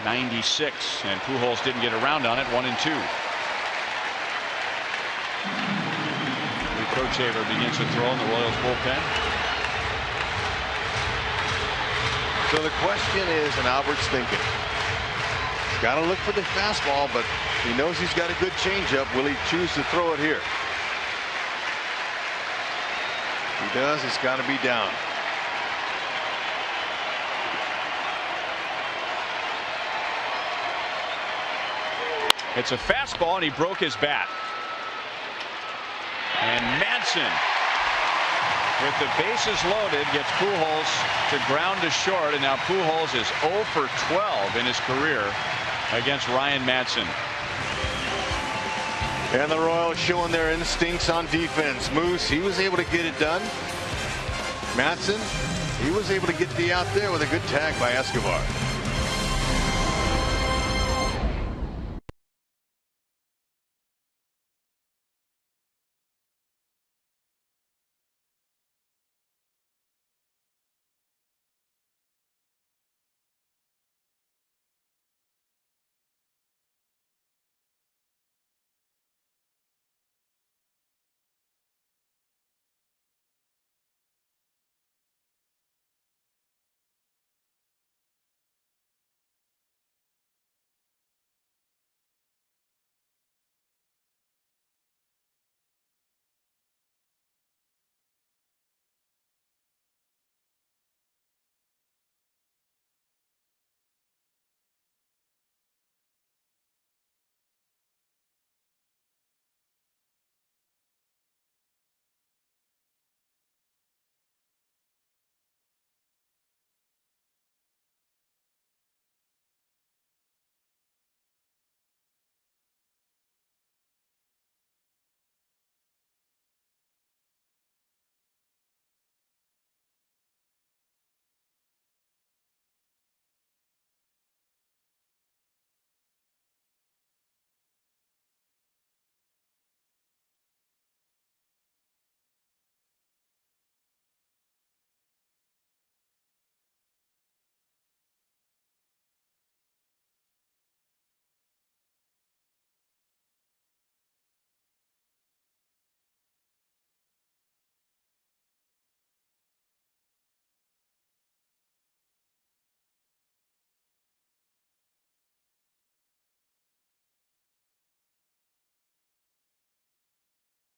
Speaker 1: "96, and Pujols didn't get around on it. 1-2. Lee Crochaver begins to throw in the Royals bullpen.
Speaker 5: So the question is, and Albert's thinking, he's got to look for the fastball, but he knows he's got a good changeup. Will he choose to throw it here? He does. It's got to be down.
Speaker 1: It's a fastball, and he broke his bat. And Madsen, with the bases loaded, gets Pujols to ground to short, and now Pujols is 0 for 12 in his career against Ryan Madsen.
Speaker 5: And the Royals showing their instincts on defense. Moose, he was able to get it done. Madsen, he was able to get the out there with a good tag by Escobar.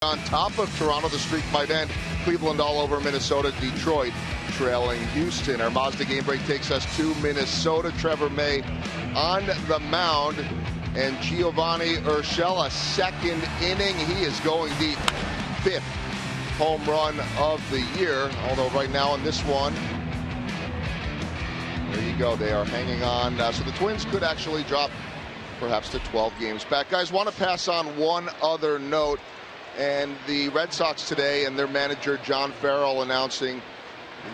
Speaker 3: On top of Toronto, the streak might end. Cleveland all over Minnesota. Detroit trailing Houston. Our Mazda game break takes us to Minnesota. Trevor May on the mound. And Giovanni Urshela, second inning. He is going deep. 5th home run of the year. Although right now in this one, there you go. They are hanging on. So the Twins could actually drop perhaps to 12 games back. Guys, want to pass on one other note. And the Red Sox today and their manager John Farrell announcing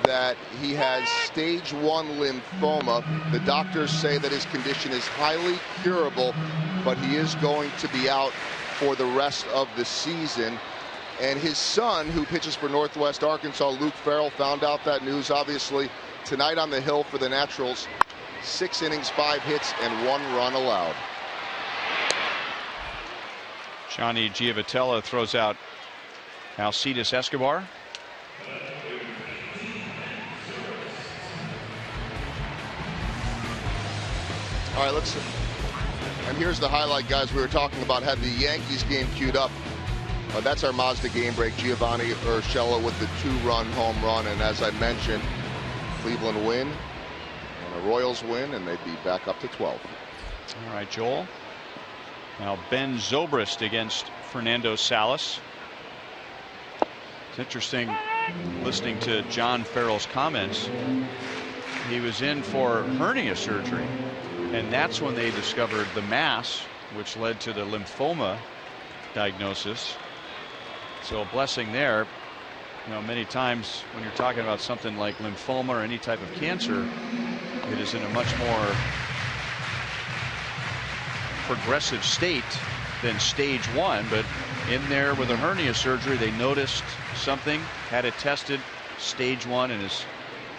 Speaker 3: that he has stage 1 lymphoma. The doctors say that his condition is highly curable, but he is going to be out for the rest of the season. And his son, who pitches for Northwest Arkansas, Luke Farrell, found out that news obviously tonight on the hill for the Naturals. 6 innings, 5 hits, and 1 run allowed.
Speaker 1: Johnny Giavotella throws out Alcides Escobar.
Speaker 3: All right, let's. And here's the highlight, guys. We were talking about, had the Yankees game queued up. That's our Mazda game break. Giovanni Urshela with the 2-run home run. And as I mentioned, Cleveland win and the Royals win, and they'd be back up to 12.
Speaker 1: All right, Joel. Now Ben Zobrist against Fernando Salas. It's interesting listening to John Farrell's comments. He was in for hernia surgery, and that's when they discovered the mass, which led to the lymphoma diagnosis. So a blessing there. You know, many times when you're talking about something like lymphoma or any type of cancer, it is in a much more progressive state than stage 1, but in there with a hernia surgery, they noticed something, had it tested, stage 1, and as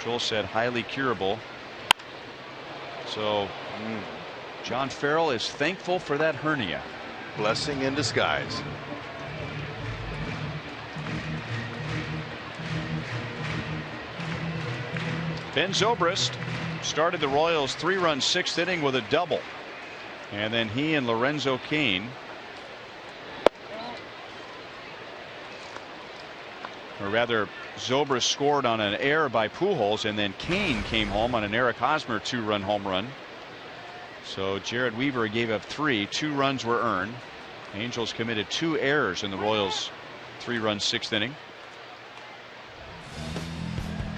Speaker 1: Joel said, highly curable. So John Farrell is thankful for that hernia.
Speaker 5: Blessing in disguise.
Speaker 1: Ben Zobrist started the Royals' 3-run 6th inning with a double. And then he and Lorenzo Cain, or rather Zobrist scored on an error by Pujols, and then Cain came home on an Eric Hosmer 2-run home run. So Jared Weaver gave up 3. 2 runs were earned. Angels committed 2 errors in the Royals' 3-run 6th inning.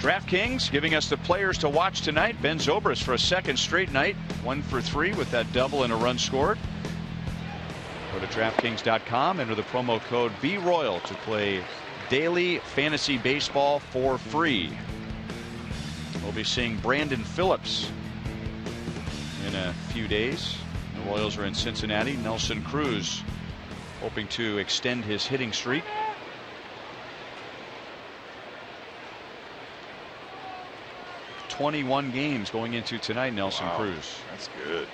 Speaker 1: DraftKings giving us the players to watch tonight. Ben Zobrist for a second straight night, 1 for 3 with that double and a run scored. Go to DraftKings.com, enter the promo code BRoyal to play daily fantasy baseball for free. We'll be seeing Brandon Phillips in a few days. The Royals are in Cincinnati. Nelson Cruz hoping to extend his hitting streak. "21 games going into tonight, Nelson Cruz.
Speaker 5: That's good.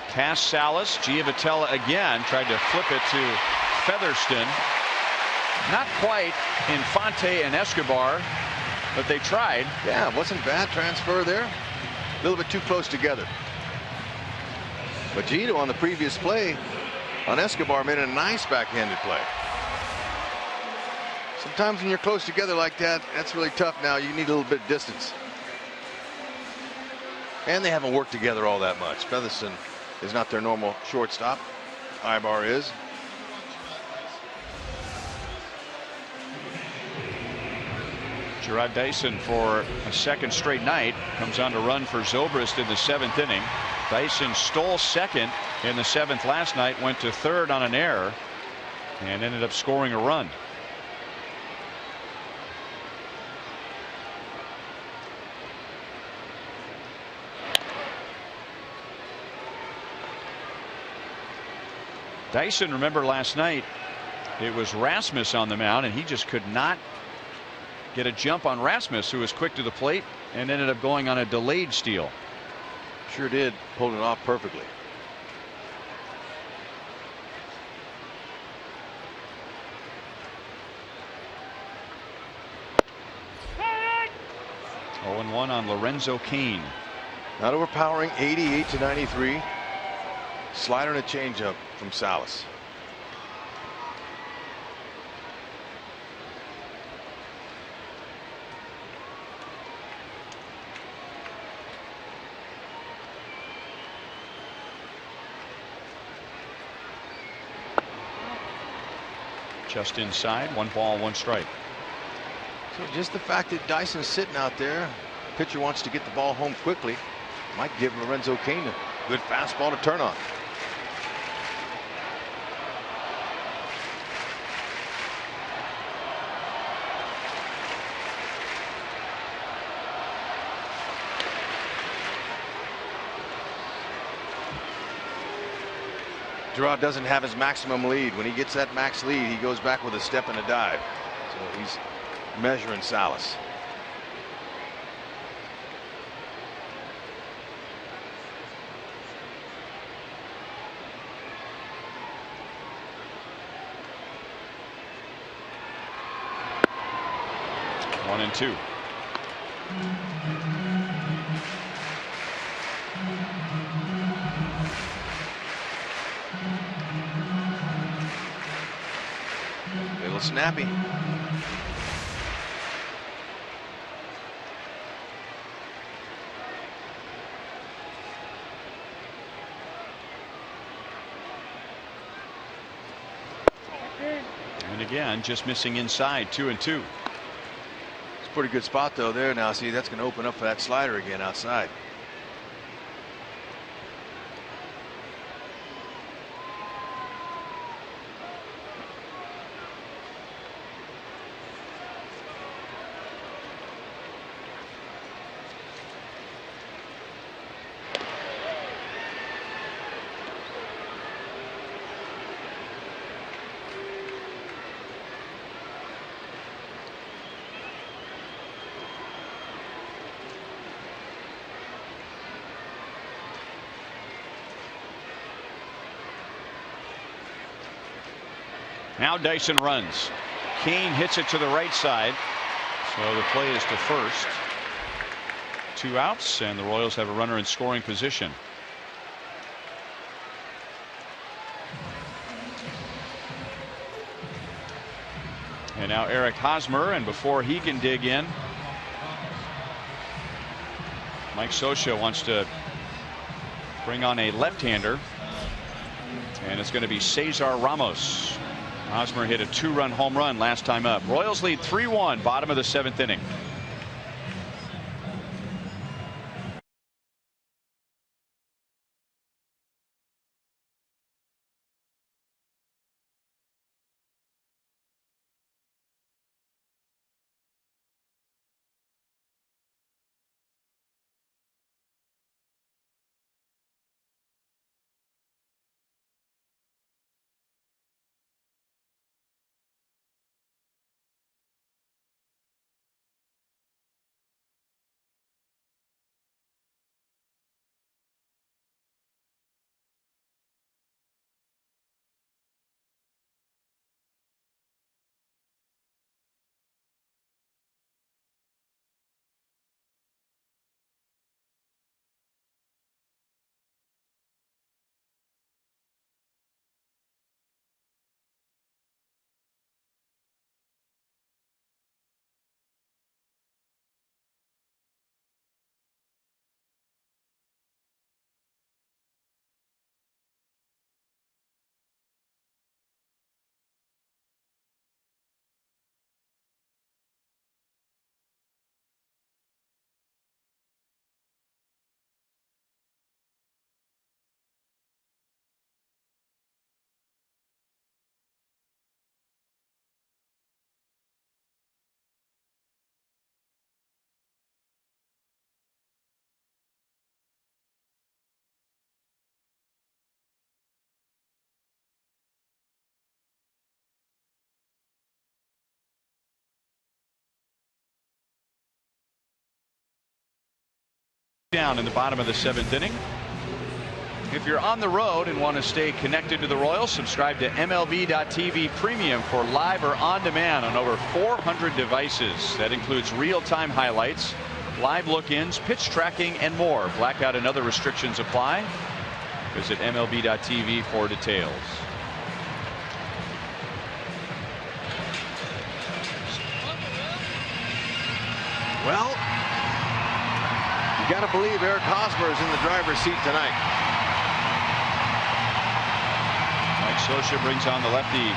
Speaker 1: Pass Salas. Giavotella again tried to flip it to Featherston. Not quite Infante and Escobar, but they tried.
Speaker 5: Yeah, it wasn't bad transfer there. A little bit too close together. But Gito on the previous play on Escobar made a nice backhanded play. Sometimes when you're close together like that, that's really tough. Now you need a little bit of distance. And they haven't worked together all that much. Featherston is not their normal shortstop. Ibar is.
Speaker 1: Gerard Dyson for a second straight night comes on to run for Zobrist in the 7th inning. Dyson stole second in the 7th last night, went to third on an error, and ended up scoring a run. Dyson, remember last night, it was Rasmus on the mound, and he just could not get a jump on Rasmus, who was quick to the plate and ended up going on a delayed steal.
Speaker 5: Sure did. Pulled it off perfectly.
Speaker 1: Oh, 0-1 on Lorenzo Cain.
Speaker 5: Not overpowering, 88-93. Slider and a changeup from Salas.
Speaker 1: Just inside, 1 ball, 1 strike.
Speaker 5: So just the fact that Dyson's sitting out there, pitcher wants to get the ball home quickly, might give Lorenzo Cain a good fastball to turn on. Drought doesn't have his maximum lead. When he gets that max lead, he goes back with a step and a dive. So he's measuring Salas.
Speaker 1: One and two.
Speaker 5: Little snappy.
Speaker 1: And again, just missing inside, 2 and 2.
Speaker 5: It's a pretty good spot though there. Now see, that's going to open up for that slider again outside.
Speaker 1: Now Dyson runs. Cain hits it to the right side. So the play is to first. 2 outs, and the Royals have a runner in scoring position. And now Eric Hosmer, and before he can dig in, Mike Scioscia wants to bring on a left-hander. And it's going to be Cesar Ramos. Hosmer hit a 2-run home run last time up. Royals lead 3-1, bottom of the 7th inning. Down in the bottom of the 7th inning. If you're on the road and want to stay connected to the Royals, subscribe to MLB.TV Premium for live or on demand on over 400 devices. That includes real-time highlights, live look-ins, pitch tracking, and more. Blackout and other restrictions apply. Visit MLB.TV for details.
Speaker 5: Well, you got to believe Eric Hosmer is in the driver's seat tonight.
Speaker 1: Mike Scioscia brings on the lefty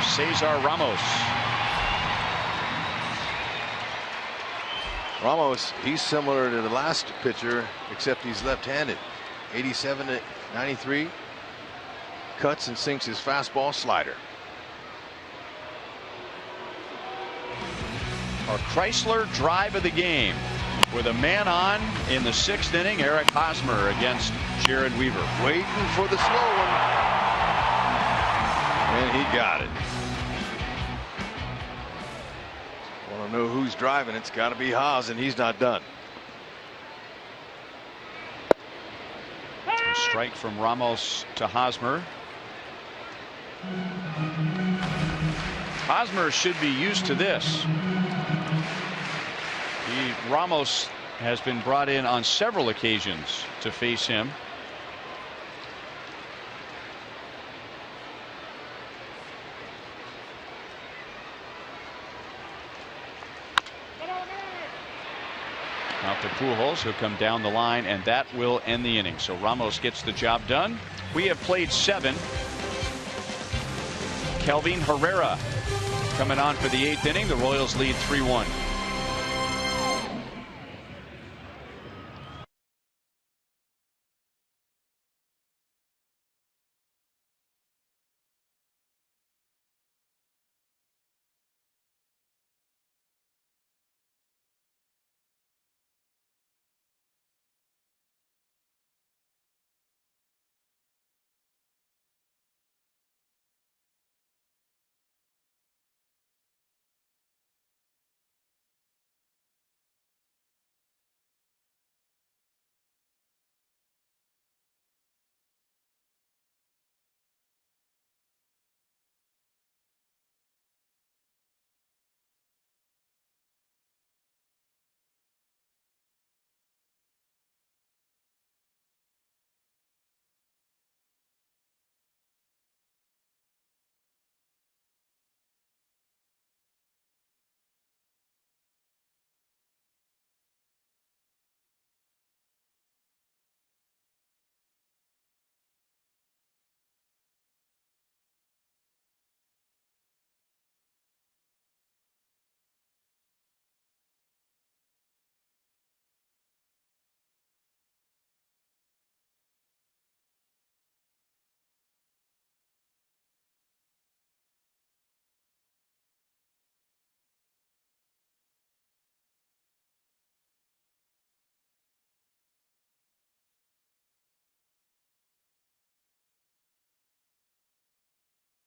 Speaker 1: Cesar Ramos.
Speaker 5: Ramos, he's similar to the last pitcher, except he's left-handed. 87 to 93. Cuts and sinks his fastball slider.
Speaker 1: Our Chrysler drive of the game. With a man on in the 6th inning, Eric Hosmer against Jared Weaver.
Speaker 5: Waiting for the slow one. And he got it. Want to know who's driving? It's got to be Haas, and he's not done.
Speaker 1: A strike from Ramos to Hosmer. Hosmer should be used to this. Ramos has been brought in on several occasions to face him. Out to Pujols, who'll come down the line, and that will end the inning. So Ramos gets the job done. We have played 7. Kelvin Herrera coming on for the 8th inning. The Royals lead 3-1.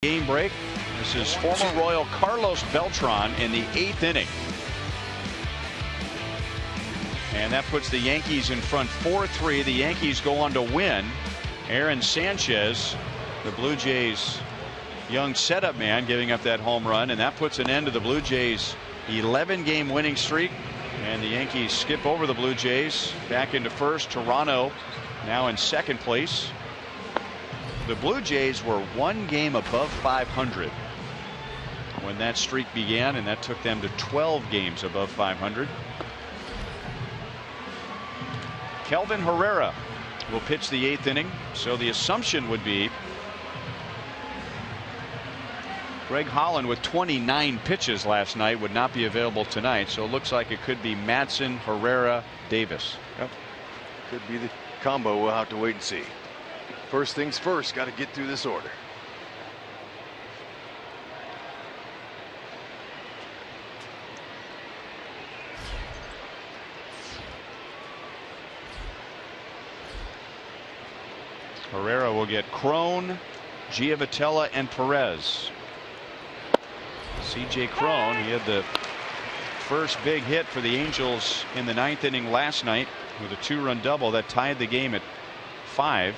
Speaker 1: Game break. This is former Royal Carlos Beltran in the 8th inning. And that puts the Yankees in front 4-3. The Yankees go on to win. Aaron Sanchez, the Blue Jays' young setup man, giving up that home run, and that puts an end to the Blue Jays' 11-game winning streak. And the Yankees skip over the Blue Jays back into first. Toronto now in second place. The Blue Jays were 1 game above 500 when that streak began, and that took them to 12 games above 500. Kelvin Herrera will pitch the 8th inning, so the assumption would be Greg Holland, with 29 pitches last night, would not be available tonight, so it looks like it could be Madsen, Herrera, Davis.
Speaker 5: Yep. Could be the combo. We'll have to wait and see. First things first, got to get through this order.
Speaker 1: Herrera will get Crone, Giavotella, and Perez. C.J. Crone, he had the first big hit for the Angels in the 9th inning last night with a 2-run double that tied the game at 5.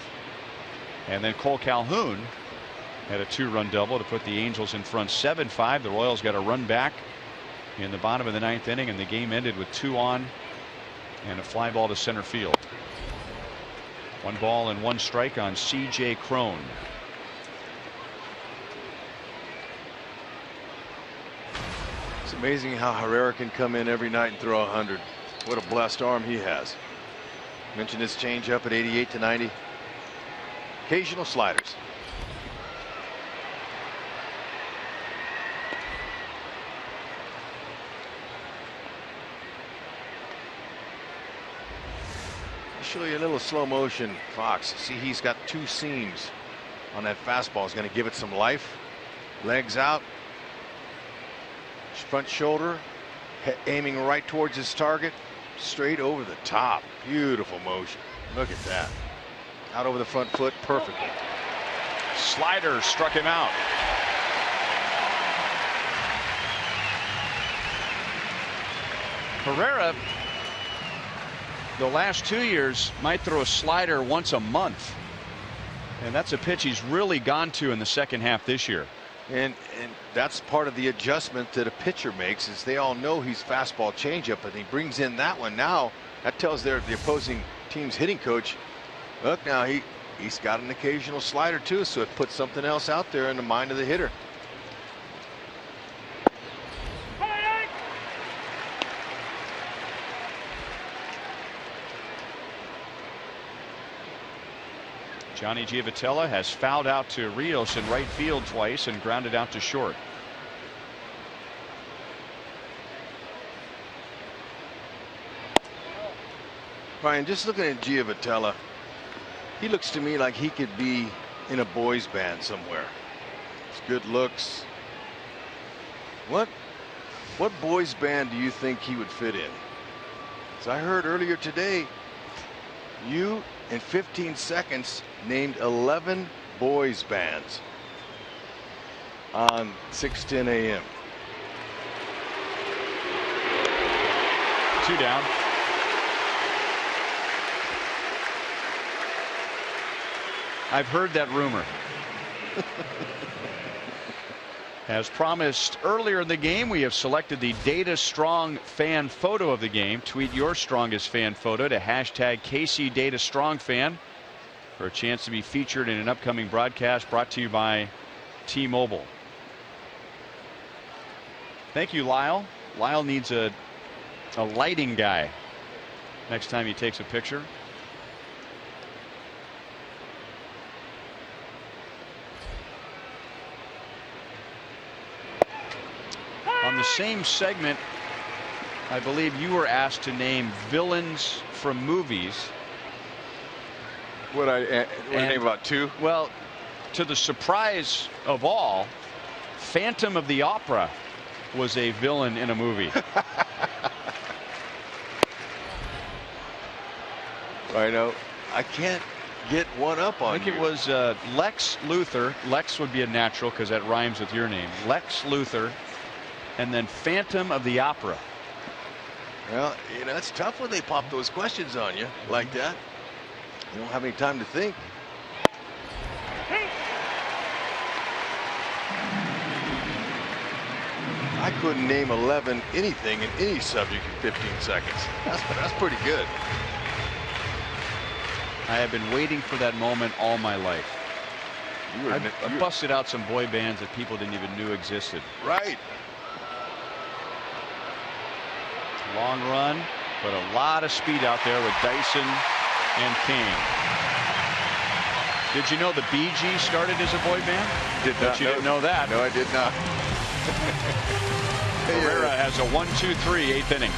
Speaker 1: And then Cole Calhoun had a 2-run double to put the Angels in front 7-5. The Royals got a run back in the bottom of the 9th inning, and the game ended with 2 on and a fly ball to center field. 1 ball and 1 strike on C.J. Crone.
Speaker 5: It's amazing how Herrera can come in every night and throw 100. What a blessed arm he has. Mentioned his changeup at 88 to 90. Occasional sliders. I'll show you a little slow motion, Fox. See, he's got 2 seams on that fastball. He's going to give it some life. Legs out. Front shoulder, aiming right towards his target, straight over the top. Beautiful motion. Look at that. Out over the front foot perfectly.
Speaker 1: Slider struck him out. Herrera, the last 2 years, might throw a slider once a month, and that's a pitch he's really gone to in the second half this year.
Speaker 5: And that's part of the adjustment that a pitcher makes, is they all know he's fastball changeup, and he brings in that one. Now that tells the opposing team's hitting coach, look, now he's got an occasional slider too, so it puts something else out there in the mind of the hitter.
Speaker 1: Johnny Giavotella has fouled out to Rios in right field twice and grounded out to short.
Speaker 5: Brian, just looking at Giavotella, he looks to me like he could be in a boys band somewhere. It's good looks. What boys band do you think he would fit in? So I heard earlier today, you in 15 seconds named 11 boys bands on 6:10 a.m.
Speaker 1: 2 down. I've heard that rumor. As promised earlier in the game, we have selected the Data Strong fan photo of the game. Tweet your strongest fan photo to hashtag KC Data Strong Fan for a chance to be featured in an upcoming broadcast brought to you by T-Mobile. Thank you, Lyle. Lyle needs a lighting guy next time he takes a picture. On the same segment, I believe you were asked to name villains from movies.
Speaker 5: What I name about 2?
Speaker 1: Well, to the surprise of all, Phantom of the Opera was a villain in a movie.
Speaker 5: I know. I can't get one up on
Speaker 1: I think it was Lex Luthor. Lex would be a natural because that rhymes with your name. Lex Luthor. And then Phantom of the Opera.
Speaker 5: Well, you know, it's tough when they pop those questions on you like that. You don't have any time to think. I couldn't name 11 anything in any subject in 15 seconds. That's pretty good.
Speaker 1: I have been waiting for that moment all my life. I busted out some boy bands that people didn't even know existed.
Speaker 5: Right.
Speaker 1: Long run, but a lot of speed out there with Dyson and King. Did you know the Bee Gees started as a boy band?
Speaker 5: Did not.
Speaker 1: You didn't know that.
Speaker 5: No, I did not.
Speaker 1: Herrera has a 1-2-3 eighth inning.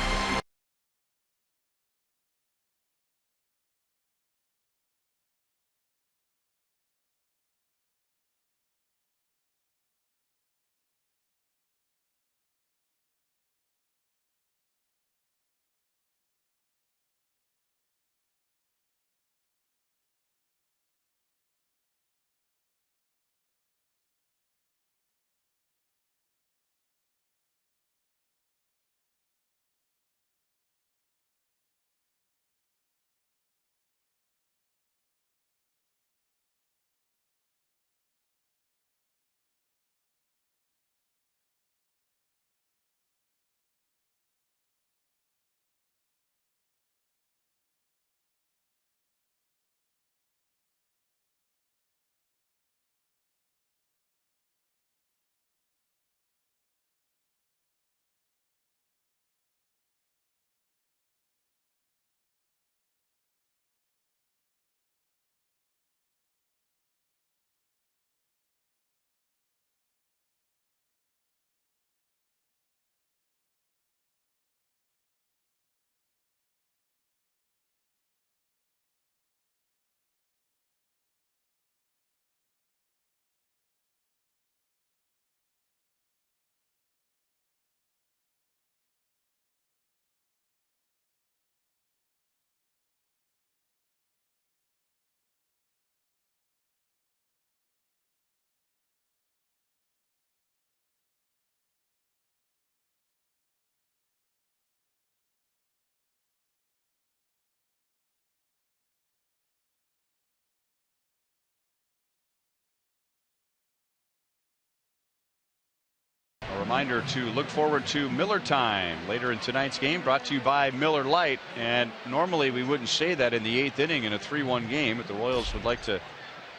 Speaker 1: A reminder to look forward to Miller Time later in tonight's game, brought to you by Miller Lite. And normally we wouldn't say that in the eighth inning in a 3-1 game, but the Royals would like to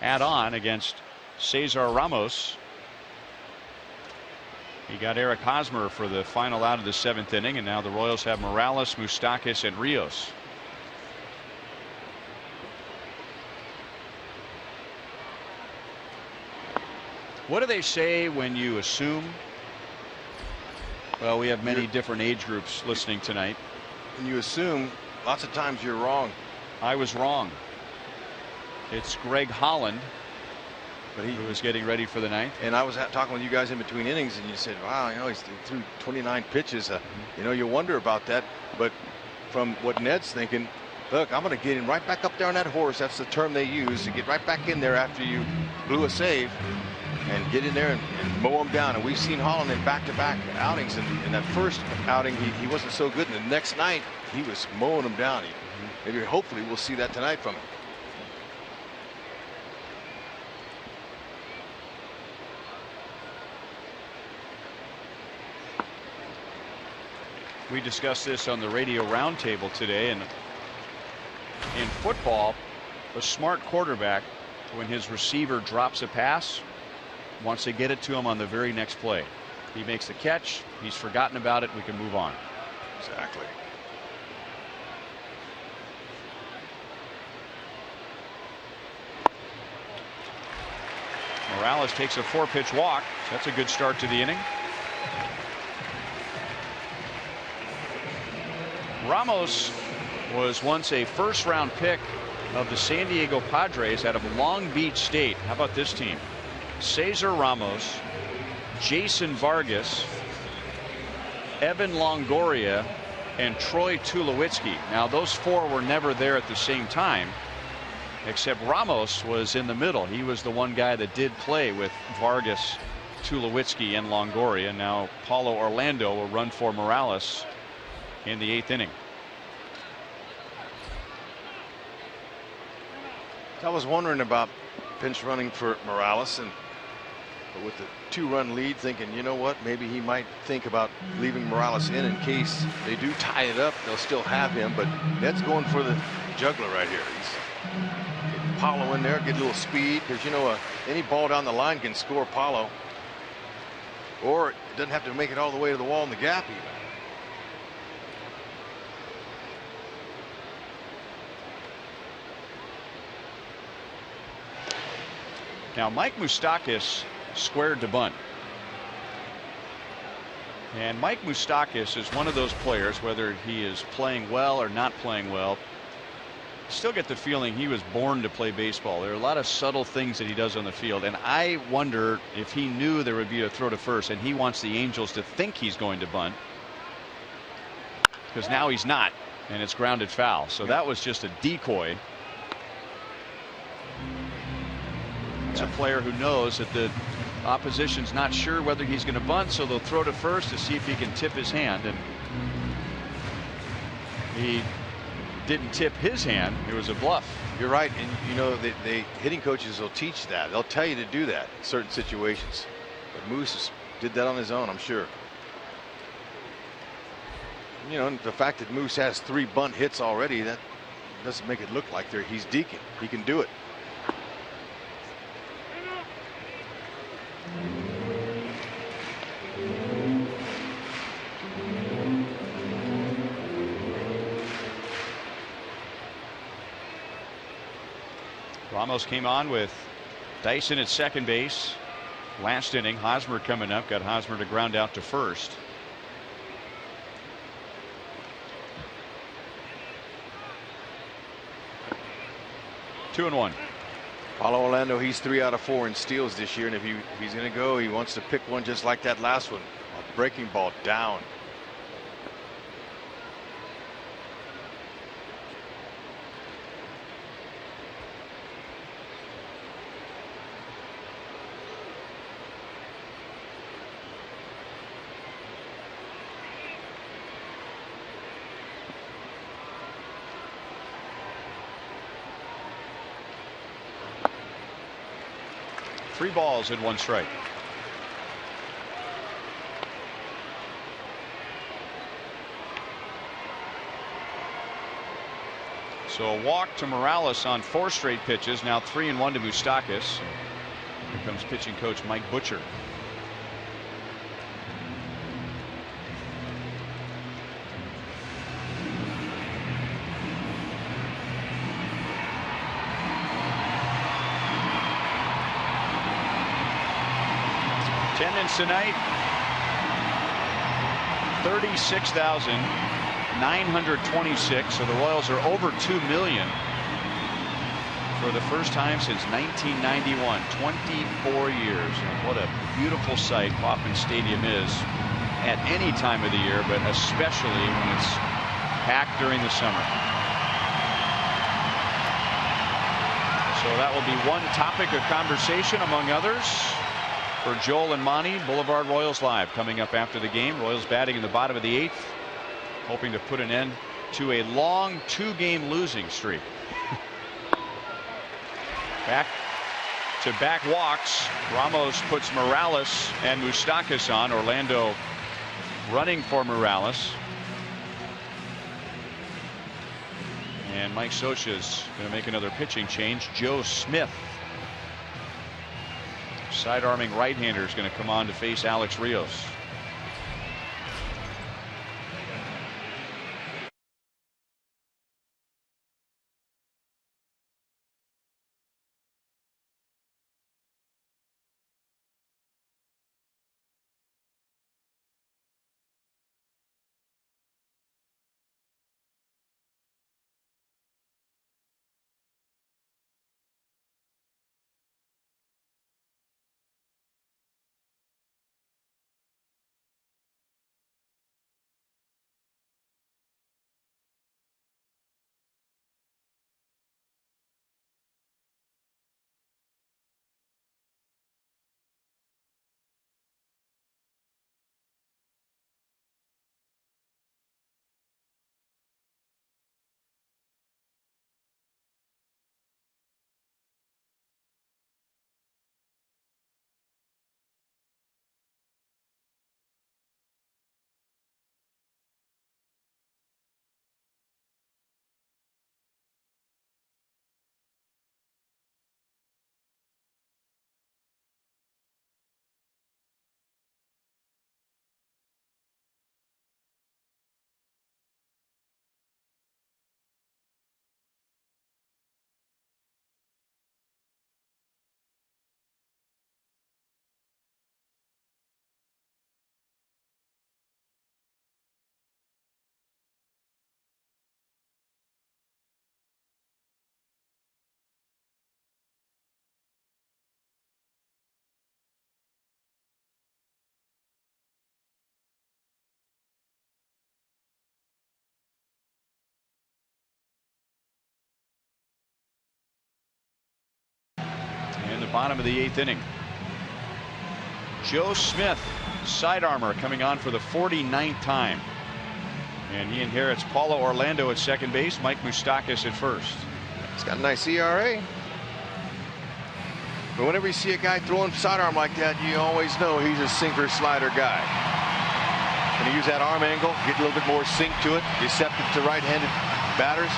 Speaker 1: add on against Cesar Ramos. He got Eric Hosmer for the final out of the seventh inning, and now the Royals have Morales, Moustakas, and Rios. What do they say when you assume? Well, we have many different age groups listening tonight.
Speaker 5: When you assume, lots of times you're wrong.
Speaker 1: I was wrong. It's Greg Holland, who was getting ready for the ninth.
Speaker 5: And I was talking with you guys in between innings, and you said, wow, you know, he's threw 29 pitches. You know, you wonder about that. But from what Ned's thinking, look, I'm going to get him right back up there on that horse. That's the term they use, to get right back in there after you blew a save and get in there and mow him down. And we've seen Holland in back-to-back outings. In that first outing, he wasn't so good. And the next night, he was mowing him down. Maybe, hopefully, we'll see that tonight from him.
Speaker 1: We discussed this on the radio roundtable today, and in football, a smart quarterback, when his receiver drops a pass, wants to get it to him on the very next play. He makes the catch, he's forgotten about it, we can move on.
Speaker 5: Exactly.
Speaker 1: Morales takes a 4-pitch walk. That's a good start to the inning. Ramos was once a first-round pick of the San Diego Padres out of Long Beach State. How about this team? Cesar Ramos, Jason Vargas, Evan Longoria, and Troy Tulowitzki. Now, those four were never there at the same time, except Ramos was in the middle. He was the one guy that did play with Vargas, Tulowitzki, and Longoria. Now Paulo Orlando will run for Morales in the 8th inning.
Speaker 5: I was wondering about pinch running for Morales, and with the 2-run lead, thinking, you know what, maybe he might think about leaving Morales in case they do tie it up. They'll still have him, but Ned's going for the juggler right here. He's getting Paulo in there, get a little speed, because you know any ball down the line can score Paulo, or it doesn't have to make it all the way to the wall in the gap even.
Speaker 1: Now Mike Moustakas squared to bunt. And Mike Moustakas is one of those players, whether he is playing well or not playing well, still get the feeling he was born to play baseball. There are a lot of subtle things that he does on the field, and I wonder if he knew there would be a throw to first and he wants the Angels to think he's going to bunt, because now he's not, and it's grounded foul. So that was just a decoy. It's a player who knows that the opposition's not sure whether he's going to bunt, so they'll throw to first to see if he can tip his hand. And he didn't tip his hand. It was a bluff.
Speaker 5: You're right, and you know the hitting coaches will teach that. They'll tell you to do that in certain situations. But Moose did that on his own, I'm sure. You know, and the fact that Moose has 3 bunt hits already, that doesn't make it look like he's deking. He can do it.
Speaker 1: Ramos came on with Dyson at second base. Last inning, Hosmer coming up, got Hosmer to ground out to first. Two and one.
Speaker 5: Paulo Orlando, he's 3 out of 4 in steals this year, and if he's going to go, he wants to pick one just like that last one, a breaking ball down.
Speaker 1: Three balls and 1 strike. So a walk to Morales on 4 straight pitches. Now 3-1 to Moustakas. Here comes pitching coach Mike Butcher. Tonight, 36,926. So the Royals are over 2 million for the first time since 1991. 24 years. And what a beautiful sight Kauffman Stadium is at any time of the year, but especially when it's packed during the summer. So that will be one topic of conversation among others for Joel and Monty. Boulevard Royals Live coming up after the game. Royals batting in the bottom of the 8th, hoping to put an end to a long 2-game losing streak. Back to back walks. Ramos puts Morales and Moustakas on. Orlando running for Morales. And Mike Scioscia's going to make another pitching change. Joe Smith, side-arming right-hander, is going to come on to face Alex Rios. Bottom of the 8th inning. Joe Smith, side armor, coming on for the 49th time. And he inherits Paulo Orlando at second base, Mike Moustakas at first.
Speaker 5: He's got a nice ERA. But whenever you see a guy throwing sidearm like that, you always know he's a sinker slider guy. Going to use that arm angle, get a little bit more sink to it, deceptive to right-handed batters.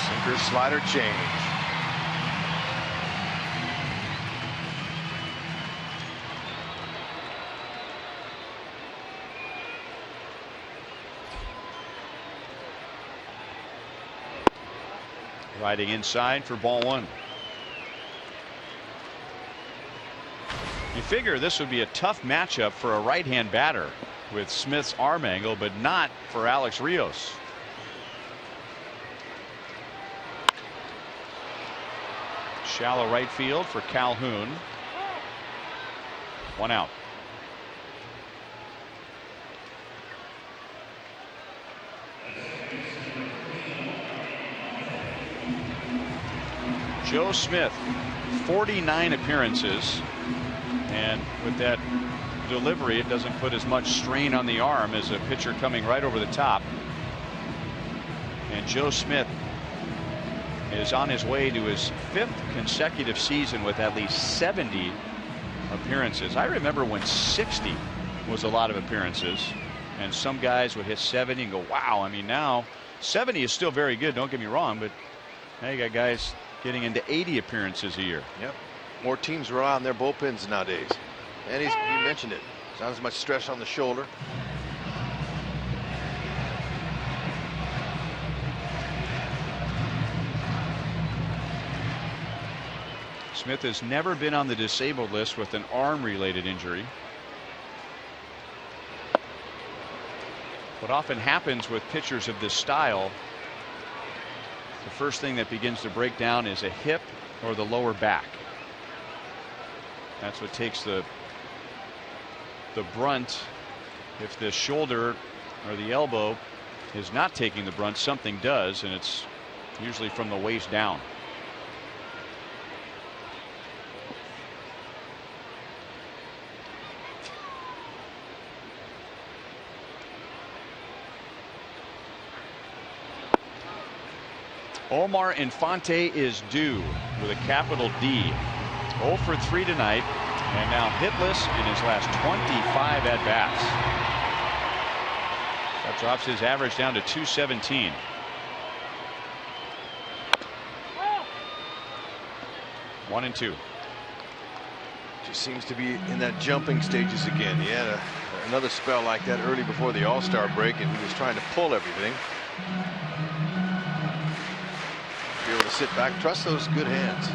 Speaker 5: Sinker slider change.
Speaker 1: Riding inside for ball 1. You figure this would be a tough matchup for a right-hand batter with Smith's arm angle, but not for Alex Rios. Shallow right field for Calhoun. 1 out. Joe Smith, 49 appearances, and with that delivery, it doesn't put as much strain on the arm as a pitcher coming right over the top. And Joe Smith is on his way to his 5th consecutive season with at least 70 appearances. I remember when 60 was a lot of appearances, and some guys would hit 70 and go, wow. I mean, now 70 is still very good, don't get me wrong, but now you got guys getting into 80 appearances a year.
Speaker 5: Yep. More teams rely on their bullpens nowadays. And you mentioned it. There's not as much stress on the shoulder.
Speaker 1: Smith has never been on the disabled list with an arm-related injury. What often happens with pitchers of this style, the first thing that begins to break down is a hip or the lower back. That's what takes the brunt. If the shoulder or the elbow is not taking the brunt, something does, and it's usually from the waist down. Omar Infante is due with a capital D. 0 for 3 tonight, and now hitless in his last 25 at-bats. That drops his average down to 217. One and 2.
Speaker 5: Just seems to be in that jumping stages again. He had another spell like that early before the All-Star break, and he was trying to pull everything. Be able to sit back, trust those good hands.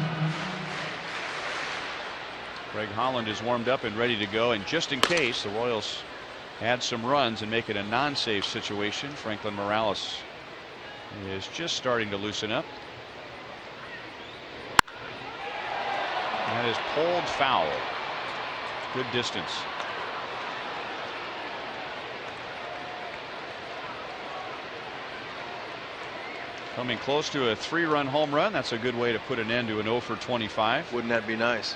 Speaker 1: Greg Holland is warmed up and ready to go, and just in case the Royals add some runs and make it a non-save situation, Franklin Morales is just starting to loosen up. That is pulled foul. Good distance. Coming close to a 3-run home run. That's a good way to put an end to an 0 for 25.
Speaker 5: Wouldn't that be nice?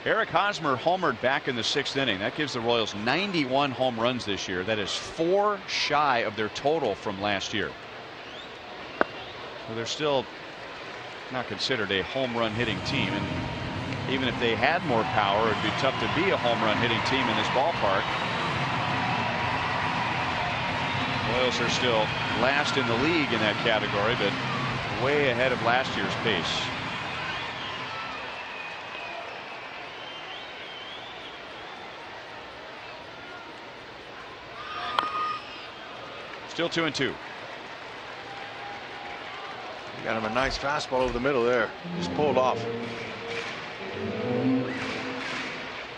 Speaker 1: Eric Hosmer homered back in the 6th inning. That gives the Royals 91 home runs this year. That is 4 shy of their total from last year. So they're still not considered a home run hitting team, and even if they had more power, it'd be tough to be a home run hitting team in this ballpark. The Royals are still last in the league in that category, but way ahead of last year's pace. Still 2 and 2.
Speaker 5: Got him a nice fastball over the middle there. Just pulled off.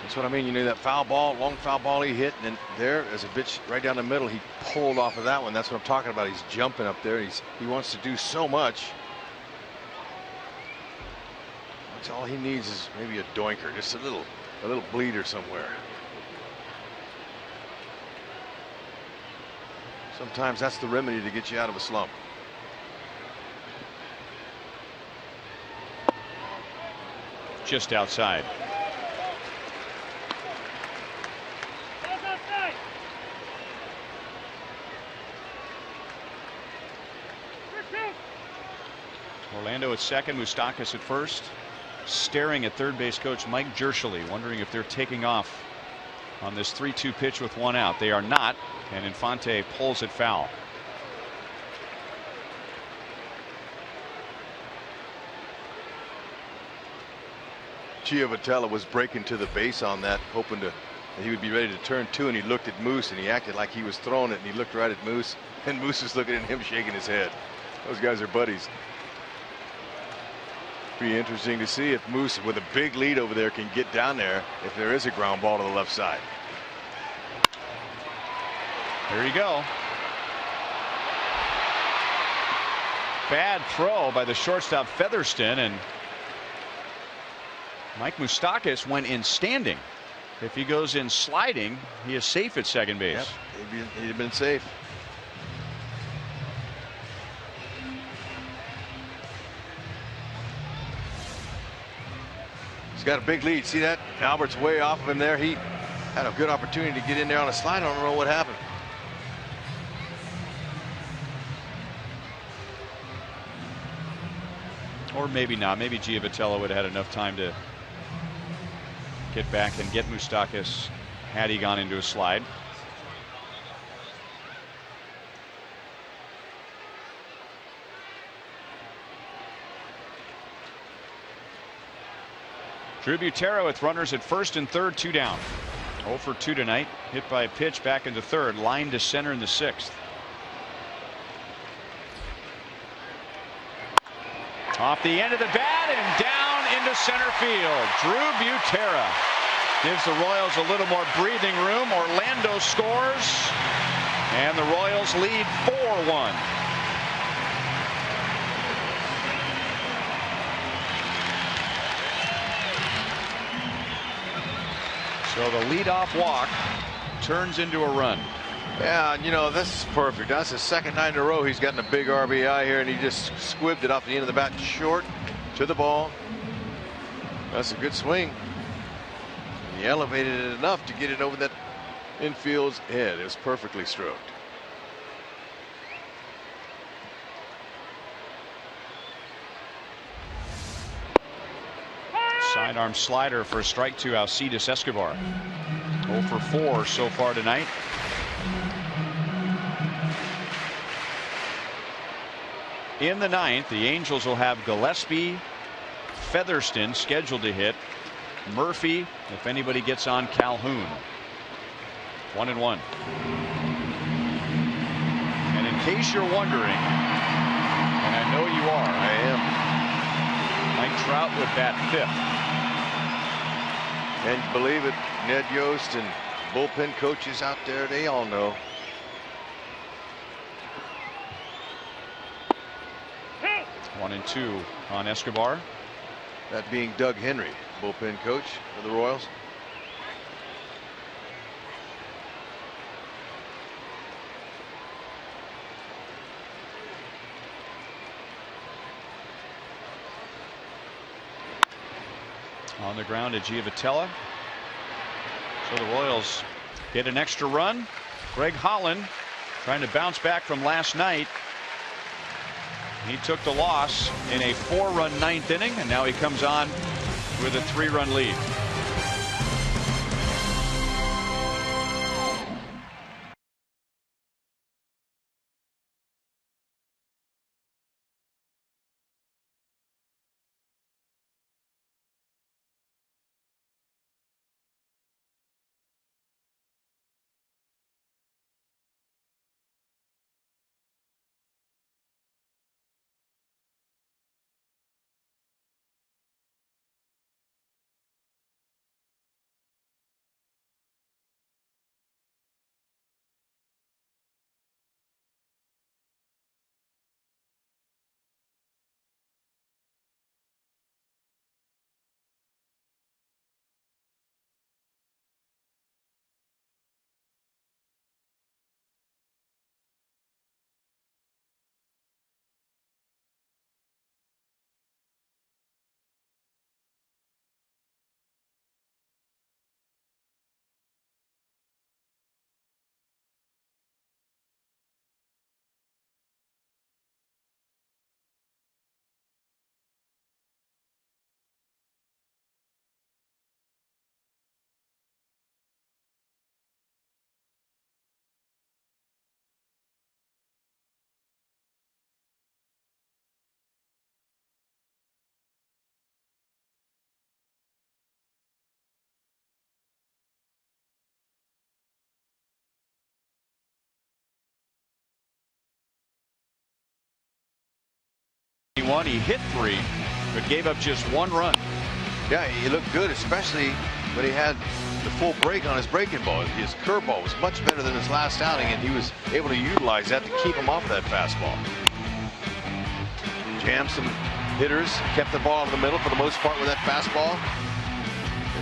Speaker 5: That's what I mean. You know, that foul ball, long foul ball he hit, and then there as a pitch right down the middle, he pulled off of that one. That's what I'm talking about. He's jumping up there. He wants to do so much. That's all he needs is maybe a doinker, just a little bleeder somewhere. Sometimes that's the remedy to get you out of a slump.
Speaker 1: Just outside. Orlando at second, Moustakas at first. Staring at third base coach Mike Jershely, wondering if they're taking off on this 3-2 pitch with one out. They are not, and Infante pulls it foul.
Speaker 5: Giovatello was breaking to the base on that, hoping that he would be ready to turn two, and he looked at Moose and he acted like he was throwing it, and he looked right at Moose, and Moose was looking at him shaking his head. Those guys are buddies. Be interesting to see if Moose, with a big lead over there, can get down there if there is a ground ball to the left side.
Speaker 1: There you go. Bad throw by the shortstop Featherston, and Mike Moustakas went in standing. If he goes in sliding, he is safe at second base.
Speaker 5: Yep, he'd have been safe. He's got a big lead. See that? Albert's way off of him there. He had a good opportunity to get in there on a slide. I don't know what happened.
Speaker 1: Or maybe not. Maybe Giovatello would have had enough time to get back and get Moustakas had he gone into a slide. Drew Butero with runners at first and third, 2 down. 0 for 2 tonight. Hit by a pitch back into third. Line to center in the 6th. Off the end of the bat and down into center field. Drew Butero gives the Royals a little more breathing room. Orlando scores, and the Royals lead 4-1. So the leadoff walk turns into a run.
Speaker 5: Yeah, you know, this is perfect. That's the second night in a row he's gotten a big RBI here, and he just squibbed it off the end of the bat short to the ball. That's a good swing. He elevated it enough to get it over that infield's head. It was perfectly stroked.
Speaker 1: Sidearm slider for a strike to Alcides Escobar. 0 for 4 so far tonight. In the 9th, the Angels will have Gillespie, Featherston scheduled to hit, Murphy, if anybody gets on Calhoun. 1-1. And in case you're wondering, and I know you are,
Speaker 5: I am.
Speaker 1: Mike Trout would bat 5th.
Speaker 5: And believe it, Ned Yost and bullpen coaches out there, they all know.
Speaker 1: One and 2 on Escobar.
Speaker 5: That being Doug Henry, bullpen coach for the Royals.
Speaker 1: On the ground to Giovatello. So the Royals get an extra run. Greg Holland trying to bounce back from last night. He took the loss in a 4-run 9th inning, and now he comes on with a 3-run lead. He hit 3, but gave up just 1 run.
Speaker 5: Yeah, he looked good, especially when he had the full break on his breaking ball. His curveball was much better than his last outing, and he was able to utilize that to keep him off that fastball. Jammed some hitters, kept the ball in the middle for the most part with that fastball.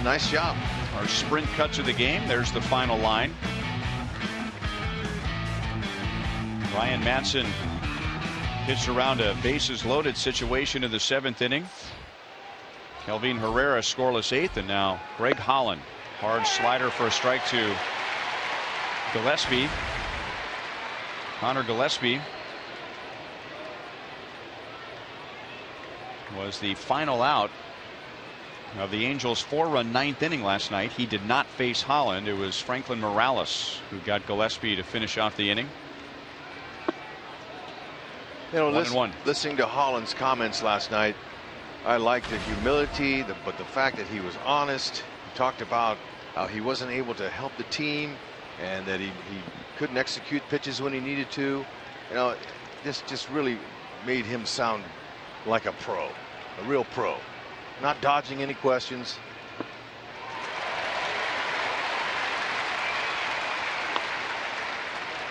Speaker 5: A nice job.
Speaker 1: Our sprint cut to the game. There's the final line. Ryan Madson pitched around a bases loaded situation in the 7th inning. Kelvin Herrera scoreless 8th, and now Greg Holland. Hard slider for a strike to Gillespie. Connor Gillespie was the final out of the Angels' 4-run 9th inning last night. He did not face Holland. It was Franklin Morales who got Gillespie to finish off the inning.
Speaker 5: You know,
Speaker 1: 1-1.
Speaker 5: Listening to Holland's comments last night, I liked the humility, but the fact that he was honest. He talked about how he wasn't able to help the team and that he couldn't execute pitches when he needed to. You know, this just really made him sound like a pro, a real pro, not dodging any questions.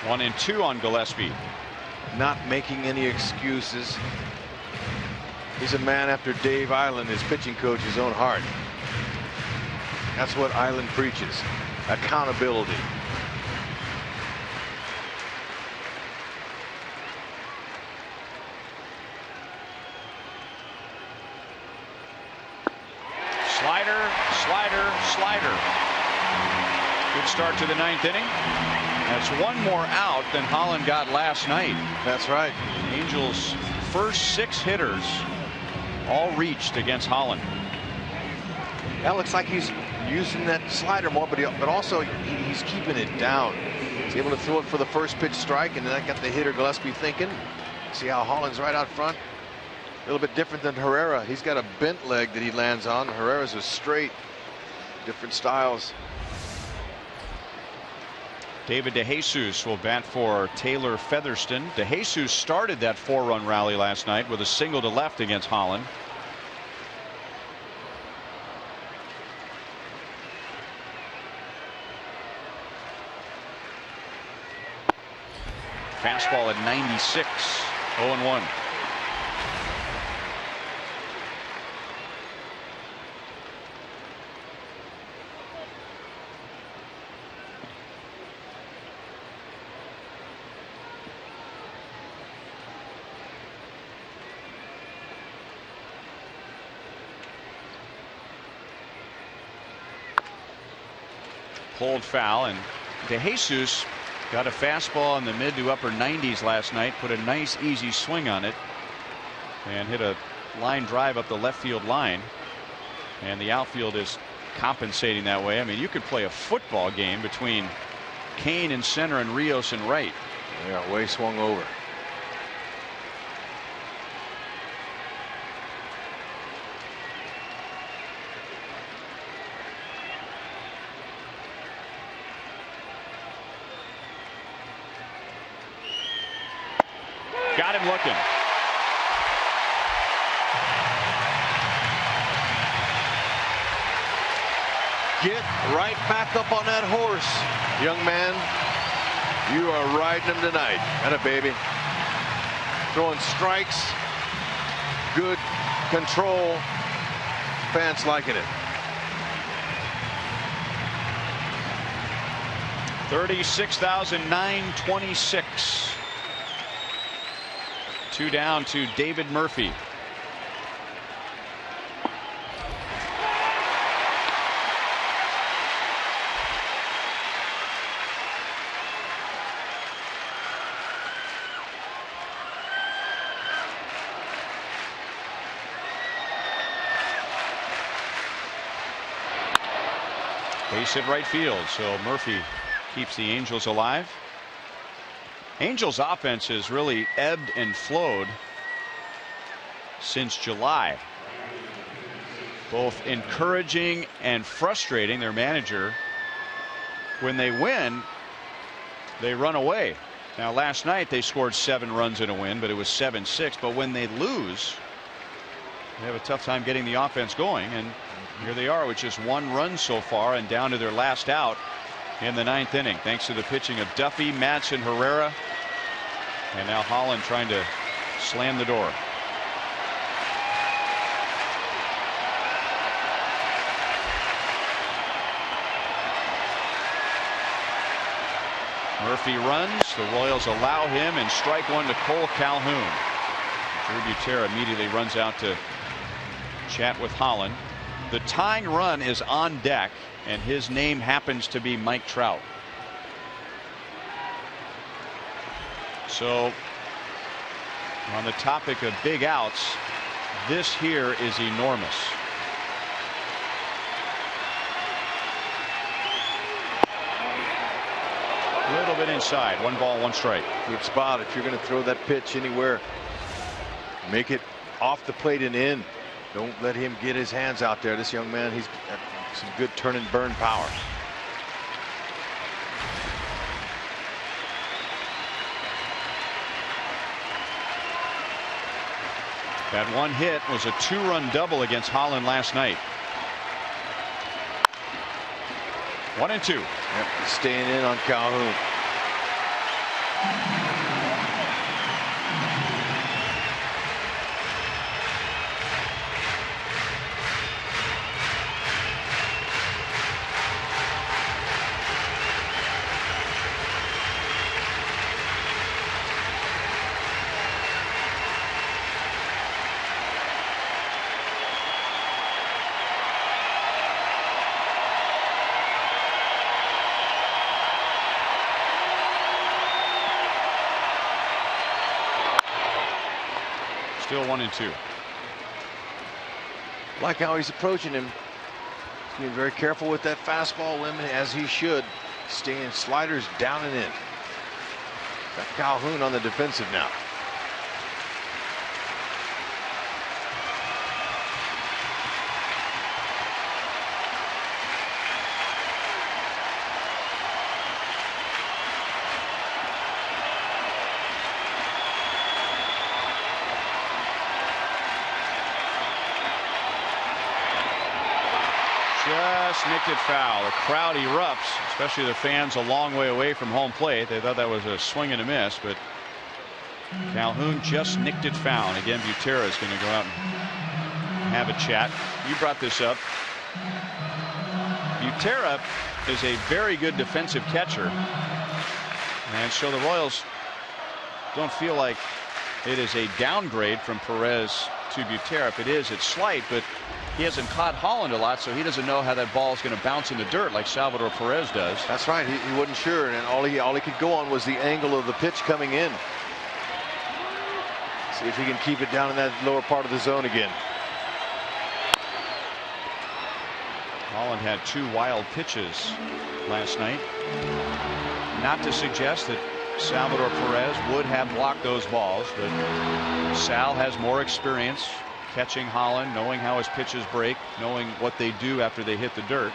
Speaker 1: One and 2 on Gillespie.
Speaker 5: Not making any excuses. He's a man after Dave Island, his pitching coach's own heart. That's what Island preaches. Accountability.
Speaker 1: Slider, slider, slider. Good start to the 9th inning. That's 1 more out than Holland got last night.
Speaker 5: That's right.
Speaker 1: Angels' first 6 hitters all reached against Holland.
Speaker 5: That looks like he's using that slider more, but also he's keeping it down. He's able to throw it for the first pitch strike, and then that got the hitter Gillespie thinking. See how Holland's right out front? A little bit different than Herrera. He's got a bent leg that he lands on. Herrera's a straight. Different styles.
Speaker 1: David DeJesus will bat for Taylor Featherston. DeJesus started that 4-run rally last night with a single to left against Holland. Fastball at 96. 0-1. Pulled foul, and DeJesus got a fastball in the mid to upper 90s last night, put a nice easy swing on it, and hit a line drive up the left field line, and the outfield is compensating that way. I mean, you could play a football game between Kane in center and Rios in right.
Speaker 5: Yeah, way swung over.
Speaker 1: Got him looking.
Speaker 5: Get right back up on that horse, young man. You are riding him tonight. Atta baby. Throwing strikes. Good control. Fans liking it.
Speaker 1: 36,926. 2 down to David Murphy. Base hit right field, so Murphy keeps the Angels alive. Angels offense has really ebbed and flowed since July. Both encouraging and frustrating. Their manager, when they win, they run away. Now last night they scored 7 runs in a win, but it was 7-6. But when they lose, they have a tough time getting the offense going, and here they are with just 1 run so far and down to their last out in the 9th inning, thanks to the pitching of Duffy, Madsen, Herrera, and now Holland trying to slam the door. Murphy runs. The Royals allow him and strike 1 to Cole Calhoun. Drew Butera immediately runs out to chat with Holland. The tying run is on deck, and his name happens to be Mike Trout. So, on the topic of big outs, this here is enormous. A little bit inside. 1 ball, 1 strike.
Speaker 5: Good spot. If you're going to throw that pitch anywhere, make it off the plate and in. Don't let him get his hands out there. This young man, he's got some good turn and burn power.
Speaker 1: That 1 hit was a 2-run double against Holland last night. 1-2.
Speaker 5: Yep, staying in on Calhoun.
Speaker 1: Still 1-2.
Speaker 5: Like how he's approaching him. He's being very careful with that fastball limit, as he should. Staying sliders down and in. Got Calhoun on the defensive now.
Speaker 1: Nicked it foul. The crowd erupts, especially the fans a long way away from home plate. They thought that was a swing and a miss, but Calhoun just nicked it foul. And again, Butera is going to go out and have a chat. You brought this up. Butera is a very good defensive catcher, and so the Royals don't feel like it is a downgrade from Perez to Butera. If it is, it's slight, but he hasn't caught Holland a lot, so he doesn't know how that ball is going to bounce in the dirt like Salvador Perez does.
Speaker 5: That's right. He wasn't sure, and all he could go on was the angle of the pitch coming in. See if he can keep it down in that lower part of the zone again.
Speaker 1: Holland had 2 wild pitches last night. Not to suggest that Salvador Perez would have blocked those balls, but Sal has more experience catching Holland, knowing how his pitches break, knowing what they do after they hit the dirt.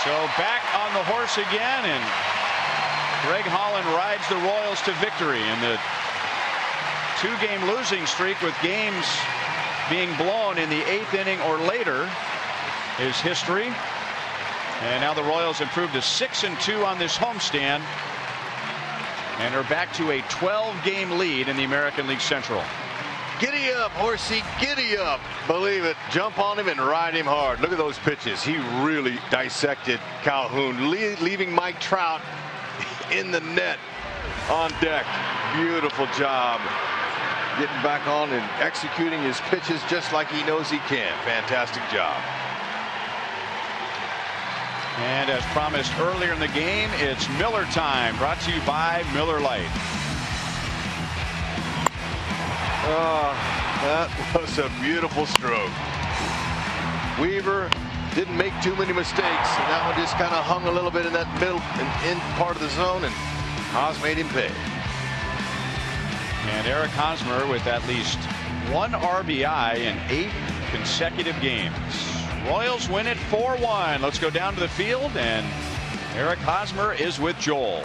Speaker 1: So back on the horse again, and Greg Holland rides the Royals to victory in the 2-game losing streak, with games being blown in the 8th inning or later, is history. And now the Royals improved to 6-2 on this homestand and are back to a 12-game lead in the American League Central.
Speaker 5: Giddy up, horsey, giddy up. Believe it. Jump on him and ride him hard. Look at those pitches. He really dissected Calhoun, leaving Mike Trout in the net on deck. Beautiful job. Getting back on and executing his pitches just like he knows he can. Fantastic job.
Speaker 1: And as promised earlier in the game, it's Miller time, brought to you by Miller Lite.
Speaker 5: That was a beautiful stroke. Weaver didn't make too many mistakes, and that one just kind of hung a little bit in that middle and in part of the zone, and Haas made him pay.
Speaker 1: And Eric Hosmer with at least 1 RBI in 8 consecutive games. Royals win it 4-1. Let's go down to the field, and Eric Hosmer is with Joel.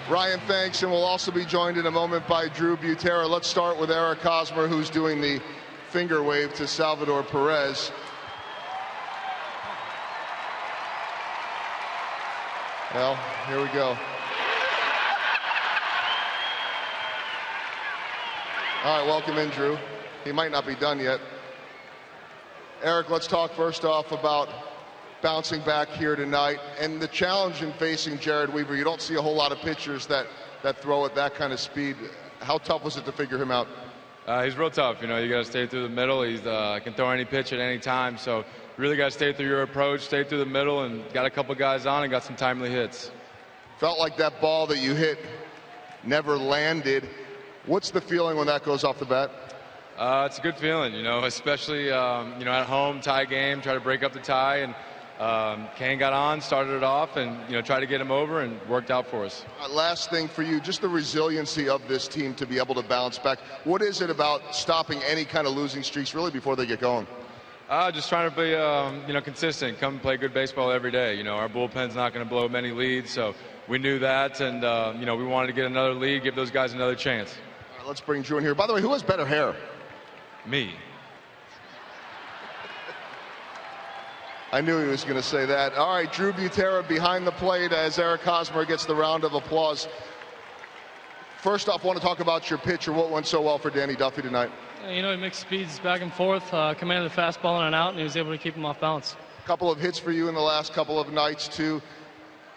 Speaker 3: Ryan, thanks, and we'll also be joined in a moment by Drew Butera. Let's start with Eric Hosmer, who's doing the finger wave to Salvador Perez. Well, here we go. All right, welcome in, Drew. He might not be done yet. Eric, let's talk first off about bouncing back here tonight and the challenge in facing Jared Weaver. You don't see a whole lot of pitchers that throw at that kind of speed. How tough was it to figure him out?
Speaker 8: He's real tough. You know, you got to stay through the middle. He's can throw any pitch at any time. So you really got to stay through your approach, stay through the middle, and got a couple guys on and got some timely hits. Felt like that ball that you hit never landed. What's the feeling when that goes off the bat? It's a good feeling, you know, especially, at home, tie game, try to break up the tie. And Kane got on, started it off, and, tried to get him over, and worked out for us. Last thing for you, just the resiliency of this team to be able to bounce back. What is it about stopping any kind of losing streaks really before they get going? Just trying to be, consistent, come play good baseball every day. Our bullpen's not going to blow many leads, so we knew that, and, we wanted to get another lead, give those guys another chance. Let's bring Drew in here. By the way, who has better hair? Me. I knew he was going to say that. All right, Drew Butera behind the plate as Eric Hosmer gets the round of applause. First off, I want to talk about your pitcher. What went so well for Danny Duffy tonight?
Speaker 9: He mixed speeds back and forth, commanded the fastball on and out, and he was able to keep him off balance.
Speaker 3: A couple of hits for you in the last couple of nights, too.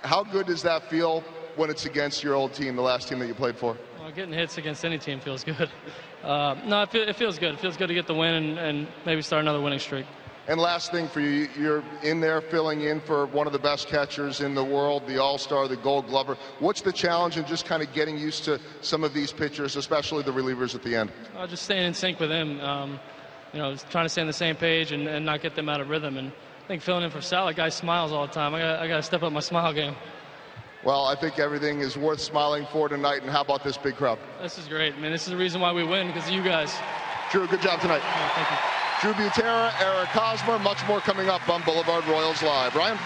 Speaker 3: How good does that feel when it's against your old team, the last team that you played for?
Speaker 9: Well, getting hits against any team feels good. No, it feels good. It feels good to get the win and maybe start another winning streak.
Speaker 3: And last thing for you, you're in there filling in for one of the best catchers in the world, the All-Star, the Gold Glover. What's the challenge in just kind of getting used to some of these pitchers, especially the relievers at the end?
Speaker 9: Just staying in sync with him, trying to stay on the same page and not get them out of rhythm. And I think filling in for Sal, that guy smiles all the time. I got to step up my smile game.
Speaker 3: Well, I think everything is worth smiling for tonight, and how about this big crowd?
Speaker 9: This is great, man. This is the reason why we win, because of you guys.
Speaker 3: Drew, good job tonight.
Speaker 9: Thank you.
Speaker 3: Drew Butera, Eric Hosmer, much more coming up on Boulevard Royals Live. Ryan?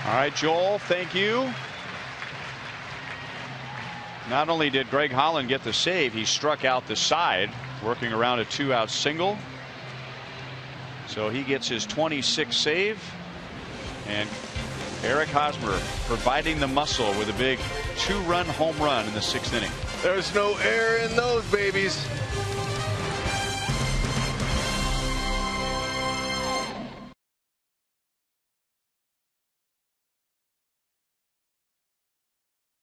Speaker 1: All right, Joel, thank you. Not only did Greg Holland get the save, he struck out the side, working around a 2-out single. So he gets his 26th save. And Eric Hosmer providing the muscle with a big 2-run home run in the 6th inning.
Speaker 5: There's no air in those babies.